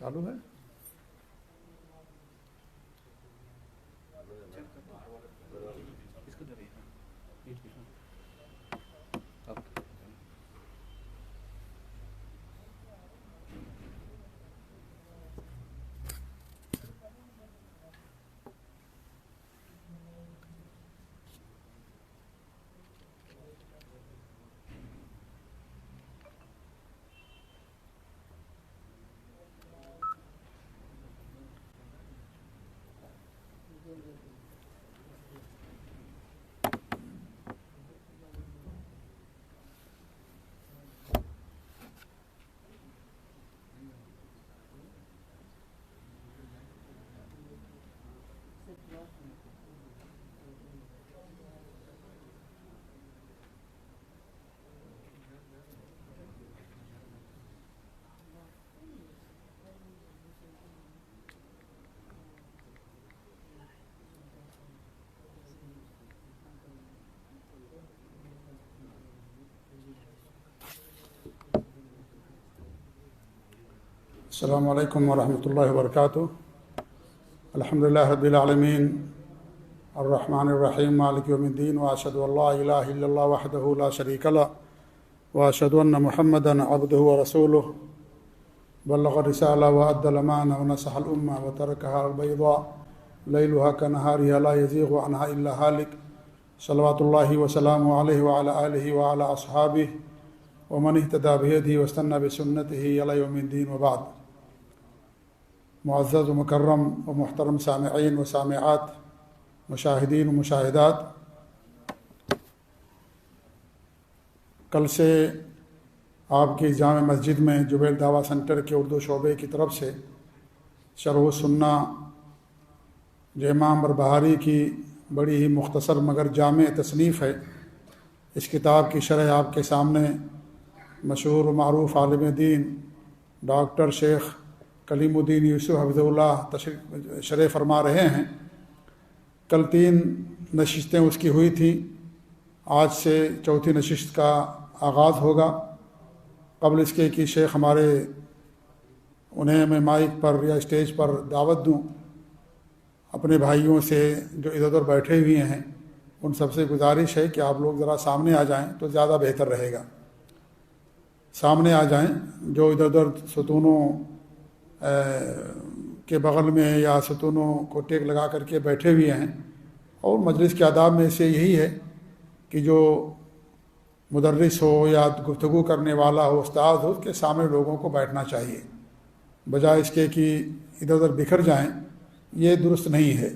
چالو ہے؟ السلام علیکم ورحمۃ اللہ وبرکاتہ. الحمدللہ رب العالمین الرحمن الرحیم مالک یوم الدین واشهد ان لا الہ الا اللہ وحدہ لا شریک لہ واشهد ان محمدا عبدہ ورسولہ بلغ الرسالہ وادى الامانہ ونصح الامہ وترکها البیضاء لیلها کنہارها لا یزیغ عنها الا ہالک صلوات اللہ وسلامہ علیہ وعلى آلہ وعلى اصحابہ ومن اهتدى بہدیہ واستنى بسنتہ الی یوم الدین وبعد. معزز و مکرم و محترم سامعین و سامعات، مشاہدین و مشاہدات، کل سے آپ کی جامع مسجد میں جبیل دعویٰ سینٹر کے اردو شعبے کی طرف سے شرح السنہ جو امام بربہاری کی بڑی ہی مختصر مگر جامع تصنیف ہے، اس کتاب کی شرح آپ کے سامنے مشہور و معروف عالم دین ڈاکٹر شیخ کلیم الدین یوسف حفظہ اللہ شرح فرما رہے ہیں. کل 3 نشستیں اس کی ہوئی تھیں، آج سے چوتھی نشست کا آغاز ہوگا. قبل اس کے کہ شیخ ہمارے انہیں میں مائک پر یا اسٹیج پر دعوت دوں، اپنے بھائیوں سے جو ادھر ادھر بیٹھے ہوئے ہیں ان سب سے گزارش ہے کہ آپ لوگ ذرا سامنے آ جائیں تو زیادہ بہتر رہے گا. سامنے آ جائیں، جو ادھر ادھر ستونوں کے بغل میں یا ستونوں کو ٹیک لگا کر کے بیٹھے ہوئے ہیں. اور مجلس کے آداب میں سے یہی ہے کہ جو مدرس ہو یا گفتگو کرنے والا ہو، استاد ہو، اس کے سامنے لوگوں کو بیٹھنا چاہیے، بجائے اس کے کہ ادھر ادھر بکھر جائیں. یہ درست نہیں ہے.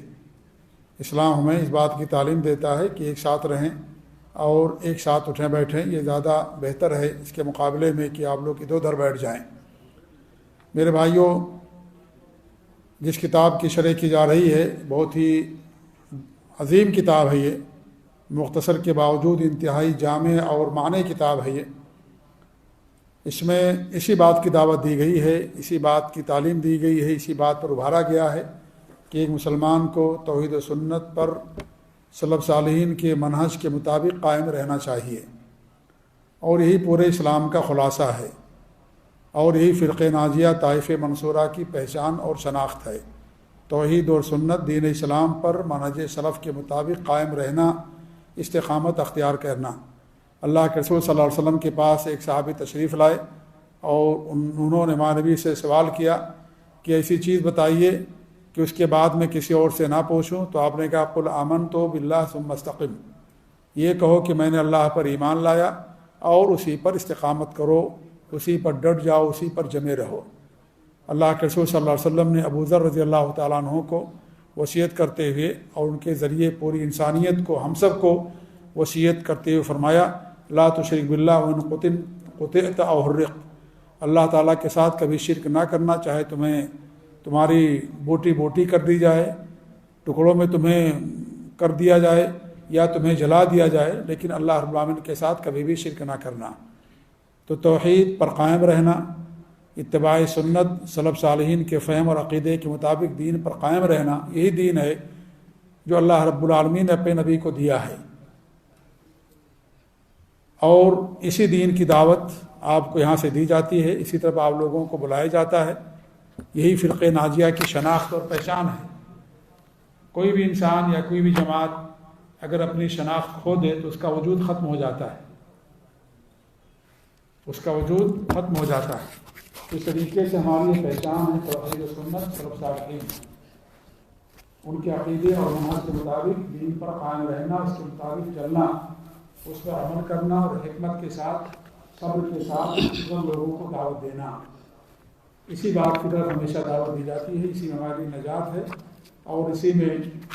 اسلام ہمیں اس بات کی تعلیم دیتا ہے کہ ایک ساتھ رہیں اور ایک ساتھ اٹھیں بیٹھیں. یہ زیادہ بہتر ہے اس کے مقابلے میں کہ آپ لوگ ادھر ادھر بیٹھ جائیں. میرے بھائیوں، جس کتاب کی شرح کی جا رہی ہے بہت ہی عظیم کتاب ہے. یہ مختصر کے باوجود انتہائی جامع اور معنی کتاب ہے. اس میں اسی بات کی دعوت دی گئی ہے، اسی بات کی تعلیم دی گئی ہے، اسی بات پر ابھارا گیا ہے کہ ایک مسلمان کو توحید و سنت پر سلف صالحین کے منہج کے مطابق قائم رہنا چاہیے، اور یہی پورے اسلام کا خلاصہ ہے، اور یہی فرقہ ناجیہ طائفہ منصورہ کی پہچان اور شناخت ہے. توحید اور سنت، دین اسلام پر منہج سلف کے مطابق قائم رہنا، استقامت اختیار کرنا. اللہ کے رسول صلی اللہ علیہ وسلم کے پاس ایک صحابی تشریف لائے اور انہوں نے مانوی سے سوال کیا کہ ایسی چیز بتائیے کہ اس کے بعد میں کسی اور سے نہ پوچھوں. تو آپ نے کہا قل آمنت باللہ ثم استقم، یہ کہو کہ میں نے اللہ پر ایمان لایا اور اسی پر استقامت کرو، اسی پر ڈٹ جاؤ، اسی پر جمے رہو. اللہ کے رسول صلی اللہ علیہ وسلم نے ابو ذر رضی اللہ تعالیٰ عنہ کو وصیت کرتے ہوئے اور ان کے ذریعے پوری انسانیت کو، ہم سب کو وصیت کرتے ہوئے فرمایا لا تشرک باللہ وان قطعت او حرق، اللہ تعالیٰ کے ساتھ کبھی شرک نہ کرنا، چاہے تمہیں تمہاری بوٹی بوٹی کر دی جائے، ٹکڑوں میں تمہیں کر دیا جائے یا تمہیں جلا دیا جائے، لیکن اللہ رب العالمین کے ساتھ کبھی بھی شرک نہ کرنا. تو توحید پر قائم رہنا، اتباع سنت، سلف صالحین کے فہم اور عقیدے کے مطابق دین پر قائم رہنا، یہی دین ہے جو اللہ رب العالمین نے اپنے نبی کو دیا ہے. اور اسی دین کی دعوت آپ کو یہاں سے دی جاتی ہے، اسی طرح آپ لوگوں کو بلایا جاتا ہے. یہی فرقہ ناجیہ کی شناخت اور پہچان ہے۔ کوئی بھی انسان یا کوئی بھی جماعت اگر اپنی شناخت کھو دے تو اس کا وجود ختم ہو جاتا ہے، اس کا وجود ختم ہو جاتا ہے۔ اس طریقے سے ہماری پہچان ہے توحید و سنت سلف صالحین، ان کے عقیدے اور منہج کے مطابق دین پر قائم رہنا، اس کے مطابق چلنا، اس پر عمل کرنا اور حکمت کے ساتھ صبر کے ساتھ لوگوں کو دعوت دینا۔ اسی بات کی طرف ہمیشہ دعوت دی جاتی ہے، اسی میں ہماری نجات ہے اور اسی میں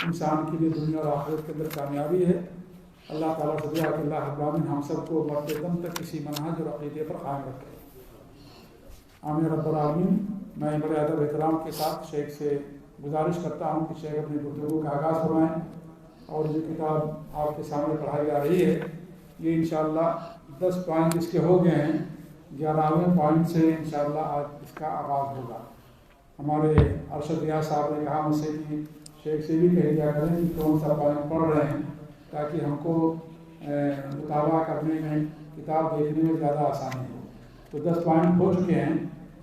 انسان کے لیے دنیا اور آخرت کے اندر کامیابی ہے۔ اللہ تعالیٰ سے دعا کہ اللہ رب العالمین ہم سب کو مرتے دم تک اسی منہج اور عقیدے پر قائم رکھے۔ آمین رب العالمین۔ میں بڑے ادب احترام کے ساتھ شیخ سے گزارش کرتا ہوں کہ شیخ اپنی گفتگو کا آغاز فرمائیں، اور جو کتاب آپ کے سامنے پڑھائی جا رہی ہے یہ انشاءاللہ 10 پوائنٹ اس کے ہو گئے ہیں، 11ویں پوائنٹ سے انشاءاللہ آج اس کا آغاز ہوگا۔ ہمارے ارشد ریاض صاحب نے کہا مجھ سے کہ شیخ سے بھی کہہ دیا کریں کہ کون سا پوائنٹ پڑھ رہے ہیں تاکہ ہم کو مطالعہ کرنے میں، کتاب دیکھنے میں زیادہ آسانی ہو۔ تو 10 پوائنٹ ہو چکے ہیں،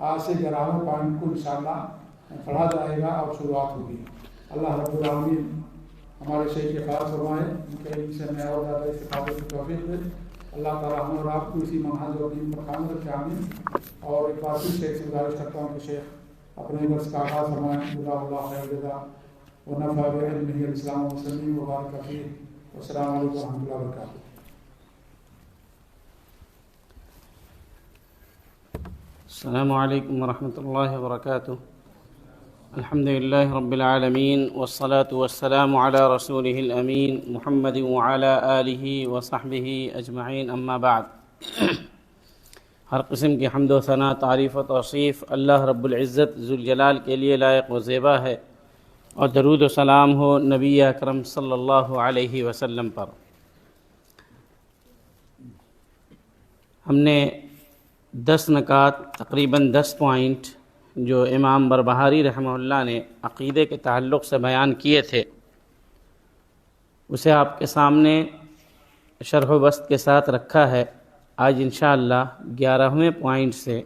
آج سے 11ویں پوائنٹ کو انشاءاللہ پڑھا جائے گا اور شروعات ہوگی۔ اللہ رب العالمین ہمارے شیخ کے خاص فرمائے، ان کے علم سے میں اور زیادہ استفادے کی توفیق دے۔ اللہ تعالیٰ ہم اور آپ کو اسی منہج اور دین پر قائم رکھے، آمین۔ اور ایک بار پھر شیخ سے گزارش کرتا ہوں کہ شیخ اپنے درس کا آغاز فرمائیں۔ جزاک اللہ خیر جزا ونفع بعلمہ الاسلام وسلم وبارک فیہ، والسلام علیکم ورحمۃ اللہ وبرکاتہ۔ السلام علیکم ورحمۃ اللہ وبرکاتہ۔ الحمد للہ رب العالمین والصلاة والسلام علی رسولہ الامین محمد وعلی آلہ وصحبہ اجمعین، اما بعد۔ ہر قسم کی حمد و ثنا، تعریف و توصیف اللہ رب العزت ذوالجلال کے لیے لائق و زیبا ہے، اور درود و سلام ہو نبی اکرم صلی اللہ علیہ وسلم پر۔ ہم نے 10 نکات، تقریباً 10 پوائنٹ جو امام بربہاری رحمہ اللہ نے عقیدے کے تعلق سے بیان کیے تھے، اسے آپ کے سامنے شرح و بسط کے ساتھ رکھا ہے۔ آج انشاءاللہ 11ویں پوائنٹ سے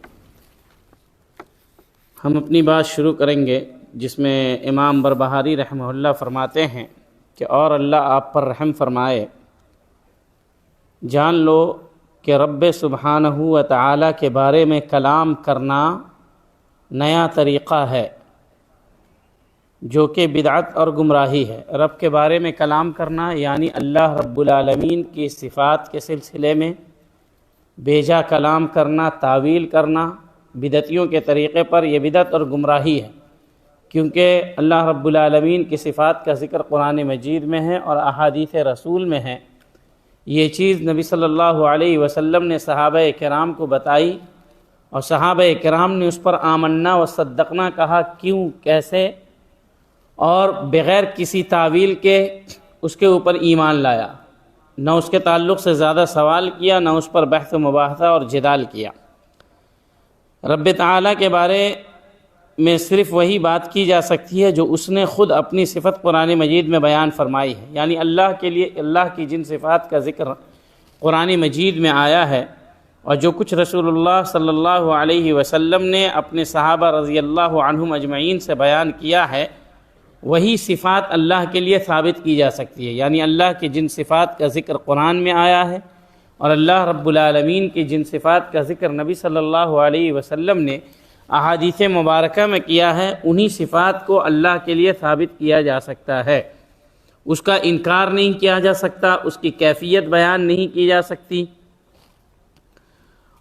ہم اپنی بات شروع کریں گے، جس میں امام بربہاری رحمہ اللہ فرماتے ہیں کہ اور اللہ آپ پر رحم فرمائے، جان لو کہ رب سبحانہ و تعالی کے بارے میں کلام کرنا نیا طریقہ ہے جو کہ بدعت اور گمراہی ہے۔ رب کے بارے میں کلام کرنا یعنی اللہ رب العالمین کی صفات کے سلسلے میں بیجا کلام کرنا، تعویل کرنا بدعتیوں کے طریقے پر، یہ بدعت اور گمراہی ہے، کیونکہ اللہ رب العالمین کی صفات کا ذکر قرآن مجید میں ہے اور احادیث رسول میں ہے۔ یہ چیز نبی صلی اللہ علیہ وسلم نے صحابہ کرام کو بتائی، اور صحابہ کرام نے اس پر آمنا و صدقنا کہا، کیوں، کیسے، اور بغیر کسی تعویل کے اس کے اوپر ایمان لایا، نہ اس کے تعلق سے زیادہ سوال کیا، نہ اس پر بحث و مباحثہ اور جدال کیا۔ رب تعالیٰ کے بارے میں صرف وہی بات کی جا سکتی ہے جو اس نے خود اپنی صفت قرآن مجید میں بیان فرمائی ہے، یعنی اللہ کے لیے اللہ کی جن صفات کا ذکر قرآن مجید میں آیا ہے، اور جو کچھ رسول اللہ صلی اللہ علیہ وسلم نے اپنے صحابہ رضی اللہ عنہم اجمعین سے بیان کیا ہے، وہی صفات اللہ کے لیے ثابت کی جا سکتی ہے، یعنی اللہ کی جن صفات کا ذکر قرآن میں آیا ہے اور اللہ رب العالمین کی جن صفات کا ذکر نبی صلی اللہ علیہ وسلم نے احادیث مبارکہ میں کیا ہے، انہی صفات کو اللہ کے لیے ثابت کیا جا سکتا ہے۔ اس کا انکار نہیں کیا جا سکتا، اس کی کیفیت بیان نہیں کی جا سکتی،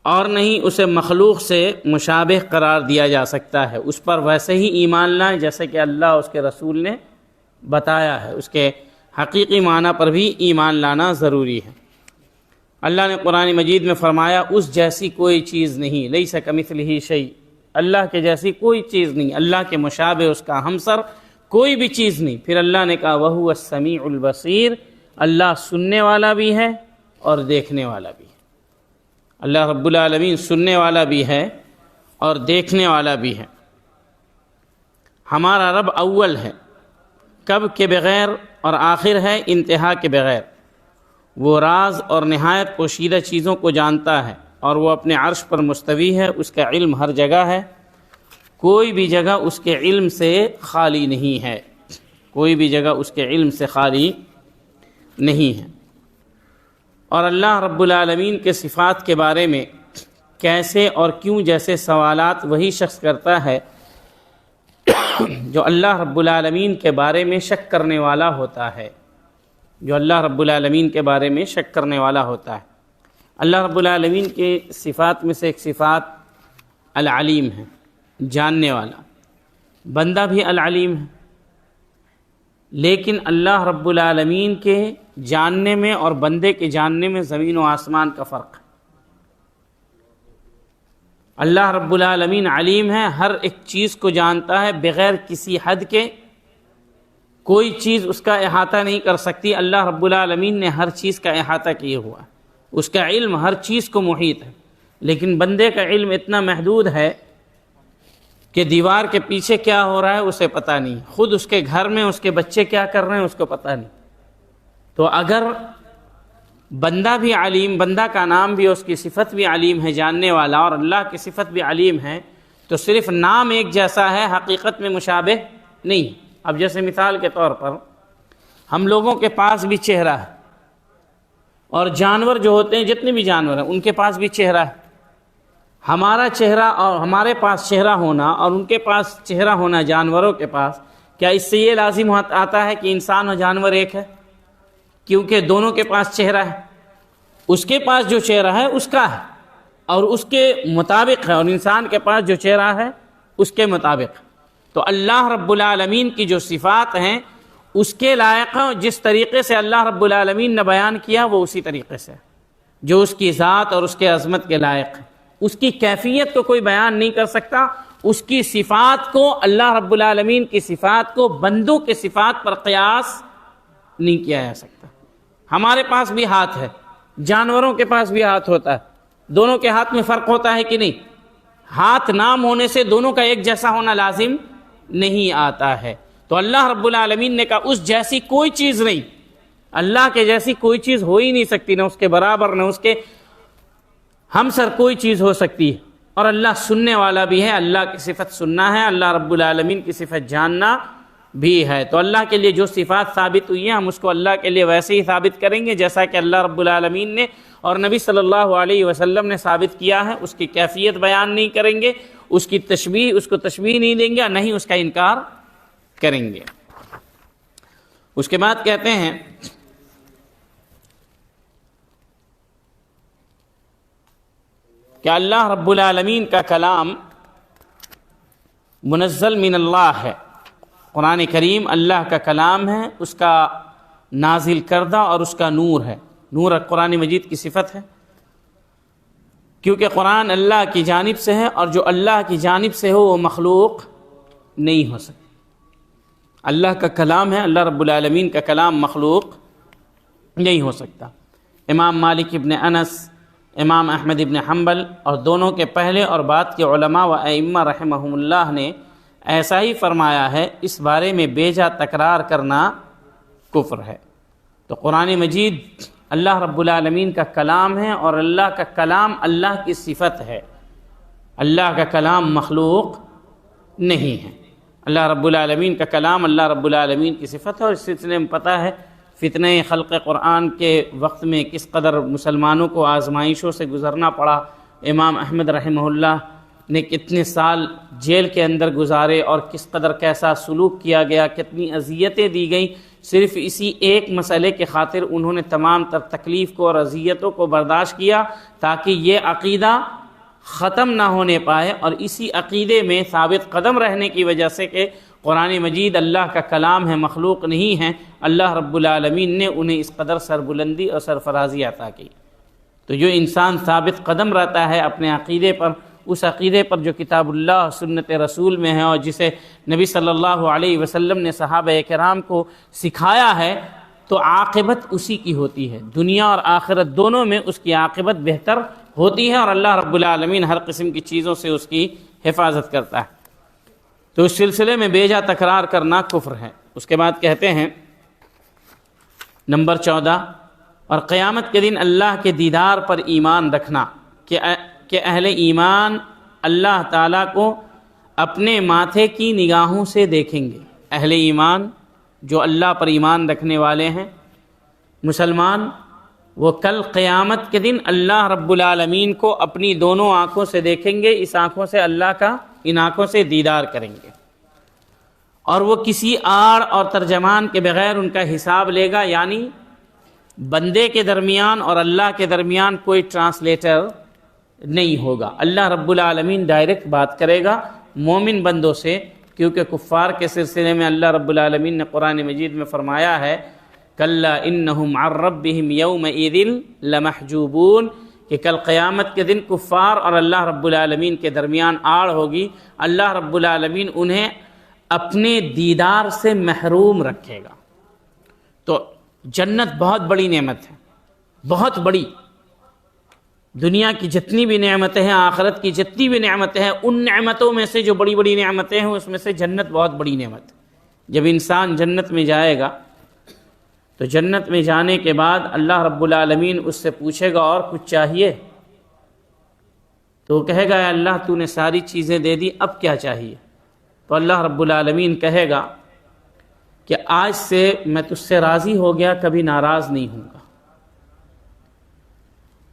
اور نہیں اسے مخلوق سے مشابہ قرار دیا جا سکتا ہے۔ اس پر ویسے ہی ایمان لائیں جیسے کہ اللہ اس کے رسول نے بتایا ہے، اس کے حقیقی معنی پر بھی ایمان لانا ضروری ہے۔ اللہ نے قرآن مجید میں فرمایا اس جیسی کوئی چیز نہیں، لیس کمثلہ شیء، اللہ کے جیسی کوئی چیز نہیں، اللہ کے مشابہ اس کا ہمسر کوئی بھی چیز نہیں۔ پھر اللہ نے کہا وَهُوَ السَّمِيعُ الْبَصِيرُ، اللہ سننے والا بھی ہے اور دیکھنے والا بھی ہے۔ اللہ رب العالمین سننے والا بھی ہے اور دیکھنے والا بھی ہے۔ ہمارا رب اول ہے، کب کے بغیر، اور آخر ہے انتہا کے بغیر۔ وہ راز اور نہایت پوشیدہ چیزوں کو جانتا ہے، اور وہ اپنے عرش پر مستوی ہے، اس کا علم ہر جگہ ہے۔ کوئی بھی جگہ اس کے علم سے خالی نہیں ہے، کوئی بھی جگہ اس کے علم سے خالی نہیں ہے۔ اور اللہ رب العالمین کے صفات کے بارے میں کیسے اور کیوں جیسے سوالات وہی شخص کرتا ہے جو اللہ رب العالمین کے بارے میں شک کرنے والا ہوتا ہے، جو اللہ رب العالمین کے بارے میں شک کرنے والا ہوتا ہے۔ اللہ رب العالمین کے صفات میں سے ایک صفات العلیم ہے، جاننے والا۔ بندہ بھی العلیم ہے، لیکن اللہ رب العالمین کے جاننے میں اور بندے کے جاننے میں زمین و آسمان کا فرق ہے۔ اللہ رب العالمین علیم ہے، ہر ایک چیز کو جانتا ہے بغیر کسی حد کے، کوئی چیز اس کا احاطہ نہیں کر سکتی۔ اللہ رب العالمین نے ہر چیز کا احاطہ کیے ہوا ہے، اس کا علم ہر چیز کو محیط ہے، لیکن بندے کا علم اتنا محدود ہے کہ دیوار کے پیچھے کیا ہو رہا ہے اسے پتہ نہیں، خود اس کے گھر میں اس کے بچے کیا کر رہے ہیں اس کو پتہ نہیں۔ تو اگر بندہ بھی علیم، بندہ کا نام بھی، اس کی صفت بھی علیم ہے، جاننے والا، اور اللہ کی صفت بھی علیم ہے، تو صرف نام ایک جیسا ہے، حقیقت میں مشابہ نہیں۔ اب جیسے مثال کے طور پر ہم لوگوں کے پاس بھی چہرہ ہے، اور جانور جو ہوتے ہیں، جتنے بھی جانور ہیں، ان کے پاس بھی چہرہ ہے۔ ہمارا چہرہ اور ہمارے پاس چہرہ ہونا اور ان کے پاس چہرہ ہونا جانوروں کے پاس، کیا اس سے یہ لازم آتا ہے کہ انسان اور جانور ایک ہے؟ کیونکہ دونوں کے پاس چہرہ ہے، اس کے پاس جو چہرہ ہے اس کا ہے اور اس کے مطابق ہے، اور انسان کے پاس جو چہرہ ہے اس کے مطابق۔ تو اللہ رب العالمین کی جو صفات ہیں اس کے لائق ہیں، جس طریقے سے اللہ رب العالمین نے بیان کیا وہ اسی طریقے سے، جو اس کی ذات اور اس کے عظمت کے لائق ہے۔ اس کی کیفیت کو کوئی بیان نہیں کر سکتا، اس کی صفات کو، اللہ رب العالمین کی صفات کو بندوں کے صفات پر قیاس نہیں کیا جا سکتا۔ ہمارے پاس بھی ہاتھ ہے، جانوروں کے پاس بھی ہاتھ ہوتا ہے، دونوں کے ہاتھ میں فرق ہوتا ہے کہ نہیں؟ ہاتھ نام ہونے سے دونوں کا ایک جیسا ہونا لازم نہیں آتا ہے۔ تو اللہ رب العالمین نے کہا اس جیسی کوئی چیز نہیں، اللہ کے جیسی کوئی چیز ہو ہی نہیں سکتی، نہ اس کے برابر نہ اس کے ہم سر کوئی چیز ہو سکتی ہے۔ اور اللہ سننے والا بھی ہے، اللہ کی صفت سننا ہے، اللہ رب العالمین کی صفت جاننا بھی ہے۔ تو اللہ کے لیے جو صفات ثابت ہوئی ہیں ہم اس کو اللہ کے لیے ویسے ہی ثابت کریں گے جیسا کہ اللہ رب العالمین نے اور نبی صلی اللہ علیہ وسلم نے ثابت کیا ہے۔ اس کی کیفیت بیان نہیں کریں گے، اس کی تشبیہ، اس کو تشبیہ نہیں دیں گے، نہ ہی اس کا انکار کریں گے۔ اس کے بعد کہتے ہیں کہ اللہ رب العالمین کا کلام منزل من اللہ ہے، قرآن کریم اللہ کا کلام ہے، اس کا نازل کردہ اور اس کا نور ہے۔ نور قرآن مجید کی صفت ہے، کیونکہ قرآن اللہ کی جانب سے ہے، اور جو اللہ کی جانب سے ہو وہ مخلوق نہیں ہو سکتا۔ اللہ کا کلام ہے، اللہ رب العالمین کا کلام مخلوق نہیں ہو سکتا۔ امام مالک ابن انس، امام احمد ابن حنبل اور دونوں کے پہلے اور بعد کے علماء و ائمہ رحمہم اللہ نے ایسا ہی فرمایا ہے، اس بارے میں بیجا تکرار کرنا کفر ہے۔ تو قرآن مجید اللہ رب العالمین کا کلام ہے، اور اللہ کا کلام اللہ کی صفت ہے، اللہ کا کلام مخلوق نہیں ہے۔ اللہ رب العالمین کا کلام اللہ رب العالمین کی صفت ہے، اور اس سلسلے میں پتہ ہے فتنہ خلق قرآن کے وقت میں کس قدر مسلمانوں کو آزمائشوں سے گزرنا پڑا۔ امام احمد رحمہ اللہ نے کتنے سال جیل کے اندر گزارے، اور کس قدر کیسا سلوک کیا گیا، کتنی اذیتیں دی گئیں، صرف اسی ایک مسئلے کے خاطر انہوں نے تمام تر تکلیف کو اور اذیتوں کو برداشت کیا تاکہ یہ عقیدہ ختم نہ ہونے پائے، اور اسی عقیدے میں ثابت قدم رہنے کی وجہ سے کہ قرآن مجید اللہ کا کلام ہے، مخلوق نہیں ہے، اللہ رب العالمین نے انہیں اس قدر سربلندی اور سرفرازی عطا کی۔ تو جو انسان ثابت قدم رہتا ہے اپنے عقیدے پر، اس عقیدے پر جو کتاب اللہ سنت رسول میں ہے، اور جسے نبی صلی اللہ علیہ وسلم نے صحابہ کرام کو سکھایا ہے، تو عاقبت اسی کی ہوتی ہے، دنیا اور آخرت دونوں میں اس کی عاقبت بہتر ہوتی ہے، اور اللہ رب العالمین ہر قسم کی چیزوں سے اس کی حفاظت کرتا ہے۔ تو اس سلسلے میں بیجا تکرار کرنا کفر ہے۔ اس کے بعد کہتے ہیں نمبر 14، اور قیامت کے دن اللہ کے دیدار پر ایمان رکھنا کہ اہل ایمان اللہ تعالیٰ کو اپنے ماتھے کی نگاہوں سے دیکھیں گے۔ اہل ایمان جو اللہ پر ایمان رکھنے والے ہیں، مسلمان، وہ کل قیامت کے دن اللہ رب العالمین کو اپنی دونوں آنکھوں سے دیکھیں گے۔ اس آنکھوں سے اللہ کا ان آنکھوں سے دیدار کریں گے، اور وہ کسی آڑ اور ترجمان کے بغیر ان کا حساب لے گا، یعنی بندے کے درمیان اور اللہ کے درمیان کوئی ٹرانسلیٹر نہیں ہوگا۔ اللہ رب العالمین ڈائریکٹ بات کرے گا مومن بندوں سے، کیونکہ کفار کے سلسلے میں اللہ رب العالمین نے قرآن مجید میں فرمایا ہے کلا انہم عن ربہم یومئذ لمحجوبون، کہ کل قیامت کے دن کفار اور اللہ رب العالمین کے درمیان آڑ ہوگی، اللہ رب العالمین انہیں اپنے دیدار سے محروم رکھے گا۔ تو جنت بہت بڑی نعمت ہے، بہت بڑی۔ دنیا کی جتنی بھی نعمتیں ہیں، آخرت کی جتنی بھی نعمتیں ہیں، ان نعمتوں میں سے جو بڑی بڑی نعمتیں ہیں اس میں سے جنت بہت بڑی نعمت ہے۔ جب انسان جنت میں جائے گا تو جنت میں جانے کے بعد اللہ رب العالمین اس سے پوچھے گا اور کچھ چاہیے؟ تو وہ کہے گا اے اللہ تو نے ساری چیزیں دے دی، اب کیا چاہیے؟ تو اللہ رب العالمین کہے گا کہ آج سے میں تجھ سے راضی ہو گیا، کبھی ناراض نہیں ہوں گا۔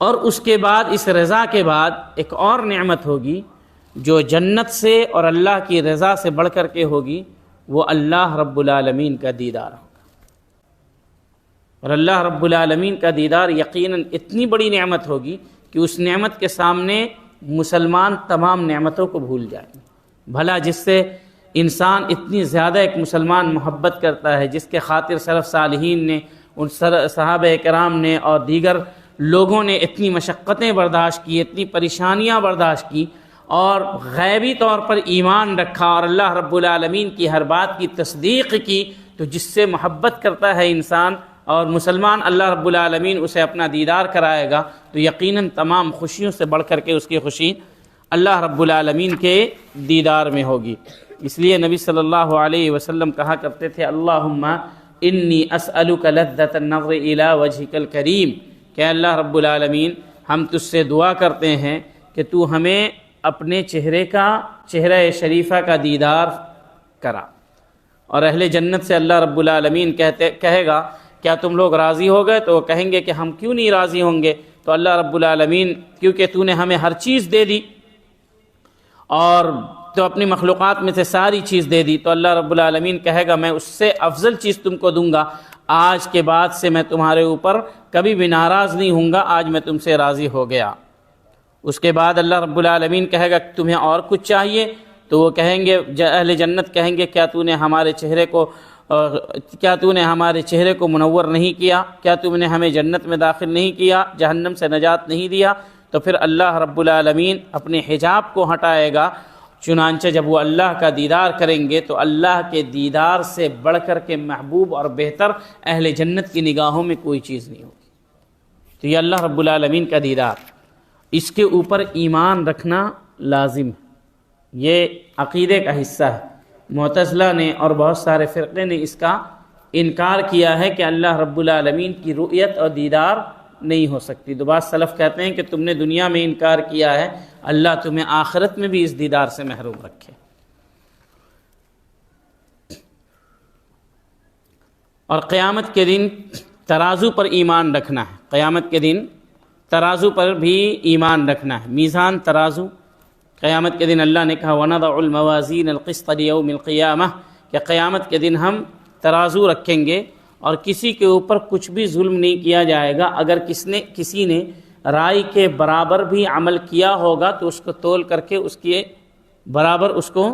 اور اس کے بعد، اس رضا کے بعد ایک اور نعمت ہوگی جو جنت سے اور اللہ کی رضا سے بڑھ کر کے ہوگی، وہ اللہ رب العالمین کا دیدار ہوگا۔ اور اللہ رب العالمین کا دیدار یقیناً اتنی بڑی نعمت ہوگی کہ اس نعمت کے سامنے مسلمان تمام نعمتوں کو بھول جائیں گے۔ بھلا جس سے انسان اتنی زیادہ ایک مسلمان محبت کرتا ہے، جس کے خاطر سلف صالحین نے، ان صحابہ کرام نے اور دیگر لوگوں نے اتنی مشقتیں برداشت کی، اتنی پریشانیاں برداشت کی، اور غیبی طور پر ایمان رکھا اور اللہ رب العالمین کی ہر بات کی تصدیق کی، تو جس سے محبت کرتا ہے انسان اور مسلمان، اللہ رب العالمین اسے اپنا دیدار کرائے گا، تو یقیناً تمام خوشیوں سے بڑھ کر کے اس کی خوشی اللہ رب العالمین کے دیدار میں ہوگی۔ اس لیے نبی صلی اللہ علیہ وسلم کہا کرتے تھے اللہم انی اسألک لذۃ النظر الی وجہک الکریم، کہ اللہ رب العالمین ہم تجھ سے دعا کرتے ہیں کہ تو ہمیں اپنے چہرہ شریفہ کا دیدار کرا۔ اور اہل جنت سے اللہ رب العالمین کہے گا کیا تم لوگ راضی ہو گئے؟ تو وہ کہیں گے کہ ہم کیوں نہیں راضی ہوں گے؟ تو اللہ رب العالمین کیونکہ تو نے ہمیں ہر چیز دے دی اور تو اپنی مخلوقات میں سے ساری چیز دے دی، تو اللہ رب العالمین کہے گا میں اس سے افضل چیز تم کو دوں گا، آج کے بعد سے میں تمہارے اوپر کبھی بھی ناراض نہیں ہوں گا، آج میں تم سے راضی ہو گیا۔ اس کے بعد اللہ رب العالمین کہے گا تمہیں اور کچھ چاہیے؟ تو وہ کہیں گے، اہل جنت کہیں گے کیا تو نے ہمارے چہرے کو منور نہیں کیا؟ کیا تم نے ہمیں جنت میں داخل نہیں کیا، جہنم سے نجات نہیں دیا؟ تو پھر اللہ رب العالمین اپنے حجاب کو ہٹائے گا، چنانچہ جب وہ اللہ کا دیدار کریں گے تو اللہ کے دیدار سے بڑھ کر کے محبوب اور بہتر اہل جنت کی نگاہوں میں کوئی چیز نہیں ہوگی۔ تو یہ اللہ رب العالمین کا دیدار، اس کے اوپر ایمان رکھنا لازم ہے، یہ عقیدے کا حصہ ہے۔ معتزلہ نے اور بہت سارے فرقے نے اس کا انکار کیا ہے کہ اللہ رب العالمین کی رؤیت اور دیدار نہیں ہو سکتی۔ تو بعض سلف کہتے ہیں کہ تم نے دنیا میں انکار کیا ہے، اللہ تمہیں آخرت میں بھی اس دیدار سے محروم رکھے۔ اور قیامت کے دن ترازو پر ایمان رکھنا ہے، قیامت کے دن ترازو پر بھی ایمان رکھنا ہے، میزان ترازو۔ قیامت کے دن اللہ نے کہا وَنَضَعُ الْمَوَازِينَ الْقِسْطَ لِيَوْمِ الْقِيَامَةِ، کہ قیامت کے دن ہم ترازو رکھیں گے اور کسی کے اوپر کچھ بھی ظلم نہیں کیا جائے گا۔ اگر کسی نے رائے کے برابر بھی عمل کیا ہوگا تو اس کو تول کر کے اس کے برابر اس کو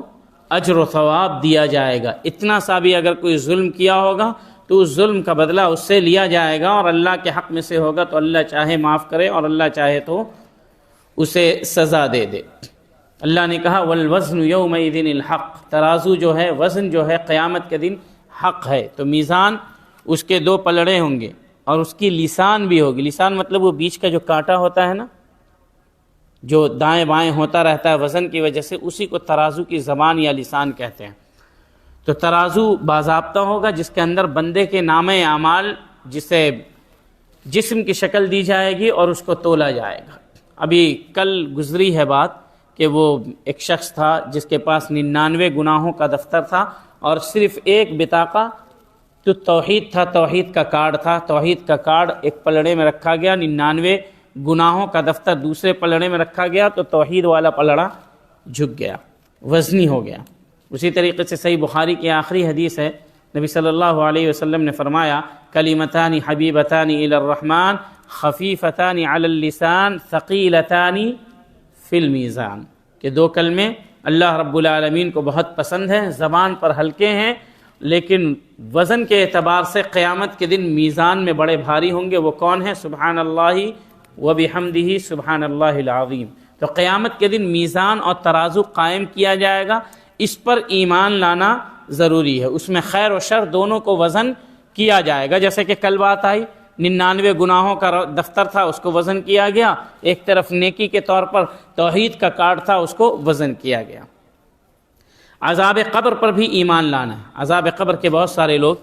اجر و ثواب دیا جائے گا۔ اتنا سا بھی اگر کوئی ظلم کیا ہوگا تو اس ظلم کا بدلہ اس سے لیا جائے گا، اور اللہ کے حق میں سے ہوگا تو اللہ چاہے معاف کرے اور اللہ چاہے تو اسے سزا دے دے۔ اللہ نے کہا والوزن یومئذ الحق، ترازو جو ہے، وزن جو ہے قیامت کے دن حق ہے۔ تو میزان اس کے دو پلڑے ہوں گے اور اس کی لسان بھی ہوگی۔ لسان مطلب وہ بیچ کا جو کانٹا ہوتا ہے نا، جو دائیں بائیں ہوتا رہتا ہے وزن کی وجہ سے، اسی کو ترازو کی زبان یا لسان کہتے ہیں۔ تو ترازو باضابطہ ہوگا جس کے اندر بندے کے نامہ اعمال، جسے جسم کی شکل دی جائے گی اور اس کو تولا جائے گا۔ ابھی کل گزری ہے بات کہ وہ ایک شخص تھا جس کے پاس 99 گناہوں کا دفتر تھا اور صرف ایک بطاقہ تو توحید تھا، توحید کا کارڈ تھا، توحید کا کارڈ ایک پلڑے میں رکھا گیا، 99 گناہوں کا دفتر دوسرے پلڑے میں رکھا گیا، تو توحید والا پلڑا جھک گیا، وزنی ہو گیا۔ اسی طریقے سے صحیح بخاری کی آخری حدیث ہے، نبی صلی اللہ علیہ وسلم نے فرمایا کلمتان حبیبتان الی الرحمن خفیفتان علی اللسان ثقیلتان فی المیزان، کہ دو کلمے اللہ رب العالمین کو بہت پسند ہیں، زبان پر ہلکے ہیں لیکن وزن کے اعتبار سے قیامت کے دن میزان میں بڑے بھاری ہوں گے۔ وہ کون ہیں؟ سبحان اللہ وبحمدہ سبحان اللہ العظیم۔ تو قیامت کے دن میزان اور ترازو قائم کیا جائے گا، اس پر ایمان لانا ضروری ہے، اس میں خیر و شر دونوں کو وزن کیا جائے گا۔ جیسے کہ کل بات آئی 99 گناہوں کا دفتر تھا، اس کو وزن کیا گیا، ایک طرف نیکی کے طور پر توحید کا کارڈ تھا، اس کو وزن کیا گیا۔ عذاب قبر پر بھی ایمان لانا ہے۔ عذاب قبر کے بہت سارے لوگ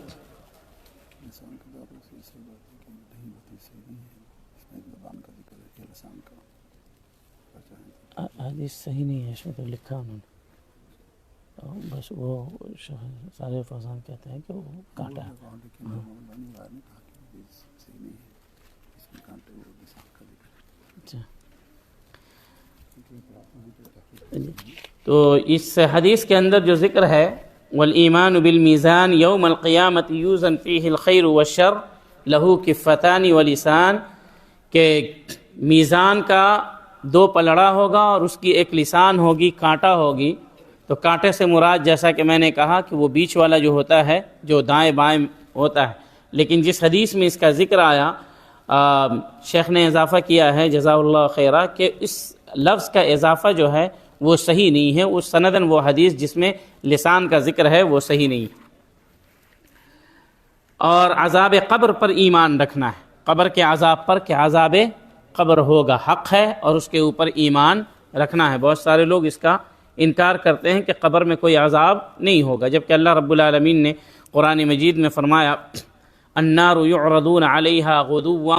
حدیث صحیح نہیں ہے، اس میں تو لکھا انہوں نے، بس وہ سارے فوزان کہتے ہیں کہ وہ کانٹا ہے۔ تو اس حدیث کے اندر جو ذکر ہے والایمان بالمیزان یوم القیامت یوزن فیہ الخیر والشر لہو کفتان ولسان، کہ میزان کا 2 پلڑا ہوگا اور اس کی ایک لسان ہوگی، کانٹا ہوگی۔ تو کانٹے سے مراد جیسا کہ میں نے کہا کہ وہ بیچ والا جو ہوتا ہے جو دائیں بائیں ہوتا ہے، لیکن جس حدیث میں اس کا ذکر آیا شیخ نے اضافہ کیا ہے جزا اللہ خیرہ کہ اس لفظ کا اضافہ جو ہے وہ صحیح نہیں ہے، اس سندن وہ حدیث جس میں لسان کا ذکر ہے وہ صحیح نہیں ہے۔ اور عذاب قبر پر ایمان رکھنا ہے، قبر کے عذاب پر کہ عذاب قبر ہوگا، حق ہے اور اس کے اوپر ایمان رکھنا ہے۔ بہت سارے لوگ اس کا انکار کرتے ہیں کہ قبر میں کوئی عذاب نہیں ہوگا، جبکہ اللہ رب العالمین نے قرآن مجید میں فرمایا النار یعرضون علیہا غدوا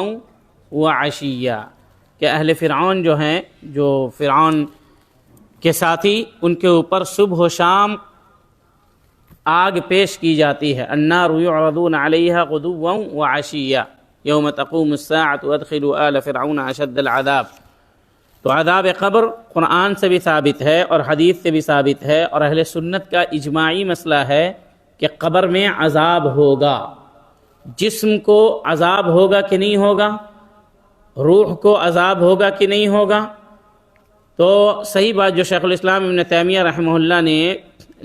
وعشیا، کہ اہل فرعون جو ہیں، جو فرعون کے ساتھی، ان کے اوپر صبح و شام آگ پیش کی جاتی ہے۔ النار یعرضون علیہا غدوا وعشیا یوم تقوم الساعۃ وادخلوا آل فرعون اشد العذاب۔ تو عذاب قبر قرآن سے بھی ثابت ہے اور حدیث سے بھی ثابت ہے، اور اہل سنت کا اجماعی مسئلہ ہے کہ قبر میں عذاب ہوگا۔ جسم کو عذاب ہوگا کہ نہیں ہوگا، روح کو عذاب ہوگا کہ نہیں ہوگا؟ تو صحیح بات جو شیخ الاسلام ابن تیمیہ رحمہ اللہ نے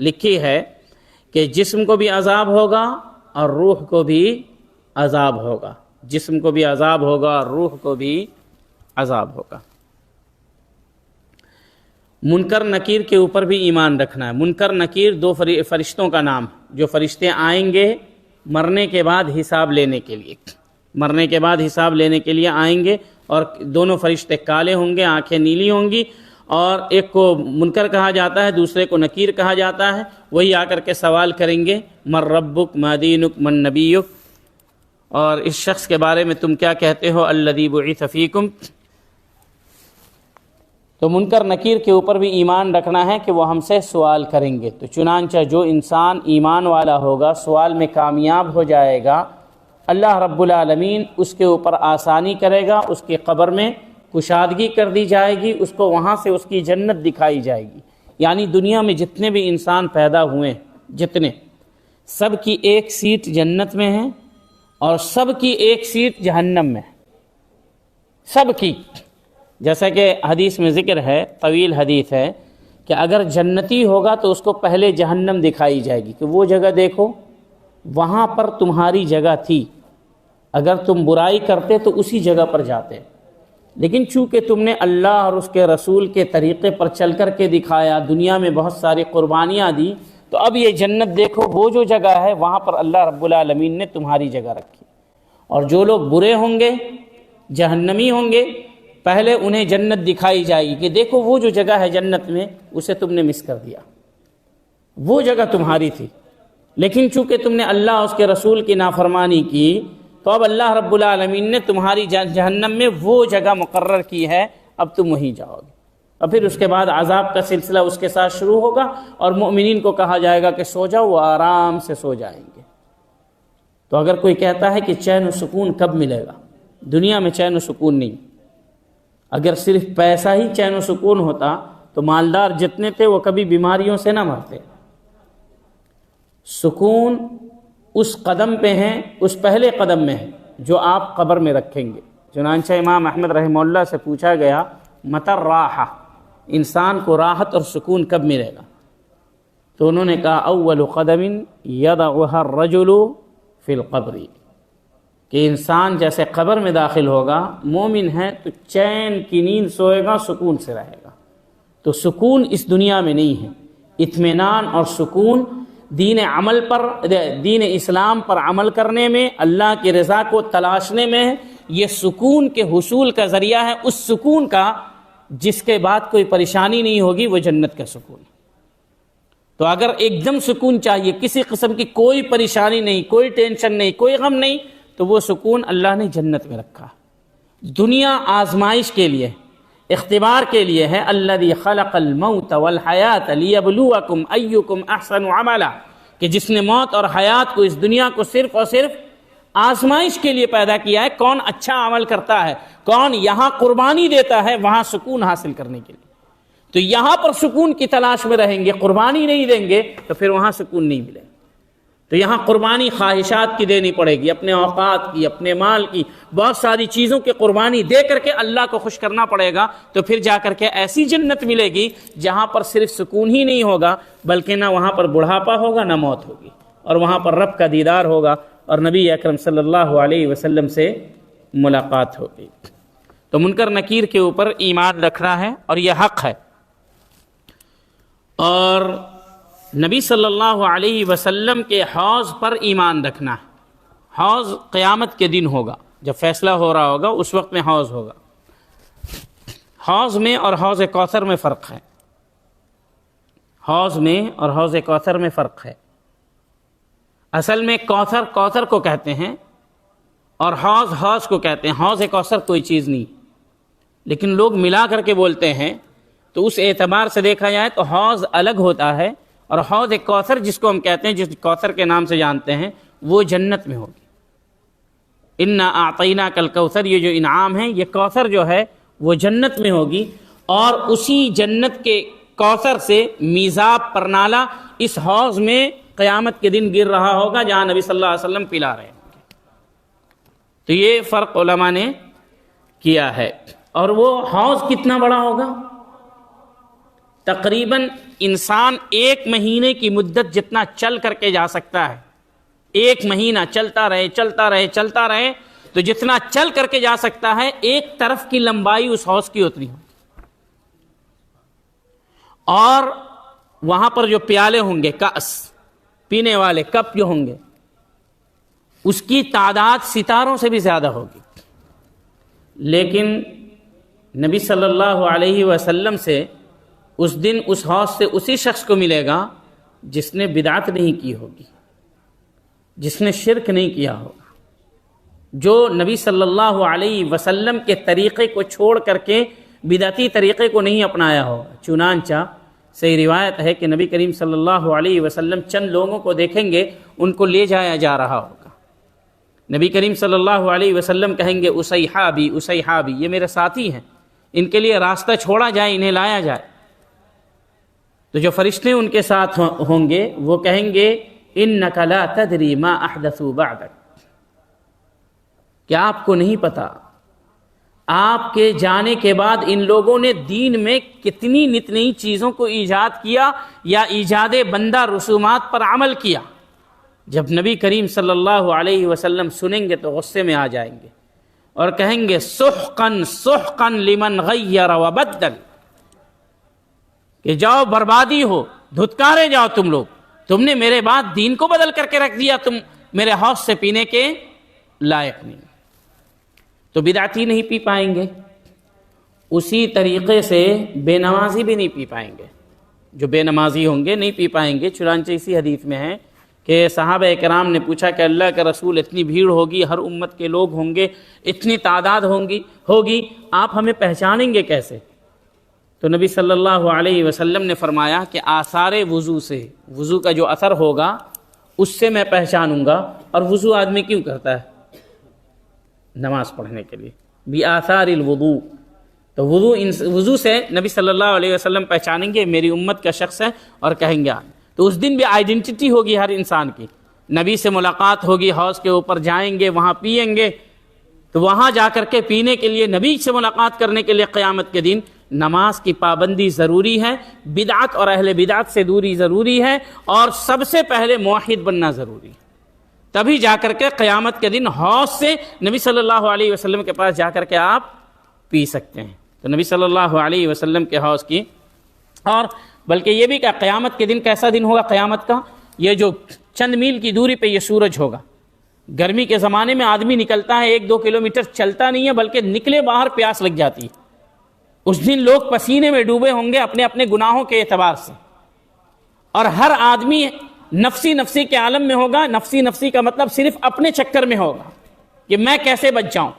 لکھی ہے کہ جسم کو بھی عذاب ہوگا اور روح کو بھی عذاب ہوگا، جسم کو بھی عذاب ہوگا اور روح کو بھی عذاب ہوگا۔ منکر نکیر کے اوپر بھی ایمان رکھنا ہے۔ منکر نکیر 2 فرشتوں کا نام، جو فرشتے آئیں گے مرنے کے بعد حساب لینے کے لیے، مرنے کے بعد حساب لینے کے لیے آئیں گے، اور دونوں فرشتے کالے ہوں گے، آنکھیں نیلی ہوں گی، اور ایک کو منکر کہا جاتا ہے، دوسرے کو نکیر کہا جاتا ہے۔ وہی آ کر کے سوال کریں گے من ربک ما دینک من نبیک، اور اس شخص کے بارے میں تم کیا کہتے ہو الذی بعث فیکم۔ تو منکر نکیر کے اوپر بھی ایمان رکھنا ہے کہ وہ ہم سے سوال کریں گے۔ تو چنانچہ جو انسان ایمان والا ہوگا، سوال میں کامیاب ہو جائے گا، اللہ رب العالمین اس کے اوپر آسانی کرے گا، اس کی قبر میں کشادگی کر دی جائے گی، اس کو وہاں سے اس کی جنت دکھائی جائے گی۔ یعنی دنیا میں جتنے بھی انسان پیدا ہوئے، جتنے، سب کی ایک سیٹ جنت میں ہے اور سب کی ایک سیٹ جہنم میں ہے، سب کی۔ جیسا کہ حدیث میں ذکر ہے، طویل حدیث ہے، کہ اگر جنتی ہوگا تو اس کو پہلے جہنم دکھائی جائے گی کہ وہ جگہ دیکھو، وہاں پر تمہاری جگہ تھی، اگر تم برائی کرتے تو اسی جگہ پر جاتے، لیکن چونکہ تم نے اللہ اور اس کے رسول کے طریقے پر چل کر کے دکھایا، دنیا میں بہت ساری قربانیاں دی، تو اب یہ جنت دیکھو، وہ جو جگہ ہے وہاں پر اللہ رب العالمین نے تمہاری جگہ رکھی۔ اور جو لوگ برے ہوں گے، جہنمی ہوں گے، پہلے انہیں جنت دکھائی جائے گی کہ دیکھو وہ جو جگہ ہے جنت میں، اسے تم نے مس کر دیا، وہ جگہ تمہاری تھی، لیکن چونکہ تم نے اللہ اس کے رسول کی نافرمانی کی، تو اب اللہ رب العالمین نے تمہاری جہنم میں وہ جگہ مقرر کی ہے، اب تم وہیں جاؤ گے۔ اور پھر اس کے بعد عذاب کا سلسلہ اس کے ساتھ شروع ہوگا، اور مومنین کو کہا جائے گا کہ سو جاؤ، وہ آرام سے سو جائیں گے۔ تو اگر کوئی کہتا ہے کہ چین و سکون کب ملے گا، دنیا میں چین و سکون نہیں۔ اگر صرف پیسہ ہی چین و سکون ہوتا تو مالدار جتنے تھے وہ کبھی بیماریوں سے نہ مرتے۔ سکون اس قدم پہ ہے، اس پہلے قدم میں ہے جو آپ قبر میں رکھیں گے۔ چنانچہ امام احمد رحمہ اللہ سے پوچھا گیا متى الراحہ، انسان کو راحت اور سکون کب ملے گا؟ تو انہوں نے کہا اول قدم یضعها الرجل فی القبر، کہ انسان جیسے قبر میں داخل ہوگا، مومن ہے تو چین کی نیند سوئے گا، سکون سے رہے گا۔ تو سکون اس دنیا میں نہیں ہے، اطمینان اور سکون دین اسلام پر عمل کرنے میں، اللہ کی رضا کو تلاشنے میں ہے۔ یہ سکون کے حصول کا ذریعہ ہے، اس سکون کا جس کے بعد کوئی پریشانی نہیں ہوگی، وہ جنت کا سکون۔ تو اگر ایک دم سکون چاہیے، کسی قسم کی کوئی پریشانی نہیں، کوئی ٹینشن نہیں، کوئی غم نہیں، تو وہ سکون اللہ نے جنت میں رکھا۔ دنیا آزمائش کے لیے، اختبار کے لیے ہے۔ الذی خلق الموت والحیات لیبلوکم ایکم احسن عملا، کہ جس نے موت اور حیات کو، اس دنیا کو صرف اور صرف آزمائش کے لیے پیدا کیا ہے، کون اچھا عمل کرتا ہے، کون یہاں قربانی دیتا ہے وہاں سکون حاصل کرنے کے لیے۔ تو یہاں پر سکون کی تلاش میں رہیں گے، قربانی نہیں دیں گے تو پھر وہاں سکون نہیں ملے۔ تو یہاں قربانی خواہشات کی دینی پڑے گی، اپنے اوقات کی، اپنے مال کی، بہت ساری چیزوں کی قربانی دے کر کے اللہ کو خوش کرنا پڑے گا، تو پھر جا کر کے ایسی جنت ملے گی جہاں پر صرف سکون ہی نہیں ہوگا، بلکہ نہ وہاں پر بڑھاپا ہوگا نہ موت ہوگی، اور وہاں پر رب کا دیدار ہوگا اور نبی اکرم صلی اللہ علیہ وسلم سے ملاقات ہوگی۔ تو منکر نکیر کے اوپر ایمان رکھنا ہے، اور یہ حق ہے۔ اور نبی صلی اللہ علیہ وسلم کے حوض پر ایمان رکھنا ہے۔ حوض قیامت کے دن ہوگا، جب فیصلہ ہو رہا ہوگا اس وقت میں حوض ہوگا۔ حوض میں اور حوض کوثر میں فرق ہے۔ حوض میں اور حوض کوثر میں فرق ہے۔ اصل میں کوثر کو کہتے ہیں، اور حوض کو کہتے ہیں۔ حوض کوثر کوئی چیز نہیں، لیکن لوگ ملا کر کے بولتے ہیں، تو اس اعتبار سے دیکھا جائے تو حوض الگ ہوتا ہے، اور حوض کوثر جس کو ہم کہتے ہیں، جس کوثر کے نام سے جانتے ہیں، وہ جنت میں ہوگی۔ انا اعطیناک الکوثر، یہ جو انعام ہے، یہ کوثر جو ہے وہ جنت میں ہوگی، اور اسی جنت کے کوثر سے میزاب پرنالہ اس حوض میں قیامت کے دن گر رہا ہوگا، جہاں نبی صلی اللہ علیہ وسلم پلا رہے ہیں۔ تو یہ فرق علماء نے کیا ہے۔ اور وہ حوض کتنا بڑا ہوگا؟ تقریباً انسان 1 مہینے کی مدت جتنا چل کر کے جا سکتا ہے، 1 مہینہ چلتا رہے تو جتنا چل کر کے جا سکتا ہے، ایک طرف کی لمبائی اس حوض کی اتنی ہوگی۔ اور وہاں پر جو پیالے ہوں گے، کأس، پینے والے کپ جو ہوں گے، اس کی تعداد ستاروں سے بھی زیادہ ہوگی۔ لیکن نبی صلی اللہ علیہ وسلم سے اس دن اس حوض سے اسی شخص کو ملے گا جس نے بدعت نہیں کی ہوگی، جس نے شرک نہیں کیا ہوگا، جو نبی صلی اللہ علیہ وسلم کے طریقے کو چھوڑ کر کے بدعتی طریقے کو نہیں اپنایا ہوگا۔ چنانچہ صحیح روایت ہے کہ نبی کریم صلی اللہ علیہ وسلم چند لوگوں کو دیکھیں گے، ان کو لے جایا جا رہا ہوگا۔ نبی کریم صلی اللہ علیہ وسلم کہیں گے اسیحابی اسیحابی، یہ میرے ساتھی ہیں، ان کے لیے راستہ چھوڑا جائے، انہیں لایا جائے۔ تو جو فرشتے ان کے ساتھ ہوں گے وہ کہیں گے انک لا تدری ما احدثوا بعدک، کیا آپ کو نہیں پتا آپ کے جانے کے بعد ان لوگوں نے دین میں کتنی نت نئی چیزوں کو ایجاد کیا یا ایجاد بندہ رسومات پر عمل کیا۔ جب نبی کریم صلی اللہ علیہ وسلم سنیں گے تو غصے میں آ جائیں گے اور کہیں گے سحقاً سحقاً لمن غیر وبدل، کہ جاؤ بربادی ہو، دھتکارے جاؤ تم لوگ، تم نے میرے بعد دین کو بدل کر کے رکھ دیا، تم میرے حوض سے پینے کے لائق نہیں۔ تو بدعتی نہیں پی پائیں گے، اسی طریقے سے بے نمازی بھی نہیں پی پائیں گے، جو بے نمازی ہوں گے نہیں پی پائیں گے۔ چنانچہ اسی حدیث میں ہے کہ صحابہ کرام نے پوچھا کہ اللہ کے رسول اتنی بھیڑ ہوگی، ہر امت کے لوگ ہوں گے، اتنی تعداد ہوگی، آپ ہمیں پہچانیں گے کیسے؟ تو نبی صلی اللہ علیہ وسلم نے فرمایا کہ آثار وضو سے، وضو کا جو اثر ہوگا اس سے میں پہچانوں گا۔ اور وضو آدمی کیوں کرتا ہے؟ نماز پڑھنے کے لیے، بآثار الوضو۔ تو وضو سے نبی صلی اللہ علیہ وسلم پہچانیں گے میری امت کا شخص ہے، اور کہیں گے تو اس دن بھی آئیڈینٹی ہوگی ہر انسان کی۔ نبی سے ملاقات ہوگی، حوض کے اوپر جائیں گے، وہاں پئیں گے، تو وہاں جا کر کے پینے کے لیے، نبی سے ملاقات کرنے کے لیے قیامت کے دن نماز کی پابندی ضروری ہے، بدعت اور اہل بدعت سے دوری ضروری ہے، اور سب سے پہلے موحد بننا ضروری ہے۔ تبھی جا کر کے قیامت کے دن حوض سے نبی صلی اللہ علیہ وسلم کے پاس جا کر کے آپ پی سکتے ہیں۔ تو نبی صلی اللہ علیہ وسلم کے حوض کی، اور بلکہ یہ بھی کہ قیامت کے دن کیسا دن ہوگا قیامت کا؟ یہ جو چند میل کی دوری پہ یہ سورج ہوگا۔ گرمی کے زمانے میں آدمی نکلتا ہے 1-2 کلومیٹر، چلتا نہیں ہے، بلکہ نکلے باہر پیاس لگ جاتی ہے۔ اس دن لوگ پسینے میں ڈوبے ہوں گے اپنے اپنے گناہوں کے اعتبار سے، اور ہر آدمی نفسی نفسی کے عالم میں ہوگا۔ نفسی نفسی کا مطلب صرف اپنے چکر میں ہوگا کہ میں کیسے بچ جاؤں۔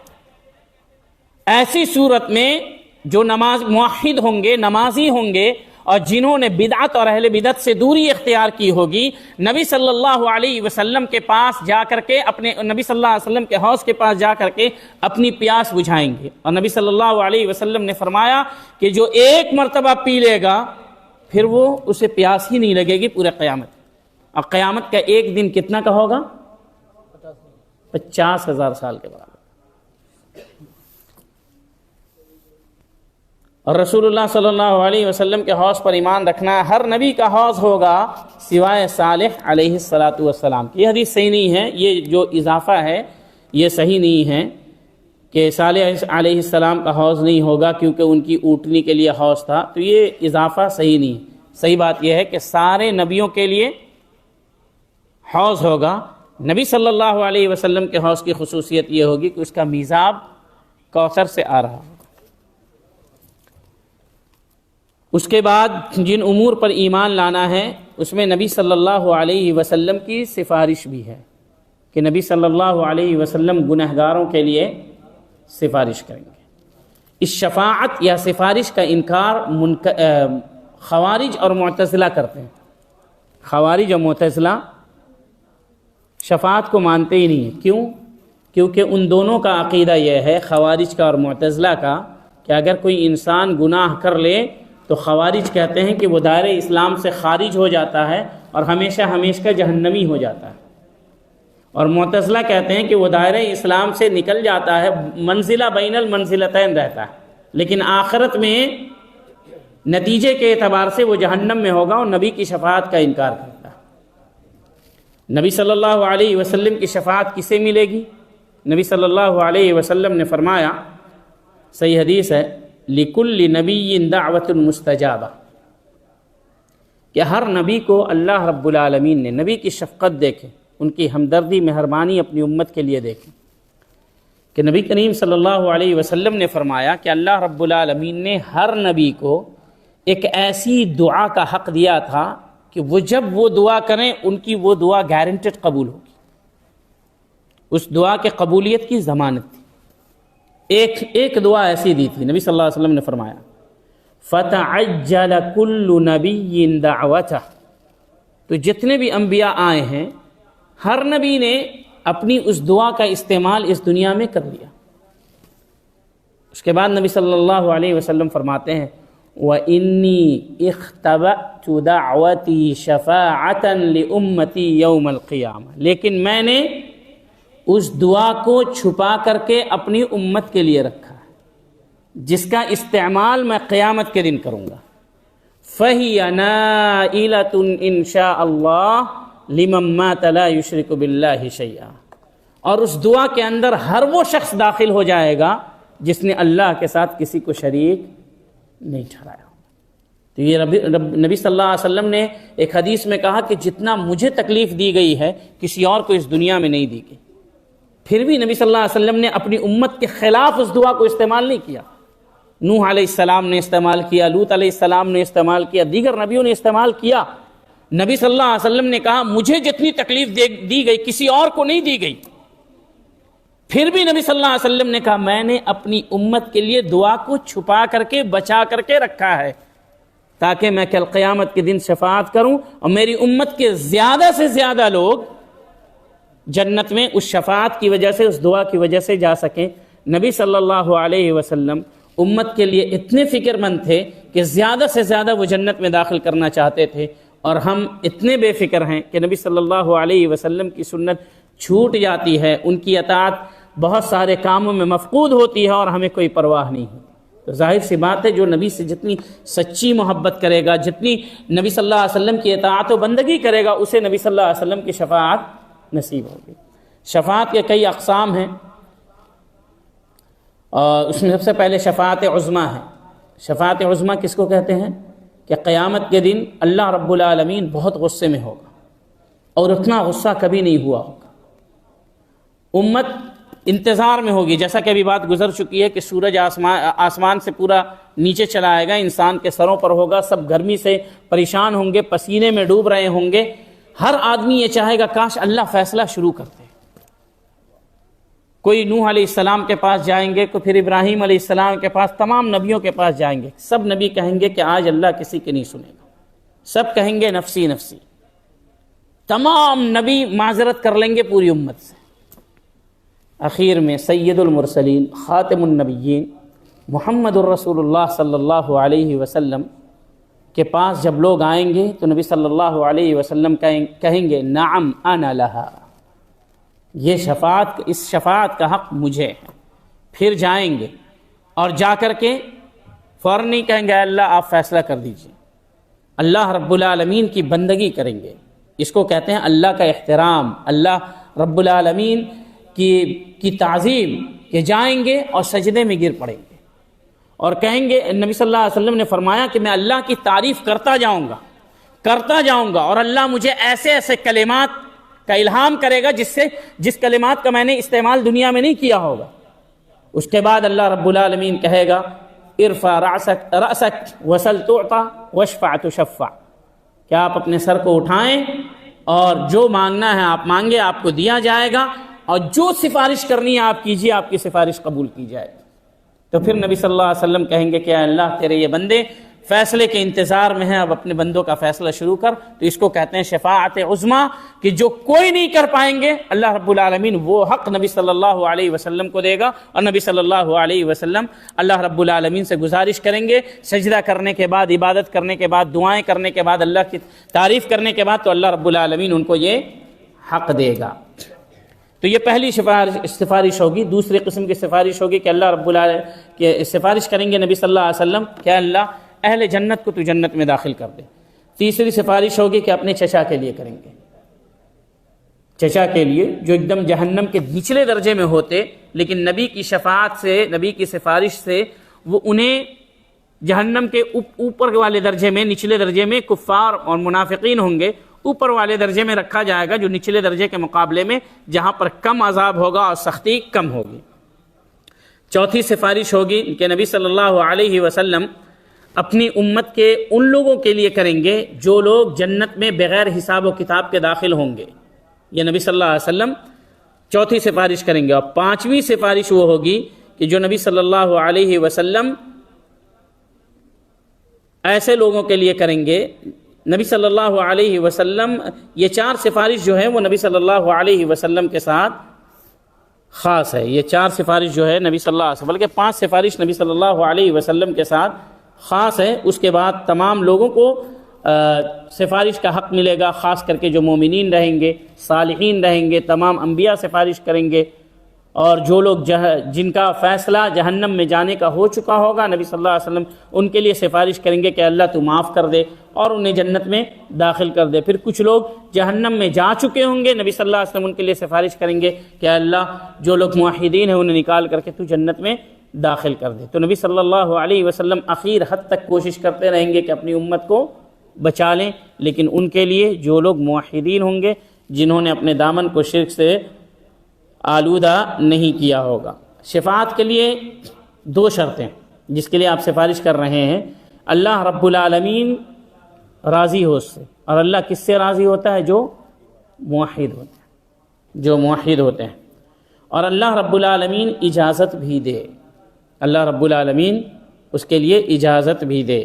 ایسی صورت میں جو موحد ہوں گے، نمازی ہوں گے، اور جنہوں نے بدعت اور اہل بدعت سے دوری اختیار کی ہوگی، نبی صلی اللہ علیہ وسلم کے پاس جا کر کے نبی صلی اللہ علیہ وسلم کے حوض کے پاس جا کر کے اپنی پیاس بجھائیں گے۔ اور نبی صلی اللہ علیہ وسلم نے فرمایا کہ جو ایک مرتبہ پی لے گا پھر وہ اسے پیاس ہی نہیں لگے گی پورے قیامت۔ اور قیامت کا ایک دن کتنا کا ہوگا؟ 50,000 سال کے برابر۔ اور رسول اللہ صلی اللہ علیہ وسلم کے حوض پر ایمان رکھنا ہے۔ ہر نبی کا حوض ہوگا سوائے صالح علیہ السلام کی۔ یہ حدیث صحیح نہیں ہے، یہ جو اضافہ ہے یہ صحیح نہیں ہے کہ صالح علیہ السلام کا حوض نہیں ہوگا کیونکہ ان کی اونٹنی کے لیے حوض تھا، تو یہ اضافہ صحیح نہیں ہے۔ صحیح بات یہ ہے کہ سارے نبیوں کے لیے حوض ہوگا۔ نبی صلی اللہ علیہ وسلم کے حوض کی خصوصیت یہ ہوگی کہ اس کا میزاب کوثر سے آ رہا ہوگا۔ اس کے بعد جن امور پر ایمان لانا ہے اس میں نبی صلی اللہ علیہ وسلم کی سفارش بھی ہے کہ نبی صلی اللہ علیہ وسلم گنہگاروں کے لیے سفارش کریں گے۔ اس شفاعت یا سفارش کا انکار خوارج اور معتزلہ کرتے ہیں۔ خوارج اور معتزلہ شفاعت کو مانتے ہی نہیں ہیں۔ کیوں؟ کیونکہ ان دونوں کا عقیدہ یہ ہے، خوارج کا اور معتزلہ کا، کہ اگر کوئی انسان گناہ کر لے تو خوارج کہتے ہیں کہ وہ دائرہ اسلام سے خارج ہو جاتا ہے اور ہمیشہ ہمیشہ جہنمی ہو جاتا ہے، اور معتزلہ کہتے ہیں کہ وہ دائرہ اسلام سے نکل جاتا ہے، منزلہ بین المنزلتین رہتا ہے، لیکن آخرت میں نتیجے کے اعتبار سے وہ جہنم میں ہوگا، اور نبی کی شفاعت کا انکار کرتا ہے۔ نبی صلی اللہ علیہ وسلم کی شفاعت کسے ملے گی؟ نبی صلی اللہ علیہ وسلم نے فرمایا، صحیح حدیث ہے، لِكُلِّ نَبِيٍّ دَعْوَةٌ مُسْتَجَابَةٌ، کہ ہر نبی کو اللہ رب العالمین نے، نبی کی شفقت دیکھیں، ان کی ہمدردی مہربانی اپنی امت کے لیے دیکھیں، کہ نبی کریم صلی اللہ علیہ وسلم نے فرمایا کہ اللہ رب العالمین نے ہر نبی کو ایک ایسی دعا کا حق دیا تھا کہ وہ جب وہ دعا کریں ان کی وہ دعا گارنٹڈ قبول ہوگی۔ اس دعا کے قبولیت کی ضمانت تھی۔ ایک دعا ایسی دی تھی، نبی صلی اللہ علیہ وسلم نے فرمایا، فَتَعَجَّلَ كُلُّ نَبِيٍّ دَعْوَتَهُ، تو جتنے بھی انبیاء آئے ہیں ہر نبی نے اپنی اس دعا کا استعمال اس دنیا میں کر لیا۔ اس کے بعد نبی صلی اللہ علیہ وسلم فرماتے ہیں، وَإِنِّي اخْتَبَأْتُ دَعْوَتِي شَفَاعَةً لِأُمَّتِي يَوْمَ الْقِيَامَةِ، لیکن میں نے اس دعا کو چھپا کر کے اپنی امت کے لیے رکھا ہے، جس کا استعمال میں قیامت کے دن کروں گا۔ فَهِيَ نَائِلَةٌ إِن شَاءَ اللَّهُ لِمَن مَّاتَ لَا يُشْرِكُ بِاللَّهِ شَيْئًا، اور اس دعا کے اندر ہر وہ شخص داخل ہو جائے گا جس نے اللہ کے ساتھ کسی کو شریک نہیں ٹھہرایا۔ تو یہ نبی صلی اللہ علیہ وسلم نے ایک حدیث میں کہا کہ جتنا مجھے تکلیف دی گئی ہے کسی اور کو اس دنیا میں نہیں دی گئی۔ پھر بھی نبی صلی اللہ علیہ وسلم نے اپنی امت کے خلاف اس دعا کو استعمال نہیں کیا۔ نوح علیہ السلام نے استعمال کیا، لوط علیہ السلام نے استعمال کیا، دیگر نبیوں نے استعمال کیا۔ نبی صلی اللہ علیہ وسلم نے کہا مجھے جتنی تکلیف دی گئی کسی اور کو نہیں دی گئی۔ پھر بھی نبی صلی اللہ علیہ وسلم نے کہا میں نے اپنی امت کے لیے دعا کو چھپا کر کے بچا کر کے رکھا ہے تاکہ میں کل قیامت کے دن شفاعت کروں اور میری امت کے زیادہ سے زیادہ لوگ جنت میں اس شفاعت کی وجہ سے، اس دعا کی وجہ سے جا سکیں۔ نبی صلی اللہ علیہ وسلم امت کے لیے اتنے فکر مند تھے کہ زیادہ سے زیادہ وہ جنت میں داخل کرنا چاہتے تھے، اور ہم اتنے بے فکر ہیں کہ نبی صلی اللہ علیہ وسلم کی سنت چھوٹ جاتی ہے، ان کی اطاعت بہت سارے کاموں میں مفقود ہوتی ہے اور ہمیں کوئی پرواہ نہیں ہے۔ تو ظاہر سی بات ہے جو نبی سے جتنی سچی محبت کرے گا، جتنی نبی صلی اللہ علیہ وسلم کی اطاعت و بندگی کرے گا، اسے نبی صلی اللہ علیہ وسلم کی شفاعت نصیب ہوگی۔ شفاعت کے کئی اقسام ہیں، اور اس میں سب سے پہلے شفاعت عظمیٰ ہے۔ شفاعت عظمیٰ کس کو کہتے ہیں؟ کہ قیامت کے دن اللہ رب العالمین بہت غصے میں ہوگا، اور اتنا غصہ کبھی نہیں ہوا ہوگا۔ امت انتظار میں ہوگی، جیسا کہ ابھی بات گزر چکی ہے کہ سورج آسمان سے پورا نیچے چلا آئے گا، انسان کے سروں پر ہوگا، سب گرمی سے پریشان ہوں گے، پسینے میں ڈوب رہے ہوں گے۔ ہر آدمی یہ چاہے گا کاش اللہ فیصلہ شروع کرتے۔ کوئی نوح علیہ السلام کے پاس جائیں گے، کوئی پھر ابراہیم علیہ السلام کے پاس، تمام نبیوں کے پاس جائیں گے، سب نبی کہیں گے کہ آج اللہ کسی کی نہیں سنے گا، سب کہیں گے نفسی نفسی۔ تمام نبی معذرت کر لیں گے پوری امت سے۔ اخیر میں سید المرسلین خاتم النبیین محمد الرسول اللہ صلی اللہ علیہ وسلم کے پاس جب لوگ آئیں گے تو نبی صلی اللہ علیہ وسلم کہیں گے نعم انا لہا، یہ شفاعت، اس شفاعت کا حق مجھے ہے۔ پھر جائیں گے اور جا کر کے فوراً نہیں کہیں گے اللہ آپ فیصلہ کر دیجیے، اللہ رب العالمین کی بندگی کریں گے۔ اس کو کہتے ہیں اللہ کا احترام، اللہ رب العالمین کی تعظیم، کہ جائیں گے اور سجدے میں گر پڑیں گے اور کہیں گے، نبی صلی اللہ علیہ وسلم نے فرمایا کہ میں اللہ کی تعریف کرتا جاؤں گا اور اللہ مجھے ایسے ایسے کلمات کا الہام کرے گا جس کلمات کا میں نے استعمال دنیا میں نہیں کیا ہوگا۔ اس کے بعد اللہ رب العالمین کہے گا ارفع رأسک وسل تعطى واشفع تشفع، کہ آپ اپنے سر کو اٹھائیں اور جو مانگنا ہے آپ مانگے، آپ کو دیا جائے گا، اور جو سفارش کرنی ہے آپ کیجیے، آپ کی سفارش قبول کی جائے گی۔ تو پھر نبی صلی اللہ علیہ وسلم کہیں گے کہ اے اللہ تیرے یہ بندے فیصلے کے انتظار میں ہیں، اب اپنے بندوں کا فیصلہ شروع کر۔ تو اس کو کہتے ہیں شفاعت عظمیٰ، کہ جو کوئی نہیں کر پائیں گے اللہ رب العالمین وہ حق نبی صلی اللہ علیہ وسلم کو دے گا، اور نبی صلی اللہ علیہ وسلم اللہ رب العالمین سے گزارش کریں گے، سجدہ کرنے کے بعد، عبادت کرنے کے بعد، دعائیں کرنے کے بعد، اللہ کی تعریف کرنے کے بعد، تو اللہ رب العالمین ان کو یہ حق دے گا۔ تو یہ پہلی سفارش ہوگی۔ دوسری قسم کی سفارش ہوگی کہ اللہ رب العالمین کی سفارش کریں گے نبی صلی اللہ علیہ وسلم کہ اللہ اہل جنت کو تو جنت میں داخل کر دے۔ تیسری سفارش ہوگی کہ اپنے چچا کے لیے کریں گے، چچا کے لیے جو ایک دم جہنم کے نچلے درجے میں ہوتے، لیکن نبی کی شفاعت سے، نبی کی سفارش سے وہ انہیں جہنم کے اوپر والے درجے میں، نچلے درجے میں کفار اور منافقین ہوں گے، اوپر والے درجے میں رکھا جائے گا، جو نچلے درجے کے مقابلے میں جہاں پر کم عذاب ہوگا اور سختی کم ہوگی۔ چوتھی سفارش ہوگی کہ نبی صلی اللہ علیہ وسلم اپنی امت کے ان لوگوں کے لیے کریں گے جو لوگ جنت میں بغیر حساب و کتاب کے داخل ہوں گے۔ یہ نبی صلی اللہ علیہ وسلم چوتھی سفارش کریں گے۔ اور پانچویں سفارش وہ ہوگی کہ جو نبی صلی اللہ علیہ وسلم ایسے لوگوں کے لیے کریں گے، نبی صلی اللہ علیہ وسلم، یہ چار سفارش جو ہے وہ نبی صلی اللہ علیہ وسلم کے ساتھ خاص ہے۔ یہ چار سفارش جو ہے نبی صلی اللہ علیہ وسلم، بلکہ 5 سفارش نبی صلی اللہ علیہ وسلم کے ساتھ خاص ہے۔ اس کے بعد تمام لوگوں کو سفارش کا حق ملے گا، خاص کر کے جو مومنین رہیں گے، صالحین رہیں گے، تمام انبیاء سفارش کریں گے، اور جو لوگ جن کا فیصلہ جہنم میں جانے کا ہو چکا ہوگا، نبی صلی اللہ علیہ وسلم ان کے لیے سفارش کریں گے کہ اللہ تو معاف کر دے اور انہیں جنت میں داخل کر دے۔ پھر کچھ لوگ جہنم میں جا چکے ہوں گے، نبی صلی اللہ علیہ وسلم ان کے لیے سفارش کریں گے کہ اللہ جو لوگ موحدین ہیں انہیں نکال کر کے تو جنت میں داخل کر دے۔ تو نبی صلی اللہ علیہ وسلم آخر حد تک کوشش کرتے رہیں گے کہ اپنی امت کو بچا لیں، لیکن ان کے لیے جو لوگ موحدین ہوں گے، جنہوں نے اپنے دامن کو شرک سے آلودہ نہیں کیا ہوگا۔ شفاعت کے لیے 2 شرطیں جس کے لیے آپ سفارش کر رہے ہیں، اللہ رب العالمین راضی ہو اس سے، اور اللہ کس سے راضی ہوتا ہے؟ جو موحد ہوتے ہیں، جو موحد ہوتے ہیں۔ اور اللہ رب العالمین اجازت بھی دے، اللہ رب العالمین اس کے لیے اجازت بھی دے۔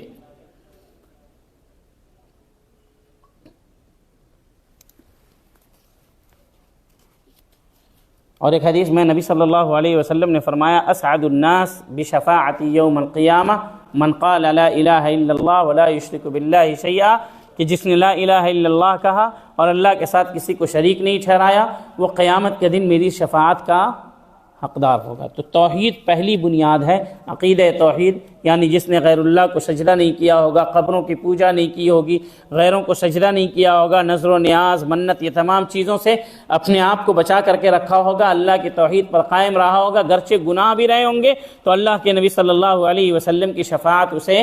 اور ایک حدیث میں نبی صلی اللہ علیہ وسلم نے فرمایا اسعد الناس بشفاعتی یوم القیامہ من قال لا الہ الا اللہ ولا یشرک باللہ شیئا، کہ جس نے لا الہ الا اللہ کہا اور اللہ کے ساتھ کسی کو شریک نہیں ٹھہرایا، وہ قیامت کے دن میری شفاعت کا حقدار ہوگا۔ تو توحید پہلی بنیاد ہے، عقیدہ توحید، یعنی جس نے غیر اللہ کو سجدہ نہیں کیا ہوگا، قبروں کی پوجا نہیں کی ہوگی، غیروں کو سجدہ نہیں کیا ہوگا، نذر و نیاز، منت، یہ تمام چیزوں سے اپنے آپ کو بچا کر کے رکھا ہوگا، اللہ کی توحید پر قائم رہا ہوگا، گرچہ گناہ بھی رہے ہوں گے تو اللہ کے نبی صلی اللہ علیہ وسلم کی شفاعت اسے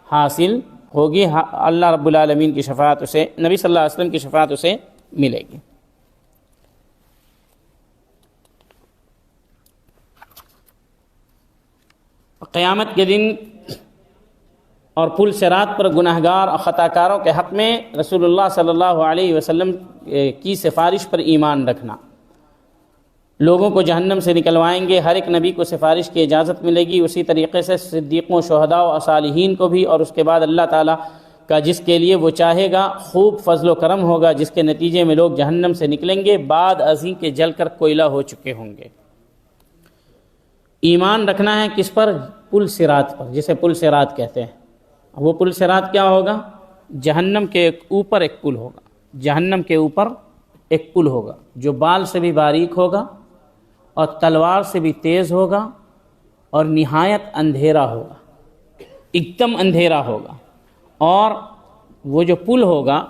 حاصل ہوگی، اللہ رب العالمین کی شفاعت اسے، نبی صلی اللہ علیہ وسلم کی شفاعت اسے ملے گی۔ قیامت کے دن اور پل صراط پر گناہگار اور خطا کاروں کے حق میں رسول اللہ صلی اللہ علیہ وسلم کی سفارش پر ایمان رکھنا، لوگوں کو جہنم سے نکلوائیں گے، ہر ایک نبی کو سفارش کی اجازت ملے گی، اسی طریقے سے صدیقوں، شہداء و صالحین کو بھی، اور اس کے بعد اللہ تعالیٰ کا جس کے لیے وہ چاہے گا خوب فضل و کرم ہوگا، جس کے نتیجے میں لوگ جہنم سے نکلیں گے بعد ازیں کے جل کر کوئلہ ہو چکے ہوں گے۔ ایمان رکھنا ہے کس پر؟ پل صراط پر، جسے پل صراط کہتے ہیں۔ وہ پل صراط کیا ہوگا؟ جہنم کے اوپر ایک پل ہوگا، جہنم کے اوپر ایک پل ہوگا جو بال سے بھی باریک ہوگا اور تلوار سے بھی تیز ہوگا اور نہایت اندھیرا ہوگا، ایک دم اندھیرا ہوگا، اور وہ جو پل ہوگا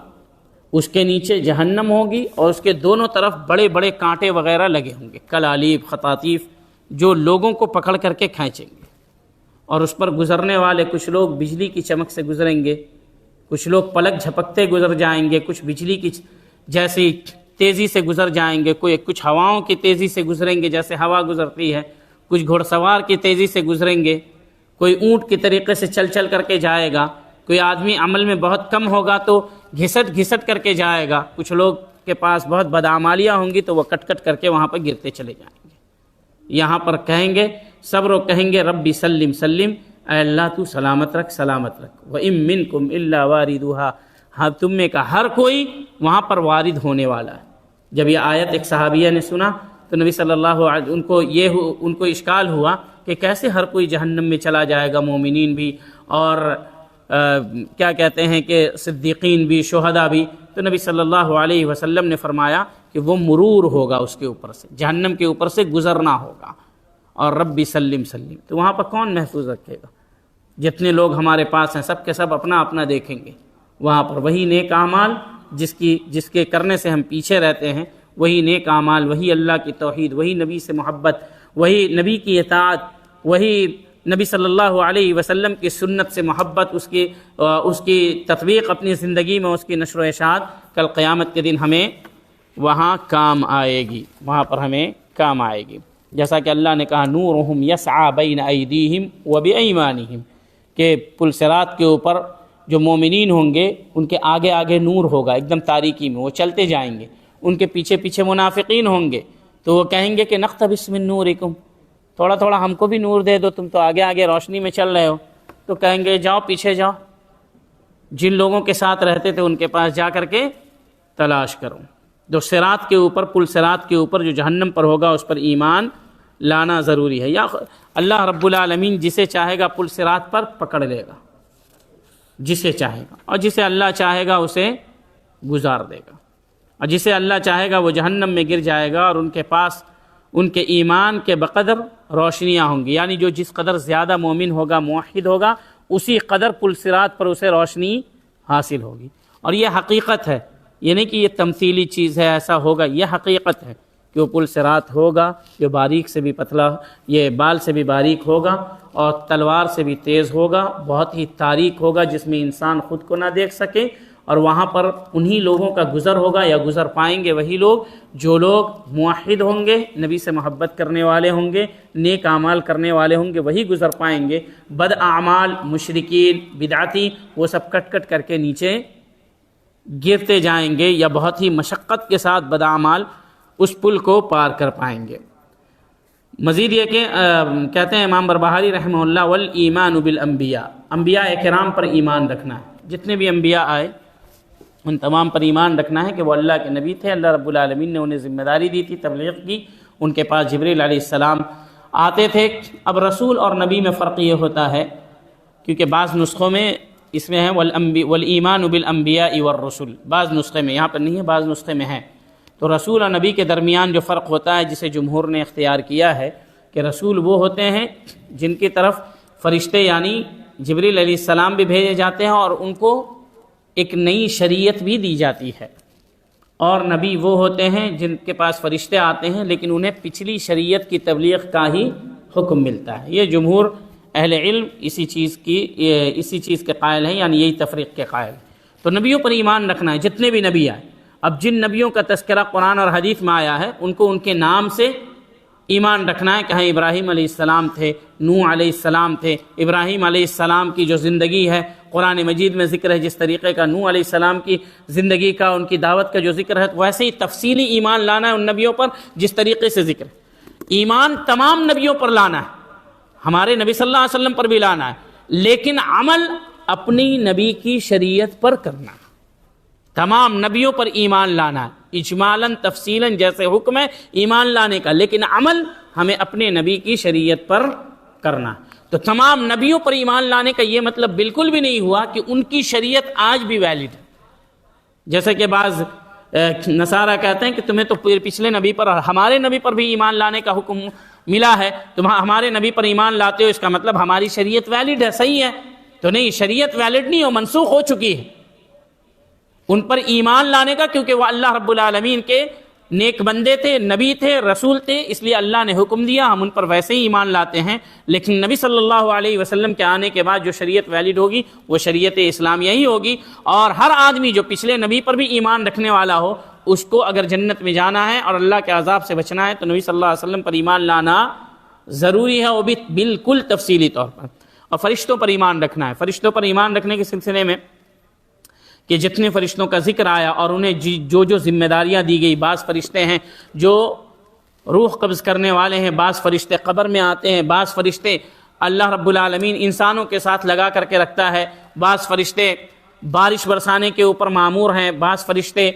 اس کے نیچے جہنم ہوگی اور اس کے دونوں طرف بڑے بڑے کانٹے وغیرہ لگے ہوں گے، کلالیب، خطاطیف، جو لوگوں کو پکڑ کر کے کھینچیں گے، اور اس پر گزرنے والے کچھ لوگ بجلی کی چمک سے گزریں گے، کچھ لوگ پلک جھپکتے گزر جائیں گے، کچھ بجلی کی جیسی تیزی سے گزر جائیں گے، کچھ ہواؤں کی تیزی سے گزریں گے جیسے ہوا گزرتی ہے، کچھ گھوڑ سوار کی تیزی سے گزریں گے، کوئی اونٹ کی طریقے سے چل چل کر کے جائے گا، کوئی آدمی عمل میں بہت کم ہوگا تو گھسٹ گھسٹ کر کے جائے گا، کچھ لوگ کے پاس بہت بدعمالیاں ہوں گی تو وہ کٹ کٹ کر کے وہاں پر گرتے چلے جائیں گے۔ یہاں پر کہیں گے صبر و کہیں گے ربی سلم سلم، اے اللہ تو سلامت رکھ سلامت رکھ، وَإِن مِّنكُمْ إِلَّا وَارِدُهَا، ہاں تم میں کا ہر کوئی وہاں پر وارد ہونے والا ہے۔ جب یہ آیت ایک صحابیہ نے سنا تو نبی صلی اللہ علیہ ان کو اشکال ہوا کہ کیسے ہر کوئی جہنم میں چلا جائے گا، مومنین بھی اور کیا کہتے ہیں کہ صدیقین بھی، شہداء بھی۔ تو نبی صلی اللہ علیہ وسلم نے فرمایا کہ وہ مرور ہوگا، اس کے اوپر سے، جہنم کے اوپر سے گزرنا ہوگا، اور ربی سلم سلم۔ تو وہاں پر کون محفوظ رکھے گا؟ جتنے لوگ ہمارے پاس ہیں سب کے سب اپنا اپنا دیکھیں گے، وہاں پر وہی نیک اعمال جس کے کرنے سے ہم پیچھے رہتے ہیں، وہی نیک اعمال، وہی اللہ کی توحید، وہی نبی سے محبت، وہی نبی کی اطاعت، وہی نبی صلی اللہ علیہ وسلم کی سنت سے محبت، اس کی تطبیق اپنی زندگی میں، اس کی نشر و اشاعت کل قیامت کے دن ہمیں وہاں کام آئے گی، وہاں پر ہمیں کام آئے گی۔ جیسا کہ اللہ نے کہا نورہم یسعی بین ایدیہم وبایمانہم، کہ پل صراط کے اوپر جو مومنین ہوں گے ان کے آگے آگے نور ہوگا، ایک دم تاریکی میں وہ چلتے جائیں گے، ان کے پیچھے پیچھے منافقین ہوں گے تو وہ کہیں گے کہ نقتبس من نورکم، تھوڑا تھوڑا ہم کو بھی نور دے دو، تم تو آگے آگے روشنی میں چل رہے ہو۔ تو کہیں گے جاؤ پیچھے جاؤ، جن لوگوں کے ساتھ رہتے تھے ان کے پاس جا کر کے تلاش کرو۔ جو صراط کے اوپر، پل صراط کے اوپر جو جہنم پر ہوگا اس پر ایمان لانا ضروری ہے۔ یا اللہ رب العالمین جسے چاہے گا پل صراط پر پکڑ لے گا، جسے چاہے گا، اور جسے اللہ چاہے گا اسے گزار دے گا، اور جسے اللہ چاہے گا وہ جہنم میں گر جائے گا، اور ان کے پاس ان کے ایمان کے بقدر روشنیاں ہوں گی، یعنی جو جس قدر زیادہ مومن ہوگا، موحد ہوگا، اسی قدر پل صراط پر اسے روشنی حاصل ہوگی۔ اور یہ حقیقت ہے، یہ نہیں کہ یہ تمثیلی چیز ہے ایسا ہوگا، یہ حقیقت ہے کہ وہ پل صراط ہوگا جو باریک سے بھی پتلا، یہ بال سے بھی باریک ہوگا اور تلوار سے بھی تیز ہوگا، بہت ہی تاریک ہوگا جس میں انسان خود کو نہ دیکھ سکے، اور وہاں پر انہی لوگوں کا گزر ہوگا یا گزر پائیں گے وہی لوگ جو لوگ موحد ہوں گے، نبی سے محبت کرنے والے ہوں گے، نیک اعمال کرنے والے ہوں گے، وہی گزر پائیں گے۔ بد اعمال، مشرکین، بدعتی، وہ سب کٹ کٹ کر کے نیچے گرتے جائیں گے، یا بہت ہی مشقت کے ساتھ بد اعمال اس پل کو پار کر پائیں گے۔ مزید یہ کہ کہتے ہیں امام بربہاری رحمہ اللہ والایمان بالانبیاء، انبیاء کرام پر ایمان رکھنا ہے، جتنے بھی انبیاء آئے ان تمام پر ایمان رکھنا ہے کہ وہ اللہ کے نبی تھے، اللہ رب العالمین نے انہیں ذمہ داری دی تھی تبلیغ کی، ان کے پاس جبریل علیہ السلام آتے تھے۔ اب رسول اور نبی میں فرق یہ ہوتا ہے کیونکہ بعض نسخوں میں اس میں ہے والایمان بالانبیاء والرسل، بعض نسخے میں، یہاں پر نہیں ہے، بعض نسخے میں ہے۔ تو رسول اور نبی کے درمیان جو فرق ہوتا ہے جسے جمہور نے اختیار کیا ہے کہ رسول وہ ہوتے ہیں جن کی طرف فرشتے یعنی جبریل علیہ السلام بھی بھیجے جاتے ہیں اور ان کو ایک نئی شریعت بھی دی جاتی ہے، اور نبی وہ ہوتے ہیں جن کے پاس فرشتے آتے ہیں لیکن انہیں پچھلی شریعت کی تبلیغ کا ہی حکم ملتا ہے۔ یہ جمہور اہل علم اسی چیز کے قائل ہیں، یعنی یہی تفریق کے قائل ہیں۔ تو نبیوں پر ایمان رکھنا ہے، جتنے بھی نبی آئے۔ اب جن نبیوں کا تذکرہ قرآن اور حدیث میں آیا ہے ان کو ان کے نام سے ایمان رکھنا ہے کہ ہاں ابراہیم علیہ السلام تھے، نوح علیہ السلام تھے۔ ابراہیم علیہ السلام کی جو زندگی ہے قرآن مجید میں ذکر ہے، جس طریقے کا نوح علیہ السلام کی زندگی کا، ان کی دعوت کا جو ذکر ہے، ویسے ہی تفصیلی ایمان لانا ہے ان نبیوں پر جس طریقے سے ذکر ہے۔ ایمان تمام نبیوں پر لانا ہے، ہمارے نبی صلی اللہ علیہ وسلم پر بھی لانا ہے، لیکن عمل اپنی نبی کی شریعت پر کرنا ہے۔ تمام نبیوں پر ایمان لانا ہے، اجمالاً تفصیلاً جیسے حکم ہے ایمان لانے کا، لیکن عمل ہمیں اپنے نبی کی شریعت پر کرنا ہے۔ تو تمام نبیوں پر ایمان لانے کا یہ مطلب بالکل بھی نہیں ہوا کہ ان کی شریعت آج بھی ویلڈ ہے، جیسے کہ بعض نصارہ کہتے ہیں کہ تمہیں تو پچھلے نبی پر اور ہمارے نبی پر بھی ایمان لانے کا حکم ملا ہے، تم ہمارے نبی پر ایمان لاتے ہو، اس کا مطلب ہماری شریعت ویلڈ ہے، صحیح ہے؟ تو نہیں، شریعت ویلڈ نہیں ہو، منسوخ ہو چکی ہے ان پر ایمان لانے کا، کیونکہ وہ اللہ رب العالمین کے نیک بندے تھے، نبی تھے، رسول تھے، اس لیے اللہ نے حکم دیا، ہم ان پر ویسے ہی ایمان لاتے ہیں۔ لیکن نبی صلی اللہ علیہ وسلم کے آنے کے بعد جو شریعت ویلڈ ہوگی وہ شریعت اسلامیہ ہی ہوگی، اور ہر آدمی جو پچھلے نبی پر بھی ایمان رکھنے والا ہو اس کو اگر جنت میں جانا ہے اور اللہ کے عذاب سے بچنا ہے تو نبی صلی اللہ علیہ وسلم پر ایمان لانا ضروری ہے، وہ بھی بالکل تفصیلی طور پر۔ اور فرشتوں پر ایمان رکھنا ہے۔ فرشتوں پر ایمان رکھنے کے سلسلے میں کہ جتنے فرشتوں کا ذکر آیا اور انہیں جو ذمہ داریاں دی گئی، بعض فرشتے ہیں جو روح قبض کرنے والے ہیں، بعض فرشتے قبر میں آتے ہیں، بعض فرشتے اللہ رب العالمین انسانوں کے ساتھ لگا کر کے رکھتا ہے، بعض فرشتے بارش برسانے کے اوپر مامور ہیں، بعض فرشتے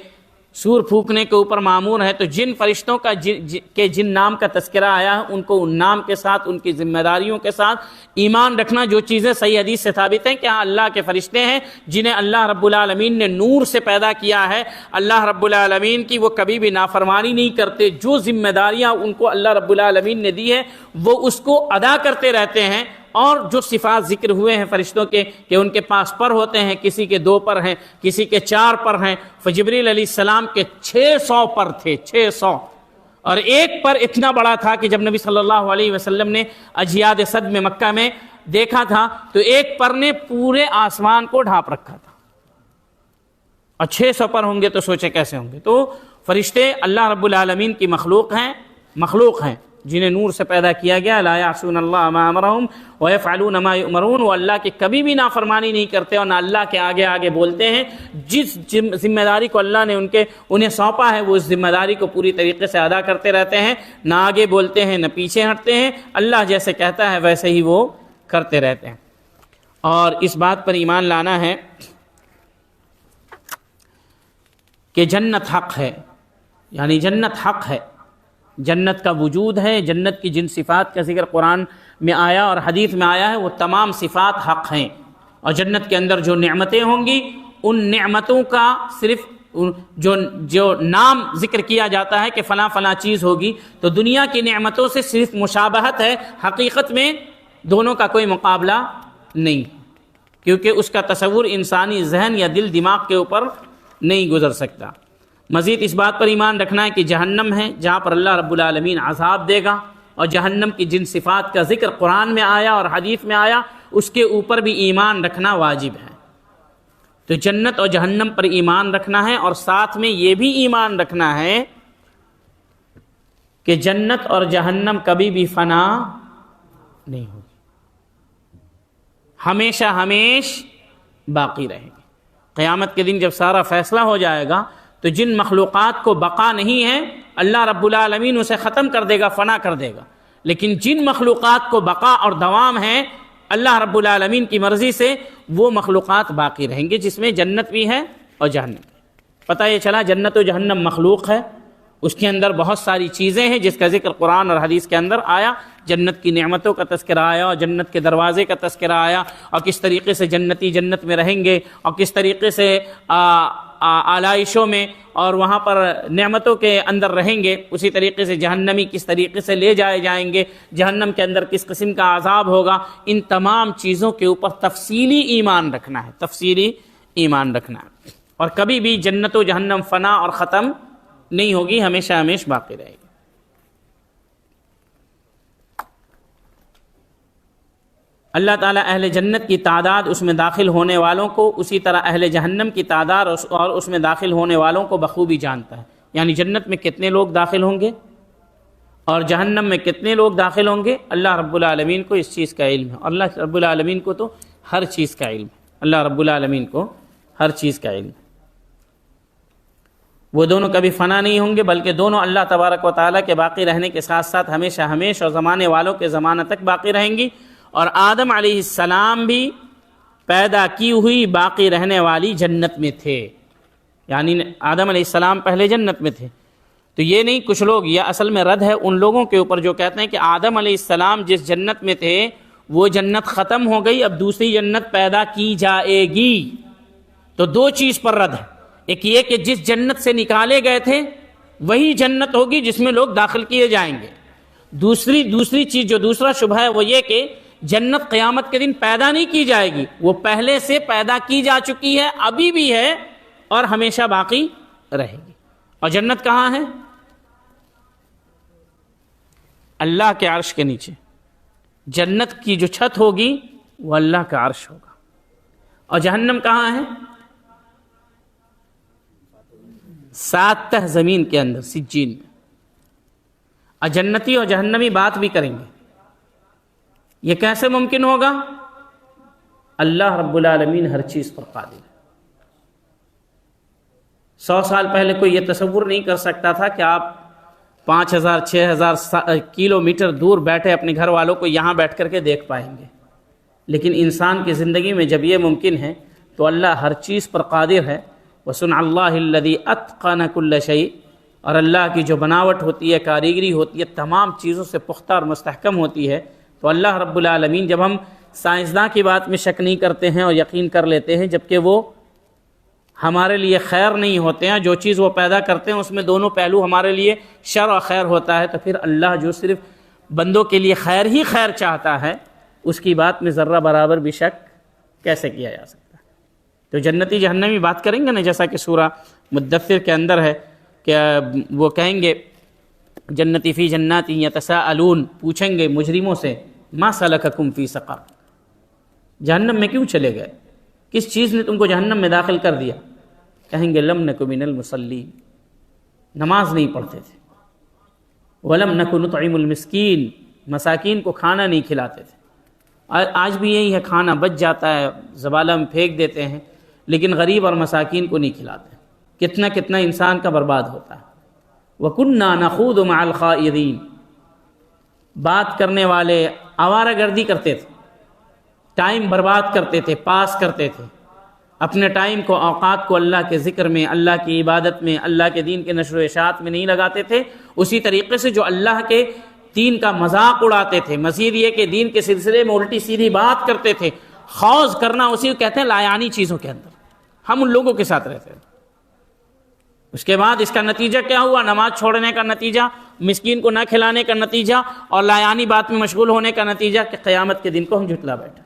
سور پھونکنے کے اوپر مامور ہیں۔ تو جن فرشتوں کا جن نام کا تذکرہ آیا ہے ان کو ان نام کے ساتھ، ان کی ذمہ داریوں کے ساتھ ایمان رکھنا۔ جو چیزیں صحیح حدیث سے ثابت ہیں کہ ہاں اللہ کے فرشتے ہیں جنہیں اللہ رب العالمین نے نور سے پیدا کیا ہے، اللہ رب العالمین کی وہ کبھی بھی نافرمانی نہیں کرتے، جو ذمہ داریاں ان کو اللہ رب العالمین نے دی ہے وہ اس کو ادا کرتے رہتے ہیں۔ اور جو صفات ذکر ہوئے ہیں فرشتوں کے کہ ان کے پاس پر ہوتے ہیں، کسی کے 2 پر ہیں، کسی کے 4 پر ہیں، فجبریل علیہ السلام کے 600 پر تھے، 600، اور ایک پر اتنا بڑا تھا کہ جب نبی صلی اللہ علیہ وسلم نے اجیاد صد میں مکہ میں دیکھا تھا تو ایک پر نے پورے آسمان کو ڈھانپ رکھا تھا، اور 600 پر ہوں گے تو سوچے کیسے ہوں گے۔ تو فرشتے اللہ رب العالمین کی مخلوق ہیں جنہیں نور سے پیدا کیا گیا، لا یعصون اللہ ما امرہم ویفعلون ما یؤمرون، وہ اللہ کی کبھی بھی نافرمانی نہیں کرتے اور نہ اللہ کے آگے آگے بولتے ہیں۔ جس ذمہ داری کو اللہ نے انہیں سونپا ہے وہ اس ذمہ داری کو پوری طریقے سے ادا کرتے رہتے ہیں، نہ آگے بولتے ہیں نہ پیچھے ہٹتے ہیں، اللہ جیسے کہتا ہے ویسے ہی وہ کرتے رہتے ہیں۔ اور اس بات پر ایمان لانا ہے کہ جنت حق ہے، یعنی جنت حق ہے، جنت کا وجود ہے، جنت کی جن صفات کا ذکر قرآن میں آیا اور حدیث میں آیا ہے وہ تمام صفات حق ہیں، اور جنت کے اندر جو نعمتیں ہوں گی ان نعمتوں کا صرف جو نام ذکر کیا جاتا ہے کہ فلاں فلاں چیز ہوگی، تو دنیا کی نعمتوں سے صرف مشابہت ہے، حقیقت میں دونوں کا کوئی مقابلہ نہیں، کیونکہ اس کا تصور انسانی ذہن یا دل دماغ کے اوپر نہیں گزر سکتا۔ مزید اس بات پر ایمان رکھنا ہے کہ جہنم ہے جہاں پر اللہ رب العالمین عذاب دے گا، اور جہنم کی جن صفات کا ذکر قرآن میں آیا اور حدیث میں آیا اس کے اوپر بھی ایمان رکھنا واجب ہے۔ تو جنت اور جہنم پر ایمان رکھنا ہے، اور ساتھ میں یہ بھی ایمان رکھنا ہے کہ جنت اور جہنم کبھی بھی فنا نہیں ہوگی، ہمیشہ ہمیش باقی رہیں گے۔ قیامت کے دن جب سارا فیصلہ ہو جائے گا تو جن مخلوقات کو بقا نہیں ہے اللہ رب العالمین اسے ختم کر دے گا، فنا کر دے گا، لیکن جن مخلوقات کو بقا اور دوام ہے اللہ رب العالمین کی مرضی سے، وہ مخلوقات باقی رہیں گے، جس میں جنت بھی ہے اور جہنم بھی۔ پتہ یہ چلا جنت و جہنم مخلوق ہے، اس کے اندر بہت ساری چیزیں ہیں جس کا ذکر قرآن اور حدیث کے اندر آیا، جنت کی نعمتوں کا تذکرہ آیا اور جنت کے دروازے کا تذکرہ آیا، اور کس طریقے سے جنتی جنت میں رہیں گے، اور کس طریقے سے آلائشوں میں اور وہاں پر نعمتوں کے اندر رہیں گے، اسی طریقے سے جہنمی کس طریقے سے لے جائے جائیں گے، جہنم کے اندر کس قسم کا عذاب ہوگا۔ ان تمام چیزوں کے اوپر تفصیلی ایمان رکھنا ہے، تفصیلی ایمان رکھنا ہے، اور کبھی بھی جنت و جہنم فنا اور ختم نہیں ہوگی، ہمیشہ ہمیشہ باقی رہے گی۔ اللہ تعالیٰ اہل جنت کی تعداد، اس میں داخل ہونے والوں کو، اسی طرح اہل جہنم کی تعداد اور اس میں داخل ہونے والوں کو بخوبی جانتا ہے۔ یعنی جنت میں کتنے لوگ داخل ہوں گے اور جہنم میں کتنے لوگ داخل ہوں گے، اللہ رب العالمین کو اس چیز کا علم ہے، اور اللہ رب العالمین کو تو ہر چیز کا علم ہے، اللہ رب العالمین کو ہر چیز کا علم ہے۔ وہ دونوں کبھی فنا نہیں ہوں گے، بلکہ دونوں اللہ تبارک و تعالیٰ کے باقی رہنے کے ساتھ ساتھ ہمیشہ ہمیشہ اور زمانے والوں کے زمانہ تک باقی رہیں گی۔ اور آدم علیہ السلام بھی پیدا کی ہوئی باقی رہنے والی جنت میں تھے، یعنی آدم علیہ السلام پہلے جنت میں تھے۔ تو یہ نہیں، کچھ لوگ، یہ اصل میں رد ہے ان لوگوں کے اوپر جو کہتے ہیں کہ آدم علیہ السلام جس جنت میں تھے وہ جنت ختم ہو گئی، اب دوسری جنت پیدا کی جائے گی۔ تو دو چیز پر رد ہے، ایک یہ کہ جس جنت سے نکالے گئے تھے وہی جنت ہوگی جس میں لوگ داخل کیے جائیں گے۔ دوسری چیز جو دوسرا شبہ ہے وہ یہ کہ جنت قیامت کے دن پیدا نہیں کی جائے گی، وہ پہلے سے پیدا کی جا چکی ہے، ابھی بھی ہے اور ہمیشہ باقی رہے گی۔ اور جنت کہاں ہے؟ اللہ کے عرش کے نیچے۔ جنت کی جو چھت ہوگی وہ اللہ کا عرش ہوگا۔ اور جہنم کہاں ہے؟ 7 تہ زمین کے اندر، سجین میں۔ اور جنتی اور جہنمی بات بھی کریں گے۔ یہ کیسے ممکن ہوگا؟ اللہ رب العالمین ہر چیز پر قادر ہے۔ 100 سال پہلے کوئی یہ تصور نہیں کر سکتا تھا کہ آپ 5000 6000 کلومیٹر دور بیٹھے اپنے گھر والوں کو یہاں بیٹھ کر کے دیکھ پائیں گے، لیکن انسان کی زندگی میں جب یہ ممکن ہے تو اللہ ہر چیز پر قادر ہے۔ وَصُنْعَ اللَّهِ الَّذِي أَتْقَنَ كُلَّ شَيْءٍ، اور اللہ کی جو بناوٹ ہوتی ہے، کاریگری ہوتی ہے، تمام چیزوں سے پختہ اور مستحکم ہوتی ہے۔ تو اللہ رب العالمین، جب ہم سائنسداں کی بات میں شک نہیں کرتے ہیں اور یقین کر لیتے ہیں، جبکہ وہ ہمارے لیے خیر نہیں ہوتے ہیں، جو چیز وہ پیدا کرتے ہیں اس میں دونوں پہلو ہمارے لیے شر اور خیر ہوتا ہے، تو پھر اللہ جو صرف بندوں کے لیے خیر ہی خیر چاہتا ہے، اس کی بات میں ذرہ برابر بھی شک کیسے کیا جا سکتا ہے؟ تو جنتی جہنمی بات کریں گے نا، جیسا کہ سورہ مدثر کے اندر ہے کہ وہ کہیں گے جنتی فی جنات یتساءلون، پوچھیں گے مجرموں سے ما سلککم فی سقر، جہنم میں کیوں چلے گئے، کس چیز نے تم کو جہنم میں داخل کر دیا؟ کہیں گے لم نک من المصلین، نماز نہیں پڑھتے تھے، ولم نک نطعم المسکین، مساکین کو کھانا نہیں کھلاتے تھے۔ آج بھی یہی ہے، کھانا بچ جاتا ہے زبالہ میں پھینک دیتے ہیں، لیکن غریب اور مساکین کو نہیں کھلاتے۔ کتنا انسان کا برباد ہوتا ہے۔ وَكُنَّا نَخُوضُ مَعَ الْخَائِضِينَ، بات کرنے والے آوارہ گردی کرتے تھے، ٹائم برباد کرتے تھے، پاس کرتے تھے اپنے ٹائم کو، اوقات کو اللہ کے ذکر میں، اللہ کی عبادت میں، اللہ کے دین کے نشر و اشاعت میں نہیں لگاتے تھے۔ اسی طریقے سے جو اللہ کے دین کا مذاق اڑاتے تھے، مزید یہ کہ دین کے سلسلے میں الٹی سیدھی بات کرتے تھے، خوض کرنا اسی کو کہتے ہیں لایانی چیزوں کے اندر، ہم ان لوگوں کے ساتھ رہتے ہیں۔ اس کے بعد اس کا نتیجہ کیا ہوا؟ نماز چھوڑنے کا نتیجہ، مسکین کو نہ کھلانے کا نتیجہ، اور لایانی بات میں مشغول ہونے کا نتیجہ کہ قیامت کے دن کو ہم جھٹلا بیٹھے۔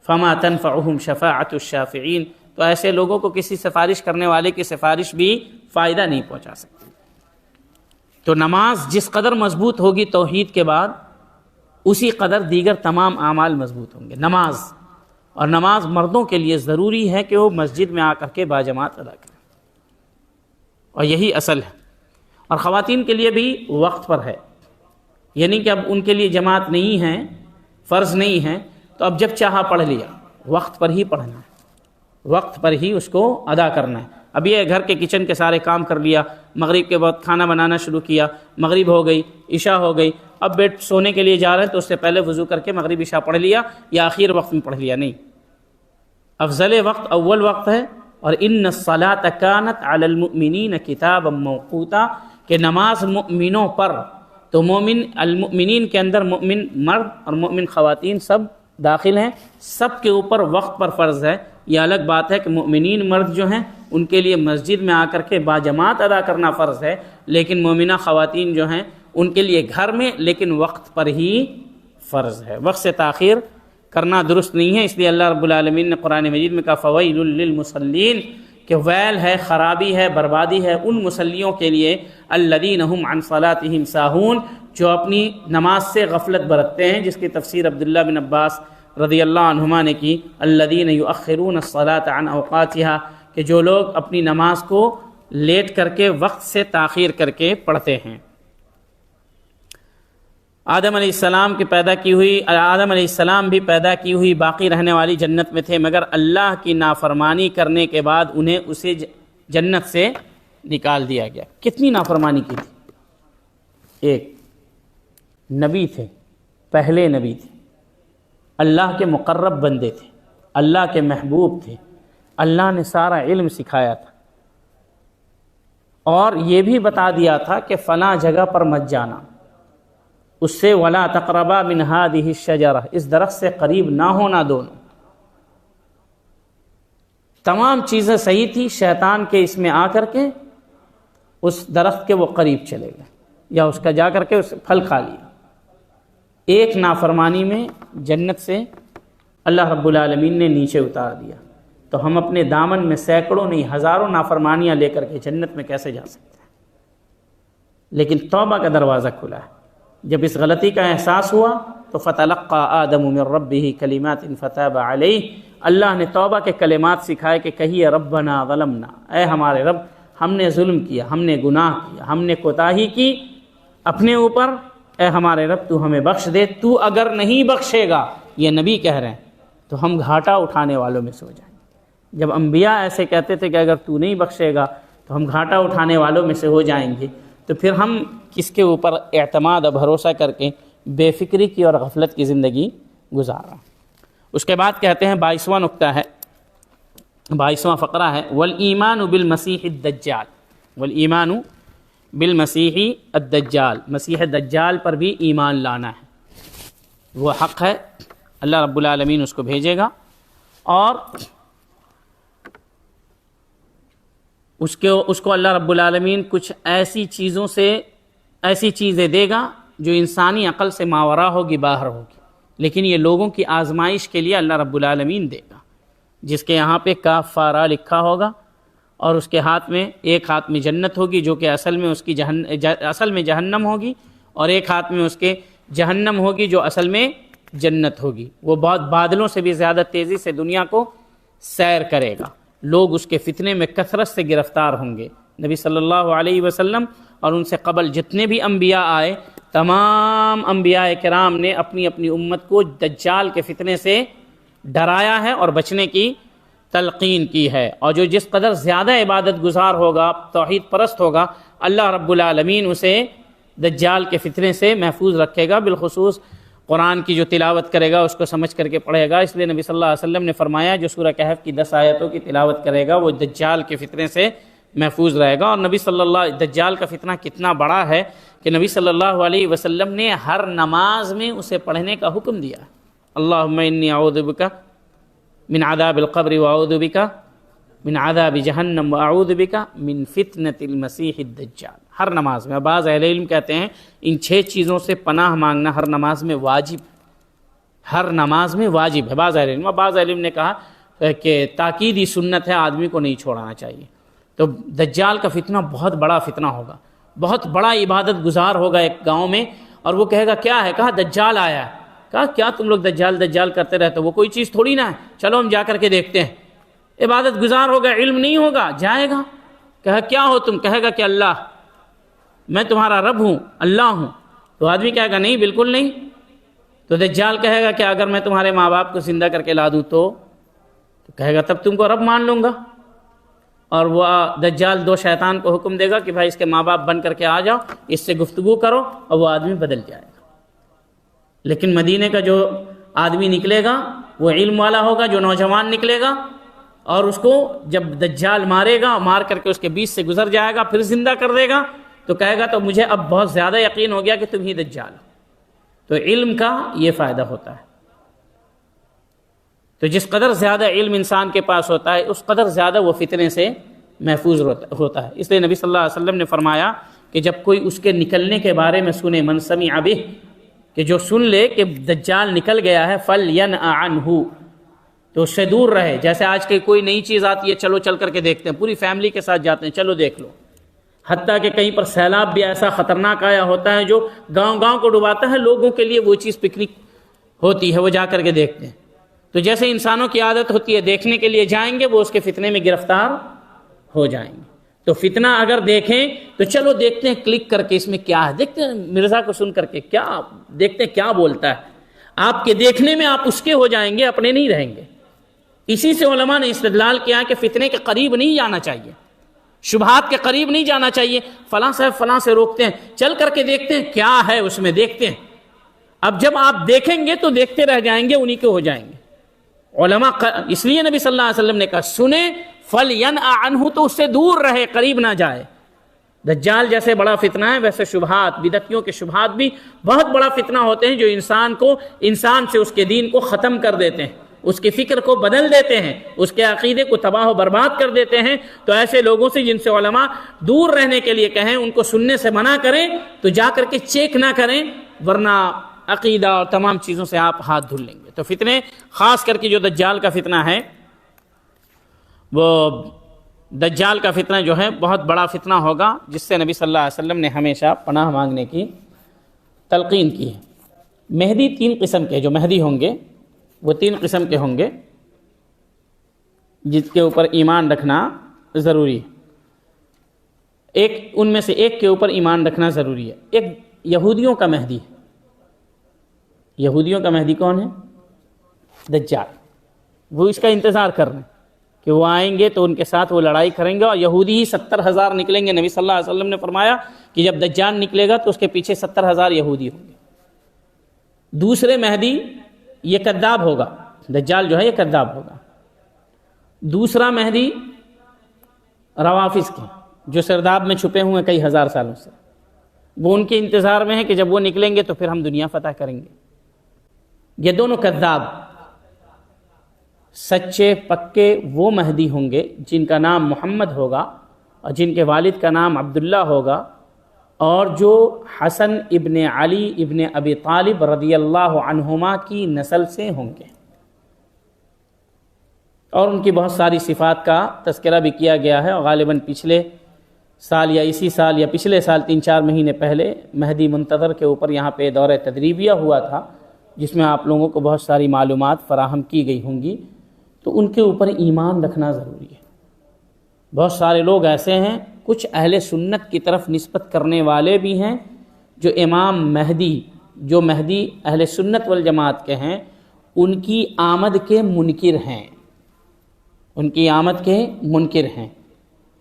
فما تنفعهم شفاعت الشافعین، تو ایسے لوگوں کو کسی سفارش کرنے والے کی سفارش بھی فائدہ نہیں پہنچا سکتی۔ تو نماز جس قدر مضبوط ہوگی توحید کے بعد، اسی قدر دیگر تمام اعمال مضبوط ہوں گے۔ نماز، اور نماز مردوں کے لیے ضروری ہے کہ وہ مسجد میں آ کر کے باجماعت ادا کریں، اور یہی اصل ہے۔ اور خواتین کے لیے بھی وقت پر ہے، یعنی کہ اب ان کے لیے جماعت نہیں ہے، فرض نہیں ہے، تو اب جب چاہا پڑھ لیا، وقت پر ہی پڑھنا ہے، وقت پر ہی اس کو ادا کرنا ہے۔ اب یہ گھر کے کچن کے سارے کام کر لیا، مغرب کے بعد کھانا بنانا شروع کیا، مغرب ہو گئی، عشاء ہو گئی، اب بیٹھ سونے کے لیے جا رہے ہیں تو اس سے پہلے وضو کر کے مغرب عشاء پڑھ لیا یا آخر وقت میں پڑھ لیا، نہیں، افضل وقت اول وقت ہے۔ اور ان الصلاۃ کانت علی المؤمنین کتابا موقوتا، کہ نماز مؤمنوں پر، تو مومن المؤمنین کے اندر مومن مرد اور مومن خواتین سب داخل ہیں، سب کے اوپر وقت پر فرض ہے۔ یہ الگ بات ہے کہ مومنین مرد جو ہیں ان کے لیے مسجد میں آ کر کے باجماعت ادا کرنا فرض ہے، لیکن مومنہ خواتین جو ہیں ان کے لیے گھر میں لیکن وقت پر ہی فرض ہے، وقت سے تاخیر کرنا درست نہیں ہے۔ اس لیے اللہ رب العالمین نے قرآن مجید میں کہا فویل للمصلین، کہ ویل ہے، خرابی ہے، بربادی ہے ان مصلیوں کے لیے الذین هم عن صلاتهم ساہون، جو اپنی نماز سے غفلت برتتے ہیں، جس کی تفسیر عبداللہ بن عباس رضی اللہ عنہما نے کی، الذین یؤخرون الصلاة عن اوقاتها، کہ جو لوگ اپنی نماز کو لیٹ کر کے وقت سے تاخیر کر کے پڑھتے ہیں۔ آدم علیہ السلام کی پیدا کی ہوئی، آدم علیہ السلام بھی پیدا کی ہوئی باقی رہنے والی جنت میں تھے، مگر اللہ کی نافرمانی کرنے کے بعد انہیں اسے جنت سے نکال دیا گیا۔ کتنی نافرمانی کی تھی؟ ایک نبی تھے، پہلے نبی تھے، اللہ کے مقرب بندے تھے، اللہ کے محبوب تھے، اللہ نے سارا علم سکھایا تھا، اور یہ بھی بتا دیا تھا کہ فلاں جگہ پر مت جانا، اس سے ولا تقربا من هذه الشجرہ، اس درخت سے قریب نہ ہونا دونوں۔ تمام چیزیں صحیح تھی، شیطان کے اس میں آ کر کے اس درخت کے وہ قریب چلے گئے یا اس کا جا کر کے اس پھل کھا لیا۔ ایک نافرمانی میں جنت سے اللہ رب العالمین نے نیچے اتار دیا، تو ہم اپنے دامن میں سینکڑوں نہیں ہزاروں نافرمانیاں لے کر کے جنت میں کیسے جا سکتے ہیں؟ لیکن توبہ کا دروازہ کھلا ہے۔ جب اس غلطی کا احساس ہوا تو فتلقى آدم من ربه کلمات فتاب علیہ، اللہ نے توبہ کے کلمات سکھائے کہ کہیے ربنا ظلمنا، اے ہمارے رب ہم نے ظلم کیا، ہم نے گناہ کیا، ہم نے کوتاہی کی اپنے اوپر، اے ہمارے رب تو ہمیں بخش دے، تو اگر نہیں بخشے گا، یہ نبی کہہ رہے ہیں، تو ہم گھاٹا اٹھانے والوں میں سے ہو جائیں گے۔ جب انبیاء ایسے کہتے تھے کہ اگر تو نہیں بخشے گا تو ہم گھاٹا اٹھانے والوں میں سے ہو جائیں گے، تو پھر ہم کس کے اوپر اعتماد اور بھروسہ کر کے بے فکری کی اور غفلت کی زندگی گزار رہا۔ اس کے بعد کہتے ہیں 22واں نقطہ ہے، 22واں فقرہ ہے والایمان بالمسیح الدجال، والایمان بالمسیح الدجال، مسیح دجال پر بھی ایمان لانا ہے، وہ حق ہے، اللہ رب العالمین اس کو بھیجے گا، اور اس کو اللہ رب العالمین کچھ ایسی چیزوں سے ایسی چیزیں دے گا جو انسانی عقل سے ماورا ہوگی، باہر ہوگی، لیکن یہ لوگوں کی آزمائش کے لیے اللہ رب العالمین دے گا، جس کے یہاں پہ کافارہ لکھا ہوگا، اور اس کے ہاتھ میں ایک ہاتھ میں جنت ہوگی جو کہ اصل میں اس کی اصل میں جہنم ہوگی، اور ایک ہاتھ میں اس کے جہنم ہوگی جو اصل میں جنت ہوگی۔ وہ بہت بادلوں سے بھی زیادہ تیزی سے دنیا کو سیر کرے گا، لوگ اس کے فتنے میں کثرت سے گرفتار ہوں گے۔ نبی صلی اللہ علیہ وسلم اور ان سے قبل جتنے بھی انبیاء آئے، تمام انبیاء کرام نے اپنی اپنی امت کو دجال کے فتنے سے ڈرایا ہے اور بچنے کی تلقین کی ہے، اور جو جس قدر زیادہ عبادت گزار ہوگا، توحید پرست ہوگا، اللہ رب العالمین اسے دجال کے فتنے سے محفوظ رکھے گا، بالخصوص قرآن کی جو تلاوت کرے گا اس کو سمجھ کر کے پڑھے گا۔ اس لیے نبی صلی اللہ علیہ وسلم نے فرمایا جو سورہ کہف کی 10 آیتوں کی تلاوت کرے گا وہ دجال کے فتنے سے محفوظ رہے گا۔ اور نبی صلی اللہ دجال کا فتنہ کتنا بڑا ہے کہ نبی صلی اللہ علیہ وسلم نے ہر نماز میں اسے پڑھنے کا حکم دیا، اللہم انی اعوذ بک من عذاب القبر واعوذ بک من عذاب جہنم واعوذ بک من فتنة المسیح الدجال۔ ہر نماز میں، بعض اہل علم کہتے ہیں ان 6 چیزوں سے پناہ مانگنا ہر نماز میں واجب، ہر نماز میں واجب ہے۔ بعض اہل علم نے کہا کہ تاکیدی سنت ہے، آدمی کو نہیں چھوڑنا چاہیے۔ تو دجال کا فتنہ بہت بڑا فتنہ ہوگا، بہت بڑا عبادت گزار ہوگا ایک گاؤں میں، اور وہ کہے گا کیا ہے؟ کہا دجال آیا ہے۔ کہا کیا تم لوگ دجال دجال کرتے رہتے، وہ کوئی چیز تھوڑی نہ ہے، چلو ہم جا کر کے دیکھتے ہیں۔ عبادت گزار ہوگا، علم نہیں ہوگا، جائے گا، کہا کیا ہو تم؟ کہے گا کہ اللہ، میں تمہارا رب ہوں، اللہ ہوں۔ تو آدمی کہے گا نہیں، بالکل نہیں۔ تو دجال کہے گا کہ اگر میں تمہارے ماں باپ کو زندہ کر کے لا دوں تو کہے گا تب تم کو رب مان لوں گا۔ اور وہ دجال دو شیطان کو حکم دے گا کہ بھائی اس کے ماں باپ بن کر کے آ جاؤ، اس سے گفتگو کرو، اور وہ آدمی بدل جائے گا۔ لیکن مدینے کا جو آدمی نکلے گا وہ علم والا ہوگا، جو نوجوان نکلے گا، اور اس کو جب دجال مارے گا، مار کر کے اس کے بیچ سے گزر جائے گا، پھر زندہ کر دے گا، تو کہے گا تو مجھے اب بہت زیادہ یقین ہو گیا کہ تم ہی دجال ہو۔ تو علم کا یہ فائدہ ہوتا ہے۔ تو جس قدر زیادہ علم انسان کے پاس ہوتا ہے اس قدر زیادہ وہ فتنے سے محفوظ ہوتا ہے۔ اس لیے نبی صلی اللہ علیہ وسلم نے فرمایا کہ جب کوئی اس کے نکلنے کے بارے میں سنے، من سمع بہ، کہ جو سن لے کہ دجال نکل گیا ہے، فَلْيَنْأَ عَنْهُ، تو اس سے دور رہے۔ جیسے آج کے کوئی نئی چیز آتی ہے، چلو چل کر کے دیکھتے ہیں، پوری فیملی کے ساتھ جاتے ہیں، چلو دیکھ لو۔ حتیٰ کہ کہیں پر سیلاب بھی ایسا خطرناک آیا ہوتا ہے جو گاؤں گاؤں کو ڈباتا ہے، لوگوں کے لیے وہ چیز پکنک ہوتی ہے، وہ جا کر کے دیکھتے ہیں۔ تو جیسے انسانوں کی عادت ہوتی ہے دیکھنے کے لیے جائیں گے، وہ اس کے فتنے میں گرفتار ہو جائیں گے۔ تو فتنہ اگر دیکھیں تو چلو دیکھتے ہیں، کلک کر کے اس میں کیا ہے، دیکھتے ہیں مرزا کو سن کر کے کیا دیکھتے ہیں کیا بولتا ہے۔ آپ کے دیکھنے میں آپ اس کے ہو جائیں گے، اپنے نہیں رہیں گے۔ اسی سے علماء نے استدلال کیا کہ فتنے کے قریب نہیں جانا چاہیے، شبہات کے قریب نہیں جانا چاہیے۔ فلاں صاحب فلاں سے روکتے ہیں، چل کر کے دیکھتے ہیں کیا ہے اس میں، دیکھتے ہیں۔ اب جب آپ دیکھیں گے تو دیکھتے رہ جائیں گے، انہی کے ہو جائیں گے۔ علماء اس لیے نبی صلی اللہ علیہ وسلم نے کہا سنیں فَلْيَنْأَ عَنْهُ، تو اس سے دور رہے، قریب نہ جائے۔ دجال جیسے بڑا فتنہ ہے، ویسے شبہات، بدعتیوں کے شبہات بھی بہت بڑا فتنہ ہوتے ہیں، جو انسان سے اس کے دین کو ختم کر دیتے ہیں، اس کی فکر کو بدل دیتے ہیں، اس کے عقیدے کو تباہ و برباد کر دیتے ہیں۔ تو ایسے لوگوں سے جن سے علماء دور رہنے کے لیے کہیں، ان کو سننے سے منع کریں، تو جا کر کے چیک نہ کریں، ورنہ عقیدہ اور تمام چیزوں سے آپ ہاتھ دھل لیں گے۔ تو فتنے، خاص کر کے جو دجال کا فتنہ ہے، وہ دجال کا فتنہ جو ہے بہت بڑا فتنہ ہوگا، جس سے نبی صلی اللہ علیہ وسلم نے ہمیشہ پناہ مانگنے کی تلقین کی ہے۔ مہدی 3 قسم کے، جو مہدی ہوں گے وہ 3 قسم کے ہوں گے، جس کے اوپر ایمان رکھنا ضروری ہے۔ ان میں سے ایک کے اوپر ایمان رکھنا ضروری ہے۔ ایک یہودیوں کا مہدی ہے۔ یہودیوں کا مہدی کون ہے؟ دجال۔ وہ اس کا انتظار کر رہے ہیں کہ وہ آئیں گے تو ان کے ساتھ وہ لڑائی کریں گے، اور یہودی ہی 70,000 نکلیں گے۔ نبی صلی اللہ علیہ وسلم نے فرمایا کہ جب دجال نکلے گا تو اس کے پیچھے 70,000 یہودی ہوں گے۔ دوسرے مہدی یہ کذاب ہوگا، دجال جو ہے یہ کذاب ہوگا۔ دوسرا مہدی روافض کے، جو سرداب میں چھپے ہوئے کئی ہزار سالوں سے، وہ ان کے انتظار میں ہے کہ جب وہ نکلیں گے تو پھر ہم دنیا فتح کریں گے۔ یہ دونوں کذاب۔ سچے پکے وہ مہدی ہوں گے جن کا نام محمد ہوگا اور جن کے والد کا نام عبداللہ ہوگا، اور جو حسن ابن علی ابن ابی طالب رضی اللہ عنہما کی نسل سے ہوں گے، اور ان کی بہت ساری صفات کا تذکرہ بھی کیا گیا ہے۔ اور غالباً پچھلے سال یا اسی سال یا پچھلے سال 3-4 مہینے پہلے مہدی منتظر کے اوپر یہاں پہ دورہ تدریبیہ ہوا تھا، جس میں آپ لوگوں کو بہت ساری معلومات فراہم کی گئی ہوں گی۔ تو ان کے اوپر ایمان رکھنا ضروری ہے۔ بہت سارے لوگ ایسے ہیں، کچھ اہل سنت کی طرف نسبت کرنے والے بھی ہیں، جو امام مہدی، جو مہدی اہل سنت والجماعت کے ہیں، ان کی آمد کے منکر ہیں، ان کی آمد کے منکر ہیں۔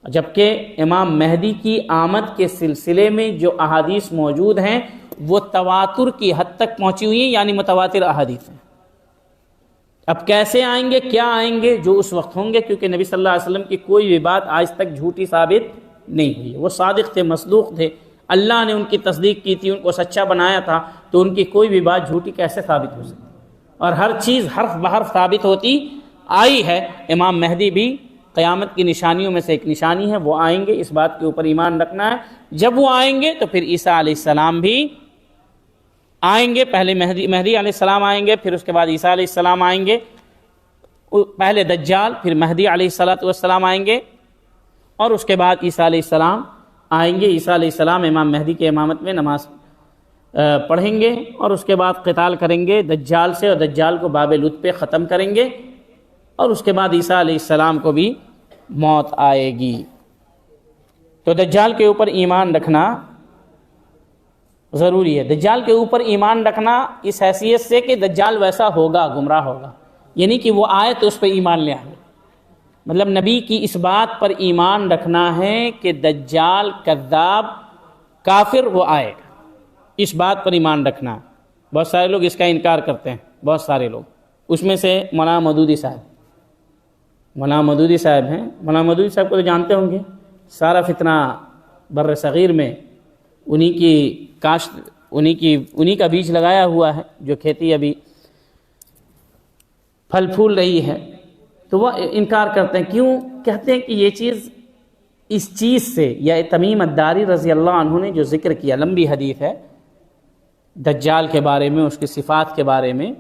جبکہ امام مہدی کی آمد کے سلسلے میں جو احادیث موجود ہیں وہ تواتر کی حد تک پہنچی ہوئی ہیں، یعنی متواتر احادیث ہیں۔ اب کیسے آئیں گے، کیا آئیں گے، جو اس وقت ہوں گے، کیونکہ نبی صلی اللہ علیہ وسلم کی کوئی بھی بات آج تک جھوٹی ثابت نہیں ہوئی ہے۔ وہ صادق تھے، مصدوق تھے، اللہ نے ان کی تصدیق کی تھی، ان کو سچا بنایا تھا، تو ان کی کوئی بھی بات جھوٹی کیسے ثابت ہو سکتی؟ اور ہر چیز حرف بحرف ثابت ہوتی آئی ہے۔ امام مہدی بھی قیامت کی نشانیوں میں سے ایک نشانی ہے، وہ آئیں گے، اس بات کے اوپر ایمان رکھنا ہے۔ جب وہ آئیں گے تو پھر عیسیٰ علیہ السلام بھی آئیں گے۔ پہلے مہدی علیہ السلام آئیں گے، پھر اس کے بعد عیسیٰ علیہ السلام آئیں گے۔ پہلے دجال، پھر مہدی علیہ السلام آئیں گے، اور اس کے بعد عیسیٰ علیہ السلام آئیں گے۔ عیسیٰ علیہ السلام امام مہدی کی امامت میں نماز پڑھیں گے، اور اس کے بعد قتال کریں گے دجال سے، اور دجال کو باب لط پہ ختم کریں گے، اور اس کے بعد عیسیٰ علیہ السلام کو بھی موت آئے گی۔ تو دجال کے اوپر ایمان رکھنا ضروری ہے۔ دجال کے اوپر ایمان رکھنا اس حیثیت سے کہ دجال ویسا ہوگا، گمراہ ہوگا، یعنی کہ وہ آئے تو اس پہ ایمان لے آئے۔ مطلب نبی کی اس بات پر ایمان رکھنا ہے کہ دجال کذاب کافر وہ آئے گا، اس بات پر ایمان رکھنا ہے۔ بہت سارے لوگ اس کا انکار کرتے ہیں، بہت سارے لوگ، اس میں سے مولانا مودودی صاحب ہیں۔ مولانا مودودی صاحب کو تو جانتے ہوں گے، سارا فتنہ بر صغیر میں انہی کی کاشت، انہی کا بیج لگایا ہوا ہے، جو کھیتی ابھی پھل پھول رہی ہے۔ تو وہ انکار کرتے ہیں، کیوں؟ کہتے ہیں کہ یہ چیز اس چیز سے، یا تمیم الداری رضی اللہ عنہ نے جو ذکر کیا، لمبی حدیث ہے دجال کے بارے میں، اس کی صفات کے بارے میں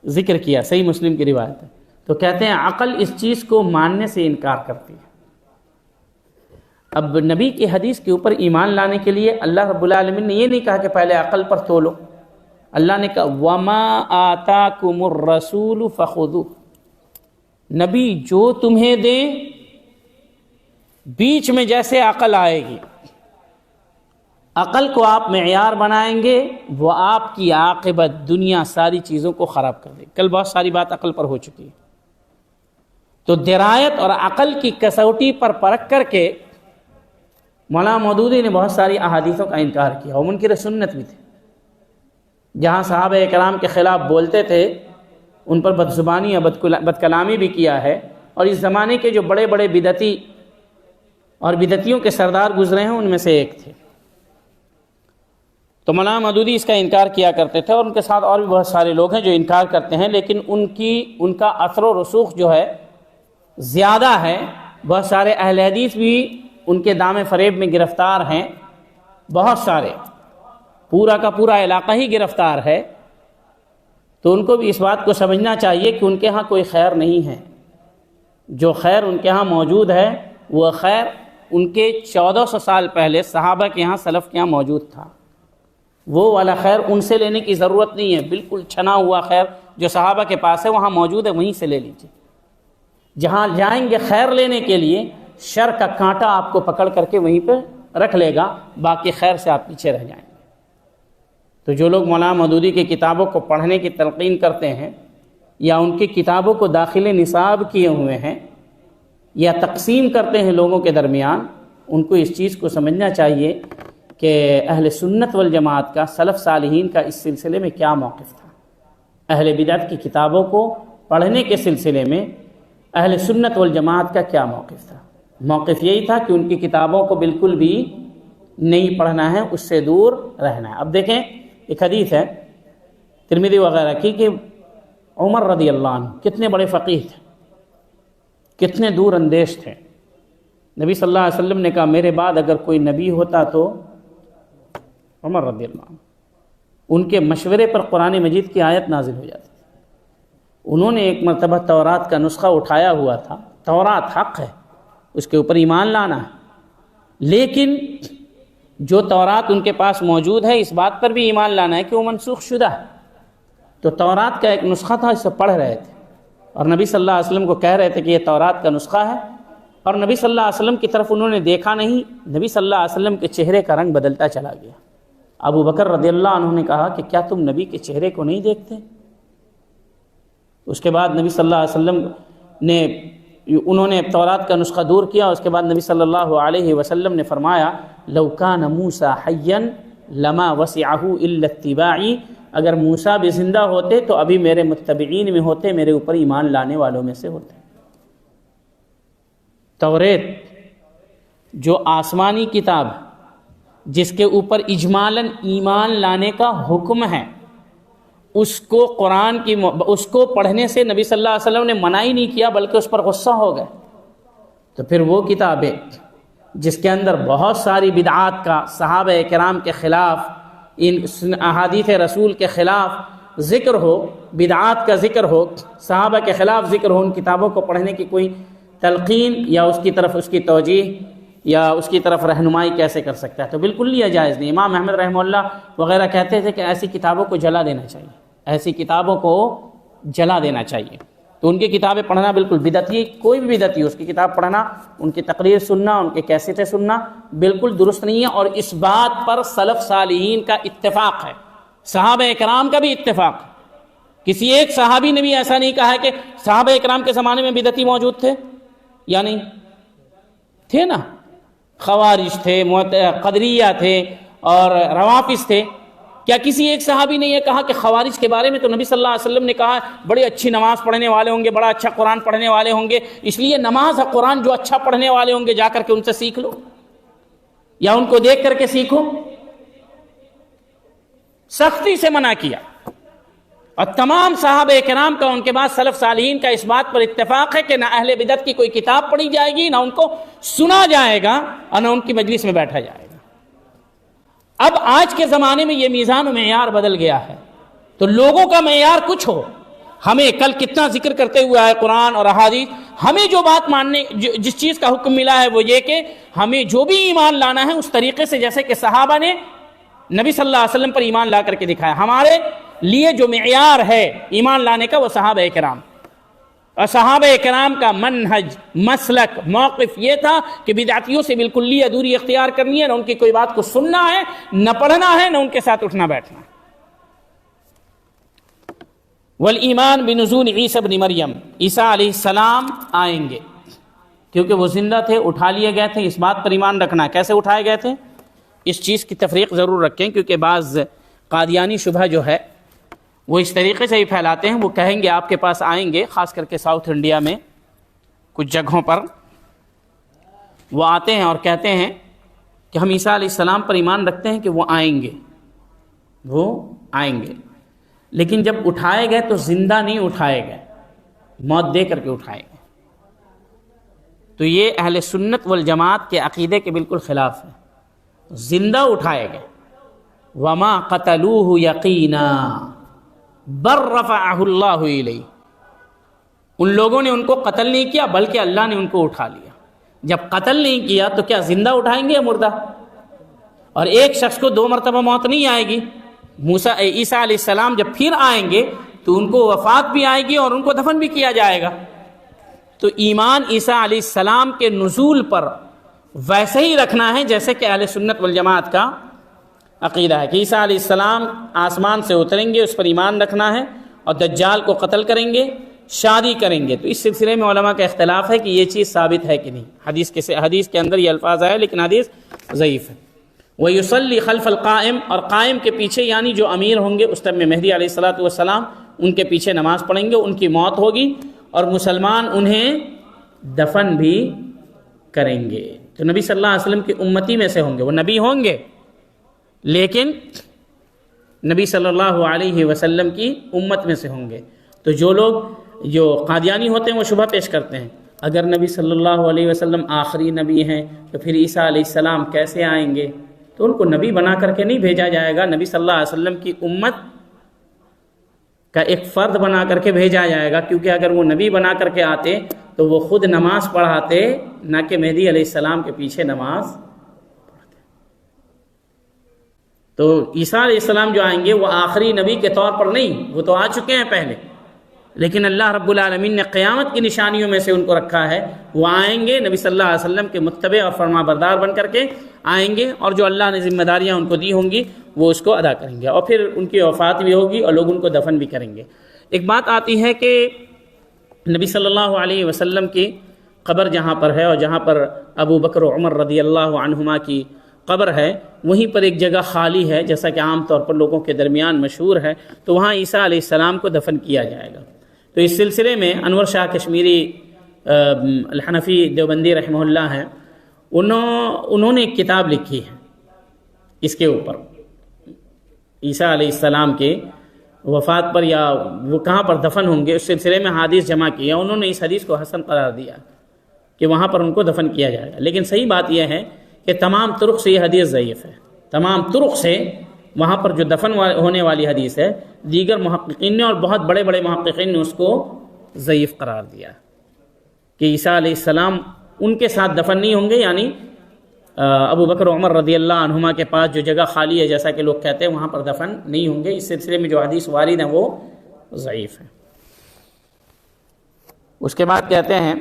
ذکر کیا، صحیح مسلم کی روایت ہے۔ تو کہتے ہیں عقل اس چیز کو ماننے سے انکار کرتی ہے۔ اب نبی کی حدیث کے اوپر ایمان لانے کے لیے اللہ رب العالمین نے یہ نہیں کہا کہ پہلے عقل پر تولو، اللہ نے کہا وَمَا آتَاكُمُ الرَّسُولُ فَخُذُوهُ، نبی جو تمہیں دے، بیچ میں جیسے عقل آئے گی، عقل کو آپ معیار بنائیں گے، وہ آپ کی عاقبت دنیا ساری چیزوں کو خراب کر دے۔ کل بہت ساری بات عقل پر ہو چکی ہے، تو درایت اور عقل کی کسوٹی پر پرکھ کر کے مولانا مودودی نے بہت ساری احادیثوں کا انکار کیا، وہ منکر سنت بھی تھے۔ جہاں صحابہ اکرام کے خلاف بولتے تھے، ان پر بدزبانی یا بد کلامی بھی کیا ہے، اور اس زمانے کے جو بڑے بڑے بدعتی اور بدعتیوں کے سردار گزرے ہیں ان میں سے ایک تھے۔ تو مولانا مودودی اس کا انکار کیا کرتے تھے، اور ان کے ساتھ اور بھی بہت سارے لوگ ہیں جو انکار کرتے ہیں، لیکن ان کا اثر و رسوخ جو ہے زیادہ ہے۔ بہت سارے اہل حدیث بھی ان کے دام فریب میں گرفتار ہیں، بہت سارے، پورا کا پورا علاقہ ہی گرفتار ہے۔ تو ان کو بھی اس بات کو سمجھنا چاہیے کہ ان کے ہاں کوئی خیر نہیں ہے، جو خیر ان کے ہاں موجود ہے وہ خیر ان کے 1400 سال پہلے صحابہ کے ہاں، سلف کے ہاں موجود تھا۔ وہ والا خیر ان سے لینے کی ضرورت نہیں ہے، بالکل چھنا ہوا خیر جو صحابہ کے پاس ہے وہاں موجود ہے، وہیں سے لے لیجیے۔ جہاں جائیں گے خیر لینے کے لیے، شر کا کانٹا آپ کو پکڑ کر کے وہیں پہ رکھ لے گا، باقی خیر سے آپ پیچھے رہ جائیں گے۔ تو جو لوگ مولانا مودودی کی کتابوں کو پڑھنے کی تلقین کرتے ہیں، یا ان کی کتابوں کو داخل نصاب کیے ہوئے ہیں، یا تقسیم کرتے ہیں لوگوں کے درمیان، ان کو اس چیز کو سمجھنا چاہیے کہ اہل سنت والجماعت کا، سلف صالحین کا اس سلسلے میں کیا موقف تھا۔ اہل بدعت کی کتابوں کو پڑھنے کے سلسلے میں اہل سنت والجماعت کا کیا موقف تھا؟ موقف یہی تھا کہ ان کی کتابوں کو بالکل بھی نہیں پڑھنا ہے، اس سے دور رہنا ہے۔ اب دیکھیں، ایک حدیث ہے ترمذی وغیرہ کی کہ عمر رضی اللہ عنہ کتنے بڑے فقیہ تھے، کتنے دور اندیش تھے۔ نبی صلی اللہ علیہ وسلم نے کہا میرے بعد اگر کوئی نبی ہوتا تو عمر رضی اللہ عنہ، ان کے مشورے پر قرآن مجید کی آیت نازل ہو جاتی تھی۔ انہوں نے ایک مرتبہ تورات کا نسخہ اٹھایا ہوا تھا، تورات حق ہے، اس کے اوپر ایمان لانا ہے، لیکن جو تورات ان کے پاس موجود ہے اس بات پر بھی ایمان لانا ہے کہ وہ منسوخ شدہ ہے۔ تو تورات کا ایک نسخہ تھا، اسے پڑھ رہے تھے، اور نبی صلی اللہ علیہ وسلم کو کہہ رہے تھے کہ یہ تورات کا نسخہ ہے، اور نبی صلی اللہ علیہ وسلم کی طرف انہوں نے دیکھا نہیں، نبی صلی اللہ علیہ وسلم کے چہرے کا رنگ بدلتا چلا گیا۔ ابو بکر رضی اللہ عنہ نے کہا کہ کیا تم نبی کے چہرے کو نہیں دیکھتے؟ اس کے بعد نبی صلی اللہ علیہ وسلم نے، انہوں نے تورات کا نسخہ دور کیا۔ اس کے بعد نبی صلی اللہ علیہ وسلم نے فرمایا لو کان موسیٰ حیا لما وسعہ الا اتباعی، اگر موسیٰ بھی زندہ ہوتے تو ابھی میرے متبعین میں ہوتے، میرے اوپر ایمان لانے والوں میں سے ہوتے۔ توریت جو آسمانی کتاب جس کے اوپر اجمالاً ایمان لانے کا حکم ہے، اس کو قرآن کی اس کو پڑھنے سے نبی صلی اللہ علیہ وسلم نے منع ہی نہیں کیا، بلکہ اس پر غصہ ہو گئے۔ تو پھر وہ کتابیں جس کے اندر بہت ساری بدعات کا، صحابہ کرام کے خلاف، ان احادیث رسول کے خلاف ذکر ہو، بدعات کا ذکر ہو، صحابہ کے خلاف ذکر ہو، ان کتابوں کو پڑھنے کی کوئی تلقین یا اس کی طرف اس کی توجیہ یا اس کی طرف رہنمائی کیسے کر سکتا ہے؟ تو بالکل یہ جائز نہیں۔ امام احمد رحمہ اللہ وغیرہ کہتے تھے کہ ایسی کتابوں کو جلا دینا چاہیے، ایسی کتابوں کو جلا دینا چاہیے۔ تو ان کی کتابیں پڑھنا بالکل بدعتی، کوئی بھی بدعتی اس کی کتاب پڑھنا، ان کی تقریر سننا، ان کے کیسٹیں سننا بالکل درست نہیں ہے، اور اس بات پر سلف صالحین کا اتفاق ہے، صحابہ اکرام کا بھی اتفاق ہے۔ کسی ایک صحابی نے بھی ایسا نہیں کہا ہے کہ صحابہ اکرام کے زمانے میں بدعتی موجود تھے، یا نہیں تھے نا؟ خوارج تھے، قدریہ تھے اور روافض تھے. کیا کسی ایک صحابی نے یہ کہا کہ خوارج کے بارے میں تو نبی صلی اللہ علیہ وسلم نے کہا بڑی اچھی نماز پڑھنے والے ہوں گے، بڑا اچھا قرآن پڑھنے والے ہوں گے، اس لیے نماز اور قرآن جو اچھا پڑھنے والے ہوں گے جا کر کے ان سے سیکھ لو یا ان کو دیکھ کر کے سیکھو؟ سختی سے منع کیا. اور تمام صحابہ کرام کا، ان کے بعد سلف صالحین کا اس بات پر اتفاق ہے کہ نہ اہل بدعت کی کوئی کتاب پڑھی جائے گی، نہ ان کو سنا جائے گا اور نہ ان کی مجلس میں بیٹھا جائے گا. اب آج کے زمانے میں یہ میزان و معیار بدل گیا ہے، تو لوگوں کا معیار کچھ ہو. ہمیں کل کتنا ذکر کرتے ہوئے آئے قرآن اور احادیث، ہمیں جو بات ماننے، جس چیز کا حکم ملا ہے وہ یہ کہ ہمیں جو بھی ایمان لانا ہے اس طریقے سے جیسے کہ صحابہ نے نبی صلی اللہ علیہ وسلم پر ایمان لا کر کے دکھایا. ہمارے لیے جو معیار ہے ایمان لانے کا وہ صحابہ کرام، اور صحابہ کرام کا منہج، مسلک، موقف یہ تھا کہ بدعتیوں سے بالکل دوری اختیار کرنی ہے، نہ ان کی کوئی بات کو سننا ہے، نہ پڑھنا ہے، نہ ان کے ساتھ اٹھنا بیٹھنا. والایمان بنزول عیسی ابن مریم، عیسیٰ علیہ السلام آئیں گے کیونکہ وہ زندہ تھے، اٹھا لیے گئے تھے. اس بات پر ایمان رکھنا. کیسے اٹھائے گئے تھے اس چیز کی تفریق ضرور رکھیں، کیونکہ بعض قادیانی شبہ جو ہے وہ اس طریقے سے ہی پھیلاتے ہیں. وہ کہیں گے آپ کے پاس آئیں گے، خاص کر کے ساؤتھ انڈیا میں کچھ جگہوں پر وہ آتے ہیں اور کہتے ہیں کہ ہم عیسیٰ علیہ السلام پر ایمان رکھتے ہیں کہ وہ آئیں گے، وہ آئیں گے. لیکن جب اٹھائے گئے تو زندہ نہیں اٹھائے گئے، موت دے کر کے اٹھائے گئے. تو یہ اہل سنت والجماعت کے عقیدے کے بالکل خلاف ہے. زندہ اٹھائے گئے. وما قتلوہ یقینا بل رفعہ اللہ الیہ، ان لوگوں نے ان کو قتل نہیں کیا بلکہ اللہ نے ان کو اٹھا لیا. جب قتل نہیں کیا تو کیا زندہ اٹھائیں گے یا مردہ؟ اور ایک شخص کو 2 مرتبہ موت نہیں آئے گی. عیسیٰ علیہ السلام جب پھر آئیں گے تو ان کو وفات بھی آئے گی اور ان کو دفن بھی کیا جائے گا. تو ایمان عیسیٰ علیہ السلام کے نزول پر ویسے ہی رکھنا ہے جیسے کہ اہل سنت والجماعت کا عقیدہ ہے کہ عیسیٰ علیہ السلام آسمان سے اتریں گے، اس پر ایمان رکھنا ہے، اور دجال کو قتل کریں گے، شادی کریں گے. تو اس سلسلے میں علماء کا اختلاف ہے کہ یہ چیز ثابت ہے کہ نہیں. حدیث کے اندر یہ الفاظ آئے لیکن حدیث ضعیف ہے. وَيُصَلِّ خَلْفَ الْقَائِمِ، اور قائم کے پیچھے یعنی جو امیر ہوں گے اس ٹائم میں مہدی علیہ السلام ان کے پیچھے نماز پڑھیں گے. ان کی موت ہوگی اور مسلمان انہیں دفن بھی کریں گے. تو نبی صلی اللہ علیہ وسلم کی امتی میں سے ہوں گے. وہ نبی ہوں گے لیکن نبی صلی اللہ علیہ وسلم کی امت میں سے ہوں گے. تو جو لوگ جو قادیانی ہوتے ہیں وہ شبہ پیش کرتے ہیں اگر نبی صلی اللہ علیہ وسلم آخری نبی ہیں تو پھر عیسیٰ علیہ السلام کیسے آئیں گے؟ تو ان کو نبی بنا کر کے نہیں بھیجا جائے گا، نبی صلی اللہ علیہ وسلم کی امت کا ایک فرد بنا کر کے بھیجا جائے گا. کیونکہ اگر وہ نبی بنا کر کے آتے تو وہ خود نماز پڑھاتے، نہ کہ مہدی علیہ السلام کے پیچھے نماز پڑھاتے. تو عیسیٰ علیہ السلام جو آئیں گے وہ آخری نبی کے طور پر نہیں، وہ تو آ چکے ہیں پہلے، لیکن اللہ رب العالمین نے قیامت کی نشانیوں میں سے ان کو رکھا ہے. وہ آئیں گے نبی صلی اللہ علیہ وسلم کے متبع اور فرما بردار بن کر کے آئیں گے، اور جو اللہ نے ذمہ داریاں ان کو دی ہوں گی وہ اس کو ادا کریں گے، اور پھر ان کی وفات بھی ہوگی اور لوگ ان کو دفن بھی کریں گے. ایک بات آتی ہے کہ نبی صلی اللہ علیہ وسلم کی قبر جہاں پر ہے اور جہاں پر ابو بکر و عمر رضی اللہ عنہما کی قبر ہے وہیں پر ایک جگہ خالی ہے، جیسا کہ عام طور پر لوگوں کے درمیان مشہور ہے، تو وہاں عیسیٰ علیہ السلام کو دفن کیا جائے گا. تو اس سلسلے میں انور شاہ کشمیری الحنفی دیوبندی رحمہ اللہ ہیں، انہوں نے ایک کتاب لکھی ہے اس کے اوپر، عیسیٰ علیہ السلام کے وفات پر یا وہ کہاں پر دفن ہوں گے اس سلسلے میں حدیث جمع کیا. انہوں نے اس حدیث کو حسن قرار دیا کہ وہاں پر ان کو دفن کیا جائے گا. لیکن صحیح بات یہ ہے کہ تمام طرق سے یہ حدیث ضعیف ہے. تمام طرق سے وہاں پر جو دفن ہونے والی حدیث ہے دیگر محققین نے اور بہت بڑے بڑے محققین نے اس کو ضعیف قرار دیا کہ عیسیٰ علیہ السلام ان کے ساتھ دفن نہیں ہوں گے، یعنی ابو بکر و عمر رضی اللہ عنہما کے پاس جو جگہ خالی ہے جیسا کہ لوگ کہتے ہیں وہاں پر دفن نہیں ہوں گے. اس سلسلے میں جو حدیث وارد ہیں وہ ضعیف ہیں. اس کے بعد کہتے ہیں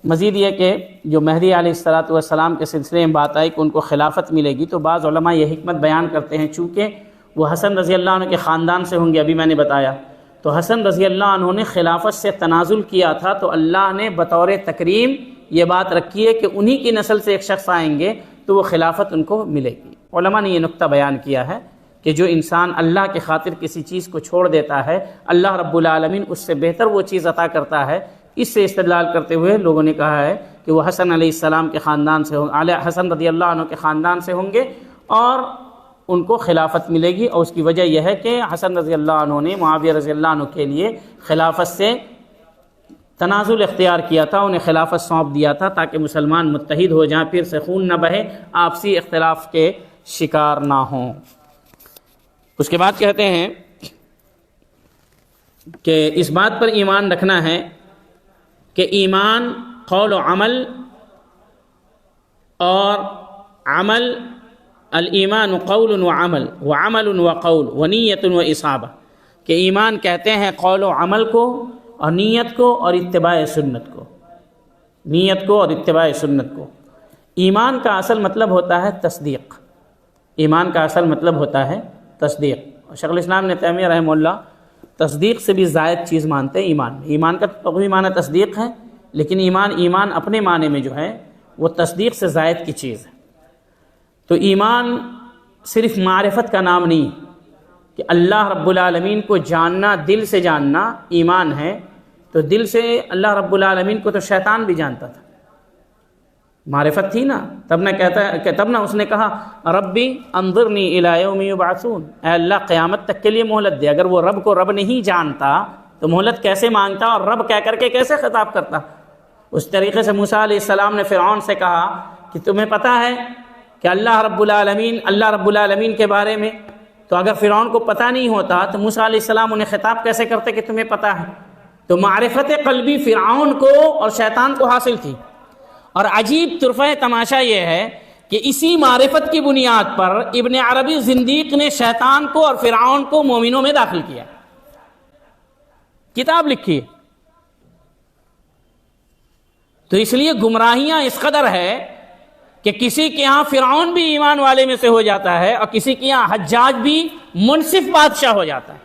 مزید یہ کہ جو مہدی علیہ السلام کے سلسلے میں بات آئی کہ ان کو خلافت ملے گی، تو بعض علماء یہ حکمت بیان کرتے ہیں چونکہ وہ حسن رضی اللہ عنہ کے خاندان سے ہوں گے، ابھی میں نے بتایا، تو حسن رضی اللہ عنہ نے خلافت سے تنازل کیا تھا، تو اللہ نے بطور تکریم یہ بات رکھی ہے کہ انہی کی نسل سے ایک شخص آئیں گے تو وہ خلافت ان کو ملے گی۔ علماء نے یہ نقطہ بیان کیا ہے کہ جو انسان اللہ کی خاطر کسی چیز کو چھوڑ دیتا ہے، اللہ رب العالمین اس سے بہتر وہ چیز عطا کرتا ہے۔ اس سے استدلال کرتے ہوئے لوگوں نے کہا ہے کہ وہ حسن علیہ السلام کے خاندان سے حسن رضی اللہ عنہ کے خاندان سے ہوں گے اور ان کو خلافت ملے گی، اور اس کی وجہ یہ ہے کہ حسن رضی اللہ عنہ نے معاویہ رضی اللہ عنہ کے لیے خلافت سے تنازل اختیار کیا تھا، انہیں خلافت سونپ دیا تھا تاکہ مسلمان متحد ہو جائیں، پھر سے خون نہ بہے، آپسی اختلاف کے شکار نہ ہوں۔ اس کے بعد کہتے ہیں کہ اس بات پر ایمان رکھنا ہے کہ ایمان قول و عمل، اور عمل الایمان قول و عمل وعمل و قول و نیت و اصابہ، کہ ایمان کہتے ہیں قول و عمل کو اور نیت کو اور اتباع سنت کو، نیت کو اور اتباع سنت کو۔ ایمان کا اصل مطلب ہوتا ہے تصدیق، ایمان کا اصل مطلب ہوتا ہے تصدیق، اور شیخ الاسلام ابن تیمیہ رحمہ اللہ تصدیق سے بھی زائد چیز مانتے ہیں ایمان میں۔ ایمان کا لغوی معنی تصدیق ہے، لیکن ایمان اپنے معنی میں جو ہے وہ تصدیق سے زائد کی چیز ہے۔ تو ایمان صرف معرفت کا نام نہیں کہ اللہ رب العالمین کو جاننا، دل سے جاننا ایمان ہے۔ تو دل سے اللہ رب العالمین کو تو شیطان بھی جانتا تھا، معرفت تھی نا، تب نہ اس نے کہا ربی انظرنی الی یوم یبعثون، اے اللہ قیامت تک کے لیے مہلت دے۔ اگر وہ رب کو رب نہیں جانتا تو مہلت کیسے مانگتا اور رب کہہ کر کے کیسے خطاب کرتا؟ اس طریقے سے موسیٰ علیہ السلام نے فرعون سے کہا کہ تمہیں پتہ ہے کہ اللہ رب العالمین کے بارے میں، تو اگر فرعون کو پتہ نہیں ہوتا تو موسیٰ علیہ السلام انہیں خطاب کیسے کرتے کہ تمہیں پتہ ہے؟ تو معرفت قلبی فرعون کو اور شیطان کو حاصل تھی، اور عجیب طرفہ تماشا یہ ہے کہ اسی معرفت کی بنیاد پر ابن عربی زندیق نے شیطان کو اور فرعون کو مومنوں میں داخل کیا، کتاب لکھی ہے۔ تو اس لیے گمراہیاں اس قدر ہے کہ کسی کے ہاں فرعون بھی ایمان والے میں سے ہو جاتا ہے اور کسی کے ہاں حجاج بھی منصف بادشاہ ہو جاتا ہے۔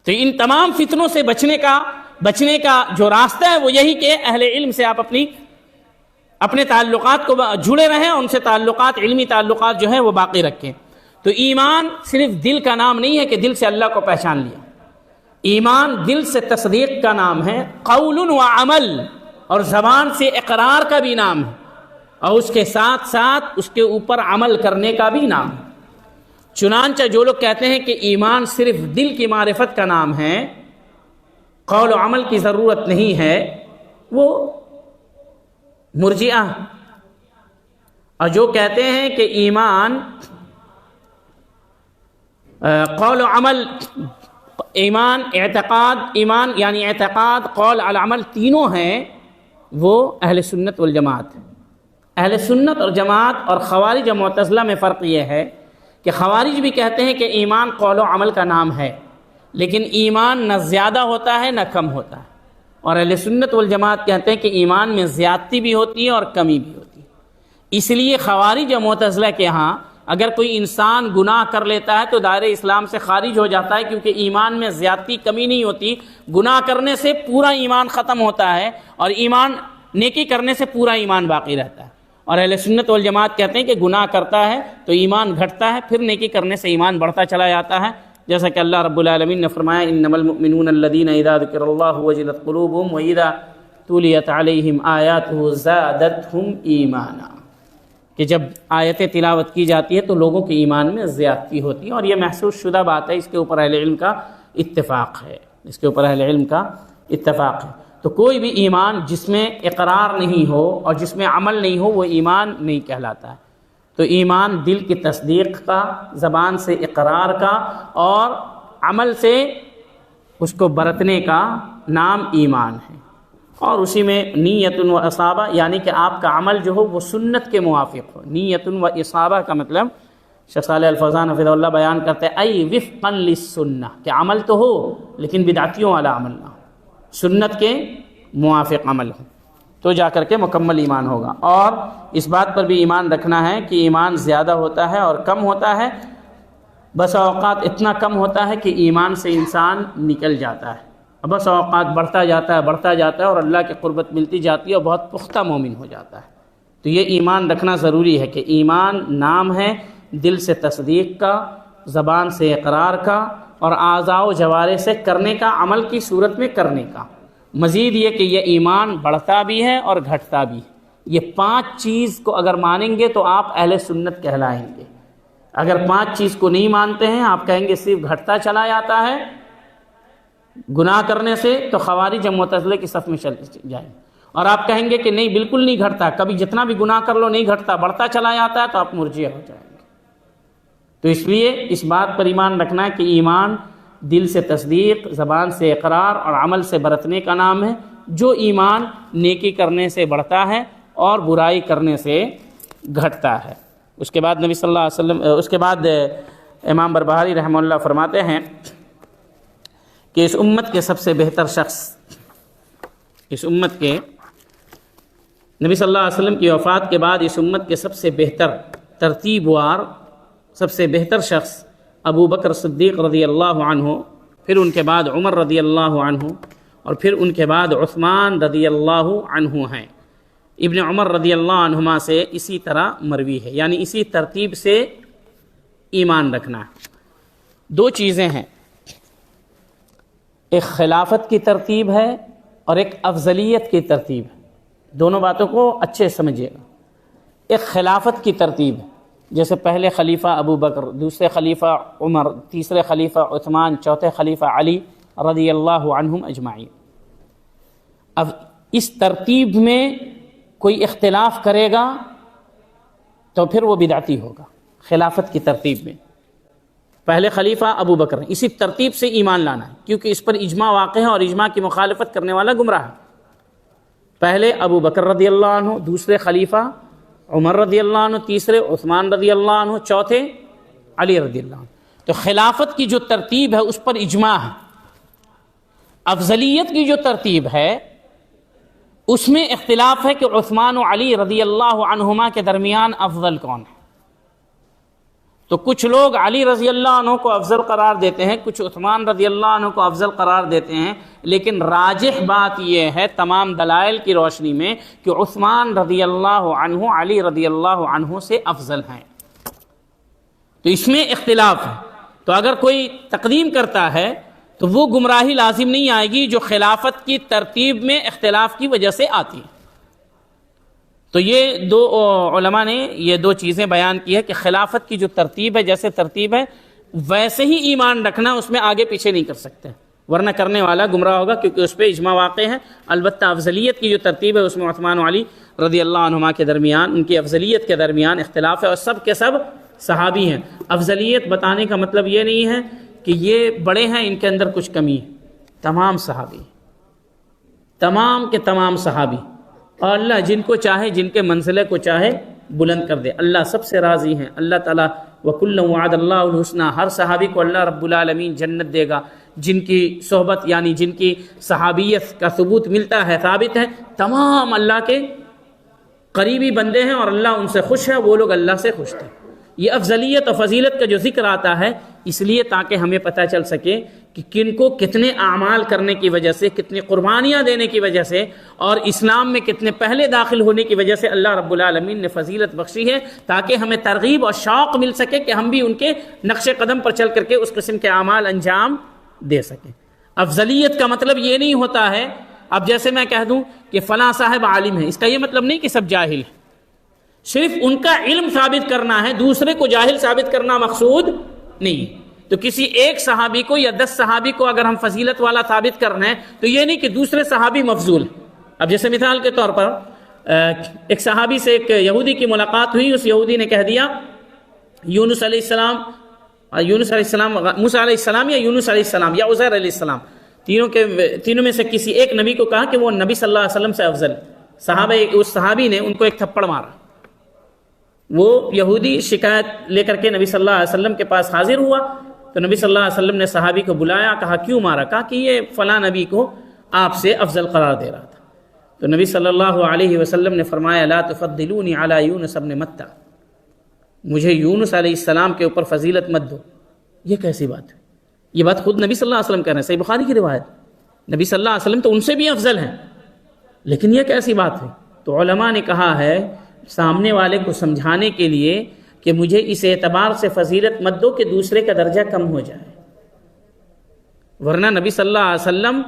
تو ان تمام فتنوں سے بچنے کا جو راستہ ہے وہ یہی کہ اہل علم سے آپ اپنے تعلقات کو جڑے رہیں، ان سے تعلقات، علمی تعلقات جو ہیں وہ باقی رکھیں۔ تو ایمان صرف دل کا نام نہیں ہے کہ دل سے اللہ کو پہچان لیا، ایمان دل سے تصدیق کا نام ہے، قول و عمل، اور زبان سے اقرار کا بھی نام ہے، اور اس کے ساتھ ساتھ اس کے اوپر عمل کرنے کا بھی نام ہے۔ چنانچہ جو لوگ کہتے ہیں کہ ایمان صرف دل کی معرفت کا نام ہے، قول و عمل کی ضرورت نہیں ہے، وہ مرجئہ۔ اور جو کہتے ہیں کہ ایمان قول و عمل، ایمان یعنی اعتقاد، قول، العمل تینوں ہیں، وہ اہل سنت والجماعت۔ اہل سنت اور جماعت اور خوارج و معتزلہ میں فرق یہ ہے کہ خوارج بھی کہتے ہیں کہ ایمان قول و عمل کا نام ہے، لیکن ایمان نہ زیادہ ہوتا ہے نہ کم ہوتا ہے، اور اہل سنت والجماعت کہتے ہیں کہ ایمان میں زیادتی بھی ہوتی ہے اور کمی بھی ہوتی ہے۔ اس لیے خوارج و معتزلہ کے ہاں اگر کوئی انسان گناہ کر لیتا ہے تو دائرہ اسلام سے خارج ہو جاتا ہے، کیونکہ ایمان میں زیادتی کمی نہیں ہوتی، گناہ کرنے سے پورا ایمان ختم ہوتا ہے اور نیکی کرنے سے پورا ایمان باقی رہتا ہے۔ اور اہل سنت والجماعت کہتے ہیں کہ گناہ کرتا ہے تو ایمان گھٹتا ہے، پھر نیکی کرنے سے ایمان بڑھتا چلا جاتا ہے، جیسا کہ اللہ رب العالمین نے فرمایا انما المؤمنون الذین اذا ذکر اللہ وجلت قلوبهم واذا تلیت علیہم آیاتہ زادتہم ایمانا، کہ جب آیتیں تلاوت کی جاتی ہے تو لوگوں کے ایمان میں زیادتی ہوتی ہے، اور یہ محسوس شدہ بات ہے، اس کے اوپر اہل علم کا اتفاق ہے، تو کوئی بھی ایمان جس میں اقرار نہیں ہو اور جس میں عمل نہیں ہو وہ ایمان نہیں کہلاتا ہے۔ تو ایمان دل کی تصدیق کا، زبان سے اقرار کا اور عمل سے اس کو برتنے کا نام ایمان ہے، اور اسی میں نیت و اصابہ، یعنی کہ آپ کا عمل جو ہو وہ سنت کے موافق ہو۔ نیت و اصابہ کا مطلب شیخ صالح الفوزان حفظہ اللہ بیان کرتے ہیں ای وفقا للسنہ، کہ عمل تو ہو لیکن بدعتیوں والا عمل نہ ہو، سنت کے موافق عمل ہو، تو جا کر کے مکمل ایمان ہوگا۔ اور اس بات پر بھی ایمان رکھنا ہے کہ ایمان زیادہ ہوتا ہے اور کم ہوتا ہے، بسا اوقات اتنا کم ہوتا ہے کہ ایمان سے انسان نکل جاتا ہے، بس اوقات بڑھتا جاتا ہے اور اللہ کی قربت ملتی جاتی ہے اور بہت پختہ مومن ہو جاتا ہے۔ تو یہ ایمان رکھنا ضروری ہے کہ ایمان نام ہے دل سے تصدیق کا، زبان سے اقرار کا، اور اعضاء و جوارح سے کرنے کا، عمل کی صورت میں کرنے کا۔ مزید یہ کہ یہ ایمان بڑھتا بھی ہے اور گھٹتا بھی ہے۔ یہ 5 چیز کو اگر مانیں گے تو آپ اہل سنت کہلائیں گے۔ اگر 5 چیز کو نہیں مانتے ہیں، آپ کہیں گے صرف گھٹتا چلا جاتا ہے گناہ کرنے سے، تو خوارج معتزلہ کی صف میں چل جائیں۔ اور آپ کہیں گے کہ نہیں بالکل نہیں گھٹتا، کبھی جتنا بھی گناہ کر لو نہیں گھٹتا، بڑھتا چلا جاتا ہے، تو آپ مرجئہ ہو جائیں گے۔ تو اس لیے اس بات پر ایمان رکھنا کہ ایمان دل سے تصدیق، زبان سے اقرار اور عمل سے برتنے کا نام ہے۔ جو ایمان نیکی کرنے سے بڑھتا ہے اور برائی کرنے سے گھٹتا ہے۔ اس کے بعد نبی صلی اللہ علیہ وسلم اس کے بعد امام بربہاری رحمہ اللہ فرماتے ہیں کہ اس امت کے سب سے بہتر شخص، اس امت کے نبی صلی اللہ علیہ وسلم کی وفات کے بعد اس امت کے سب سے بہتر ترتیب وار، سب سے بہتر شخص ابو بکر صدیق رضی اللہ عنہ، پھر ان کے بعد عمر رضی اللہ عنہ، اور پھر ان کے بعد عثمان رضی اللہ عنہ ہیں۔ ابن عمر رضی اللہ عنہما سے اسی طرح مروی ہے، یعنی اسی ترتیب سے ایمان رکھنا ہے۔ 2 چیزیں ہیں، ایک خلافت کی ترتیب ہے اور ایک افضلیت کی ترتیب ہے۔ دونوں باتوں کو اچھے سمجھیے گا۔ ایک خلافت کی ترتیب ہے، جیسے پہلے خلیفہ ابو بکر، دوسرے خلیفہ عمر، تیسرے خلیفہ عثمان، چوتھے خلیفہ علی رضی اللہ عنہم اجمعین۔ اب اس ترتیب میں کوئی اختلاف کرے گا تو پھر وہ بدعتی ہوگا۔ خلافت کی ترتیب میں پہلے خلیفہ ابو بکر، اسی ترتیب سے ایمان لانا ہے، کیونکہ اس پر اجماع واقع ہے اور اجماع کی مخالفت کرنے والا گمراہ ہے۔ پہلے ابو بکر رضی اللہ عنہ، دوسرے خلیفہ عمر رضی اللہ عنہ، تیسرے عثمان رضی اللہ عنہ، چوتھے علی رضی اللہ عنہ۔ تو خلافت کی جو ترتیب ہے اس پر اجماع ہے۔ افضلیت کی جو ترتیب ہے اس میں اختلاف ہے کہ عثمان و علی رضی اللہ عنہما کے درمیان افضل کون ہے۔ تو کچھ لوگ علی رضی اللہ عنہ کو افضل قرار دیتے ہیں، کچھ عثمان رضی اللہ عنہ کو افضل قرار دیتے ہیں، لیکن راجح بات یہ ہے تمام دلائل کی روشنی میں کہ عثمان رضی اللہ عنہ علی رضی اللہ عنہ سے افضل ہیں۔ تو اس میں اختلاف ہے۔ تو اگر کوئی تقدیم کرتا ہے تو وہ گمراہی لازم نہیں آئے گی جو خلافت کی ترتیب میں اختلاف کی وجہ سے آتی ہے۔ تو یہ 2 علماء نے یہ 2 چیزیں بیان کی ہے کہ خلافت کی جو ترتیب ہے، جیسے ترتیب ہے ویسے ہی ایمان رکھنا، اس میں آگے پیچھے نہیں کر سکتے، ورنہ کرنے والا گمراہ ہوگا، کیونکہ اس پہ اجماع واقع ہے۔ البتہ افضلیت کی جو ترتیب ہے اس میں عثمان و علی رضی اللہ عنہما کے درمیان، ان کی افضلیت کے درمیان اختلاف ہے، اور سب کے سب صحابی ہیں۔ افضلیت بتانے کا مطلب یہ نہیں ہے کہ یہ بڑے ہیں ان کے اندر کچھ کمی ہے، تمام صحابی، تمام کے تمام صحابی، اور اللہ جن کو چاہے، جن کے منزلے کو چاہے بلند کر دے۔ اللہ سب سے راضی ہیں، اللہ تعالیٰ وَكُلًّا وَعَدَ اللَّهُ الْحُسْنَى، ہر صحابی کو اللہ رب العالمین جنت دے گا۔ جن کی صحبت یعنی جن کی صحابیت کا ثبوت ملتا ہے، ثابت ہے، تمام اللہ کے قریبی بندے ہیں اور اللہ ان سے خوش ہے، وہ لوگ اللہ سے خوش تھے۔ یہ افضلیت اور فضیلت کا جو ذکر آتا ہے اس لیے تاکہ ہمیں پتہ چل سکے کہ کن کو کتنے اعمال کرنے کی وجہ سے، کتنی قربانیاں دینے کی وجہ سے، اور اسلام میں کتنے پہلے داخل ہونے کی وجہ سے اللہ رب العالمین نے فضیلت بخشی ہے، تاکہ ہمیں ترغیب اور شوق مل سکے کہ ہم بھی ان کے نقش قدم پر چل کر کے اس قسم کے اعمال انجام دے سکیں۔ افضلیت کا مطلب یہ نہیں ہوتا ہے، اب جیسے میں کہہ دوں کہ فلاں صاحب عالم ہے، اس کا یہ مطلب نہیں کہ سب جاہل ہیں، صرف ان کا علم ثابت کرنا ہے، دوسرے کو جاہل ثابت کرنا مقصود نہیں۔ تو کسی ایک صحابی کو یا 10 صحابی کو اگر ہم فضیلت والا ثابت کرنا ہے تو یہ نہیں کہ دوسرے صحابی مفضول ہیں۔ اب جیسے مثال کے طور پر ایک صحابی سے ایک یہودی کی ملاقات ہوئی، اس یہودی نے کہہ دیا یونس علیہ السلام، موسیٰ علیہ السلام یا یونس علیہ السلام یا عزیر علیہ السلام، تینوں میں سے کسی ایک نبی کو کہا کہ وہ نبی صلی اللہ علیہ وسلم سے افضل۔ اس صحابی نے ان کو ایک تھپڑ مارا۔ وہ یہودی شکایت لے کر کے نبی صلی اللہ علیہ وسلم کے پاس حاضر ہوا، تو نبی صلی اللہ علیہ وسلم نے صحابی کو بلایا، کہا کیوں مارا؟ کہا کہ یہ فلاں نبی کو آپ سے افضل قرار دے رہا تھا۔ تو نبی صلی اللہ علیہ وسلم نے فرمایا لا تفضلونی علی یونس ابن متى، مجھے یونس علیہ السلام کے اوپر فضیلت مت دو۔ یہ کیسی بات ہے؟ یہ بات خود نبی صلی اللہ علیہ وسلم کہہ رہے ہیں، صحیح بخاری کی روایت۔ نبی صلی اللہ علیہ وسلم تو ان سے بھی افضل ہیں، لیکن یہ کیسی بات ہے؟ تو علماء نے کہا ہے سامنے والے کو سمجھانے کے لیے کہ مجھے اس اعتبار سے فضیلت مت دو کہ دوسرے کا درجہ کم ہو جائے، ورنہ نبی صلی اللہ علیہ وسلم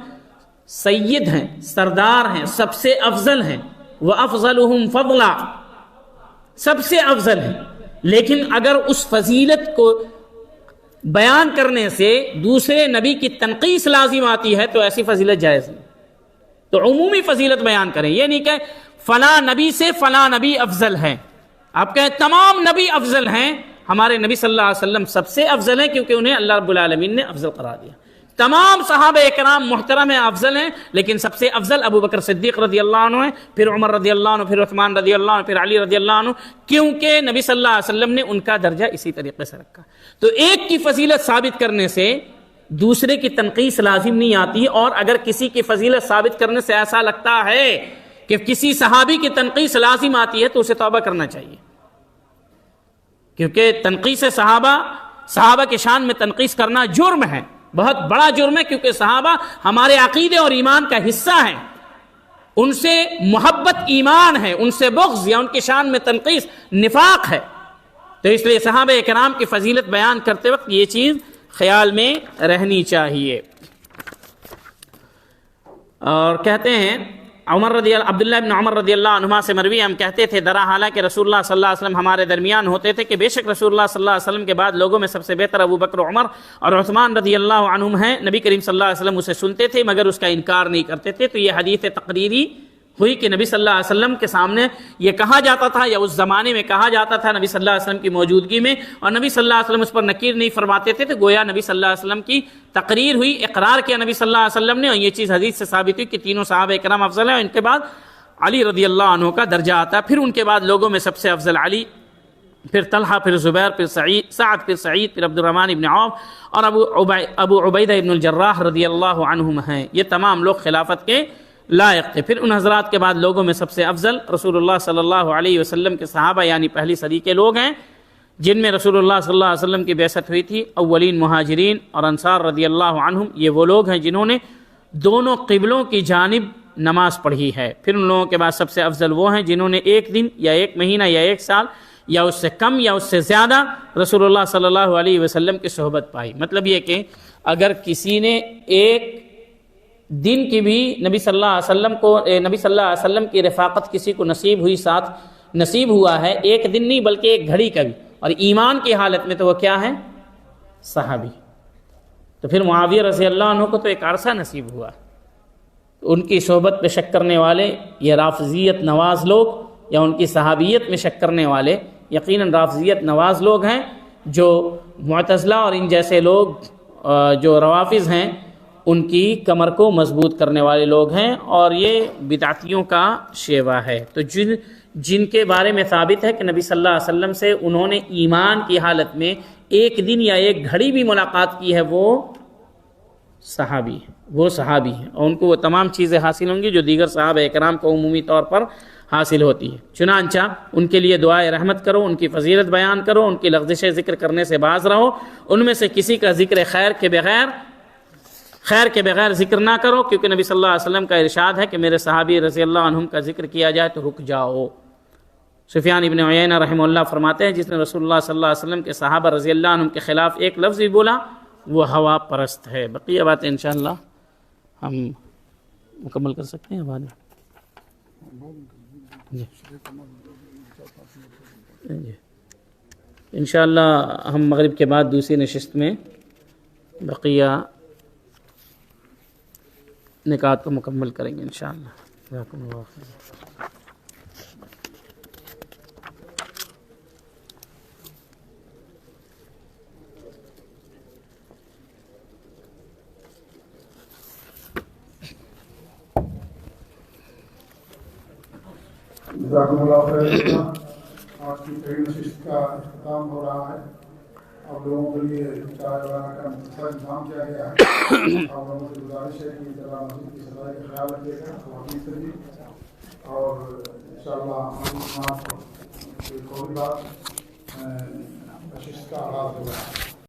سید ہیں، سردار ہیں، سب سے افضل ہیں، وَأَفْضَلُهُمْ فَضْلًا، سب سے افضل ہیں، لیکن اگر اس فضیلت کو بیان کرنے سے دوسرے نبی کی تنقیص لازم آتی ہے تو ایسی فضیلت جائز نہیں۔ تو عمومی فضیلت بیان کریں، یہ نہیں کہ فلاں نبی سے فلاں نبی افضل ہے، آپ کہیں تمام نبی افضل ہیں، ہمارے نبی صلی اللہ علیہ وسلم سب سے افضل ہیں کیونکہ انہیں اللہ رب العالمین نے افضل قرار دیا۔ تمام صحابہ اکرام محترم ہیں، افضل ہیں، لیکن سب سے افضل ابو بکر صدیق رضی اللہ عنہ ہیں، پھر عمر رضی اللہ عنہ، پھر عثمان رضی اللہ عنہ، پھر علی رضی اللہ عنہ، کیونکہ نبی صلی اللہ علیہ وسلم نے ان کا درجہ اسی طریقے سے رکھا۔ تو ایک کی فضیلت ثابت کرنے سے دوسرے کی تنقیص لازم نہیں آتی، اور اگر کسی کی فضیلت ثابت کرنے سے ایسا لگتا ہے کہ کسی صحابی کی تنقیص لازم آتی ہے تو اسے توبہ کرنا چاہیے، کیونکہ تنقیص صحابہ کے شان میں تنقیص کرنا جرم ہے، بہت بڑا جرم ہے، کیونکہ صحابہ ہمارے عقیدے اور ایمان کا حصہ ہیں، ان سے محبت ایمان ہے، ان سے بغض یا ان کی شان میں تنقیص نفاق ہے۔ تو اس لیے صحابہ کرام کی فضیلت بیان کرتے وقت یہ چیز خیال میں رہنی چاہیے۔ اور کہتے ہیں عبداللہ بن عمر رضی اللہ عنہما سے مروی، ہم کہتے تھے درا حالانکہ رسول اللہ صلی اللہ علیہ وسلم ہمارے درمیان ہوتے تھے کہ بے شک رسول اللہ صلی اللہ علیہ وسلم کے بعد لوگوں میں سب سے بہتر ابو بکر، عمر اور عثمان رضی اللہ عنہم ہیں۔ نبی کریم صلی اللہ علیہ وسلم اسے سنتے تھے مگر اس کا انکار نہیں کرتے تھے۔ تو یہ حدیث تقریری ہوئی کہ نبی صلی اللہ علیہ وسلم کے سامنے یہ کہا جاتا تھا، یا اس زمانے میں کہا جاتا تھا نبی صلی اللہ علیہ وسلم کی موجودگی میں، اور نبی صلی اللہ علیہ وسلم اس پر نکیر نہیں فرماتے تھے، تو گویا نبی صلی اللہ علیہ وسلم کی تقریر ہوئی، اقرار کیا نبی صلی اللہ علیہ وسلم نے، اور یہ چیز حدیث سے ثابت ہوئی کہ تینوں صحابہ کرام افضل ہیں، اور ان کے بعد علی رضی اللہ عنہ کا درجہ آتا ہے، پھر ان کے بعد لوگوں میں سب سے افضل علی، پھر طلحہ، پھر زبیر، پھر سعد، پھر سعید، پھر عبد الرحمن ابن عوف اور ابو عبیدہ ابن الجراح رضی اللہ عنہم ہیں۔ یہ تمام لوگ خلافت کے لائق تھے۔ پھر ان حضرات کے بعد لوگوں میں سب سے افضل رسول اللہ صلی اللہ علیہ وسلم کے صحابہ یعنی پہلی صدی کے لوگ ہیں، جن میں رسول اللہ صلی اللہ علیہ وسلم کی بعثت ہوئی تھی۔ اولین مہاجرین اور انصار رضی اللہ عنہم، یہ وہ لوگ ہیں جنہوں نے دونوں قبلوں کی جانب نماز پڑھی ہے۔ پھر ان لوگوں کے بعد سب سے افضل وہ ہیں جنہوں نے ایک دن یا ایک مہینہ یا ایک سال یا اس سے کم یا اس سے زیادہ رسول اللہ صلی اللہ علیہ وسلم کی صحبت پائی۔ مطلب یہ کہ اگر کسی نے ایک دن کی بھی نبی صلی اللہ علیہ وسلم کو، نبی صلی اللہ علیہ وسلم کی رفاقت کسی کو نصیب ہوئی، ساتھ نصیب ہوا ہے، ایک دن نہیں بلکہ ایک گھڑی کا بھی، اور ایمان کی حالت میں، تو وہ کیا ہے؟ صحابی۔ تو پھر معاویہ رضی اللہ عنہ کو تو ایک عرصہ نصیب ہوا۔ ان کی صحبت پہ شک کرنے والے یہ رافضیت نواز لوگ، یا ان کی صحابیت میں شک کرنے والے یقیناً رافضیت نواز لوگ ہیں، جو معتزلہ اور ان جیسے لوگ جو روافض ہیں ان کی کمر کو مضبوط کرنے والے لوگ ہیں، اور یہ بدعتیوں کا شیوا ہے۔ تو جن کے بارے میں ثابت ہے کہ نبی صلی اللہ علیہ وسلم سے انہوں نے ایمان کی حالت میں ایک دن یا ایک گھڑی بھی ملاقات کی ہے، وہ صحابی ہیں، وہ صحابی ہیں، اور ان کو وہ تمام چیزیں حاصل ہوں گی جو دیگر صحابہ اکرام کو عمومی طور پر حاصل ہوتی ہے۔ چنانچہ ان کے لیے دعائے رحمت کرو، ان کی فضیلت بیان کرو، ان کی لغزشیں ذکر کرنے سے باز رہو، ان میں سے کسی کا ذکر خیر کے بغیر ذکر نہ کرو، کیونکہ نبی صلی اللہ علیہ وسلم کا ارشاد ہے کہ میرے صحابی رضی اللہ عنہم کا ذکر کیا جائے تو رک جاؤ۔ سفیان ابن عیینہ رحمہ اللہ فرماتے ہیں جس نے رسول اللہ صلی اللہ علیہ وسلم کے صحابہ رضی اللہ عنہم کے خلاف ایک لفظ بھی بولا وہ ہوا پرست ہے۔ بقیہ باتیں انشاءاللہ ہم مکمل کر سکتے ہیں بعد میں۔ جی انشاءاللہ ہم مغرب کے بعد دوسری نشست میں بقیہ نکات کو مکمل کریں گے انشاءاللہ۔ جزاکم اللہ خیر۔ جزاکم اللہ خیر۔ آج کی پہلی نشست کا اختتام ہو رہا ہے۔ آپ لوگوں کے لیے چائے وغیرہ کا مختصر انتظام کیا گیا ہے۔ آپ لوگوں سے گزارش ہے کہ ذرا مسجد کی صفائی کا خیال رکھیے گا خواتین سے بھی، اور انشاءاللہ ایک اور بات نشست کا آغاز ہوگا۔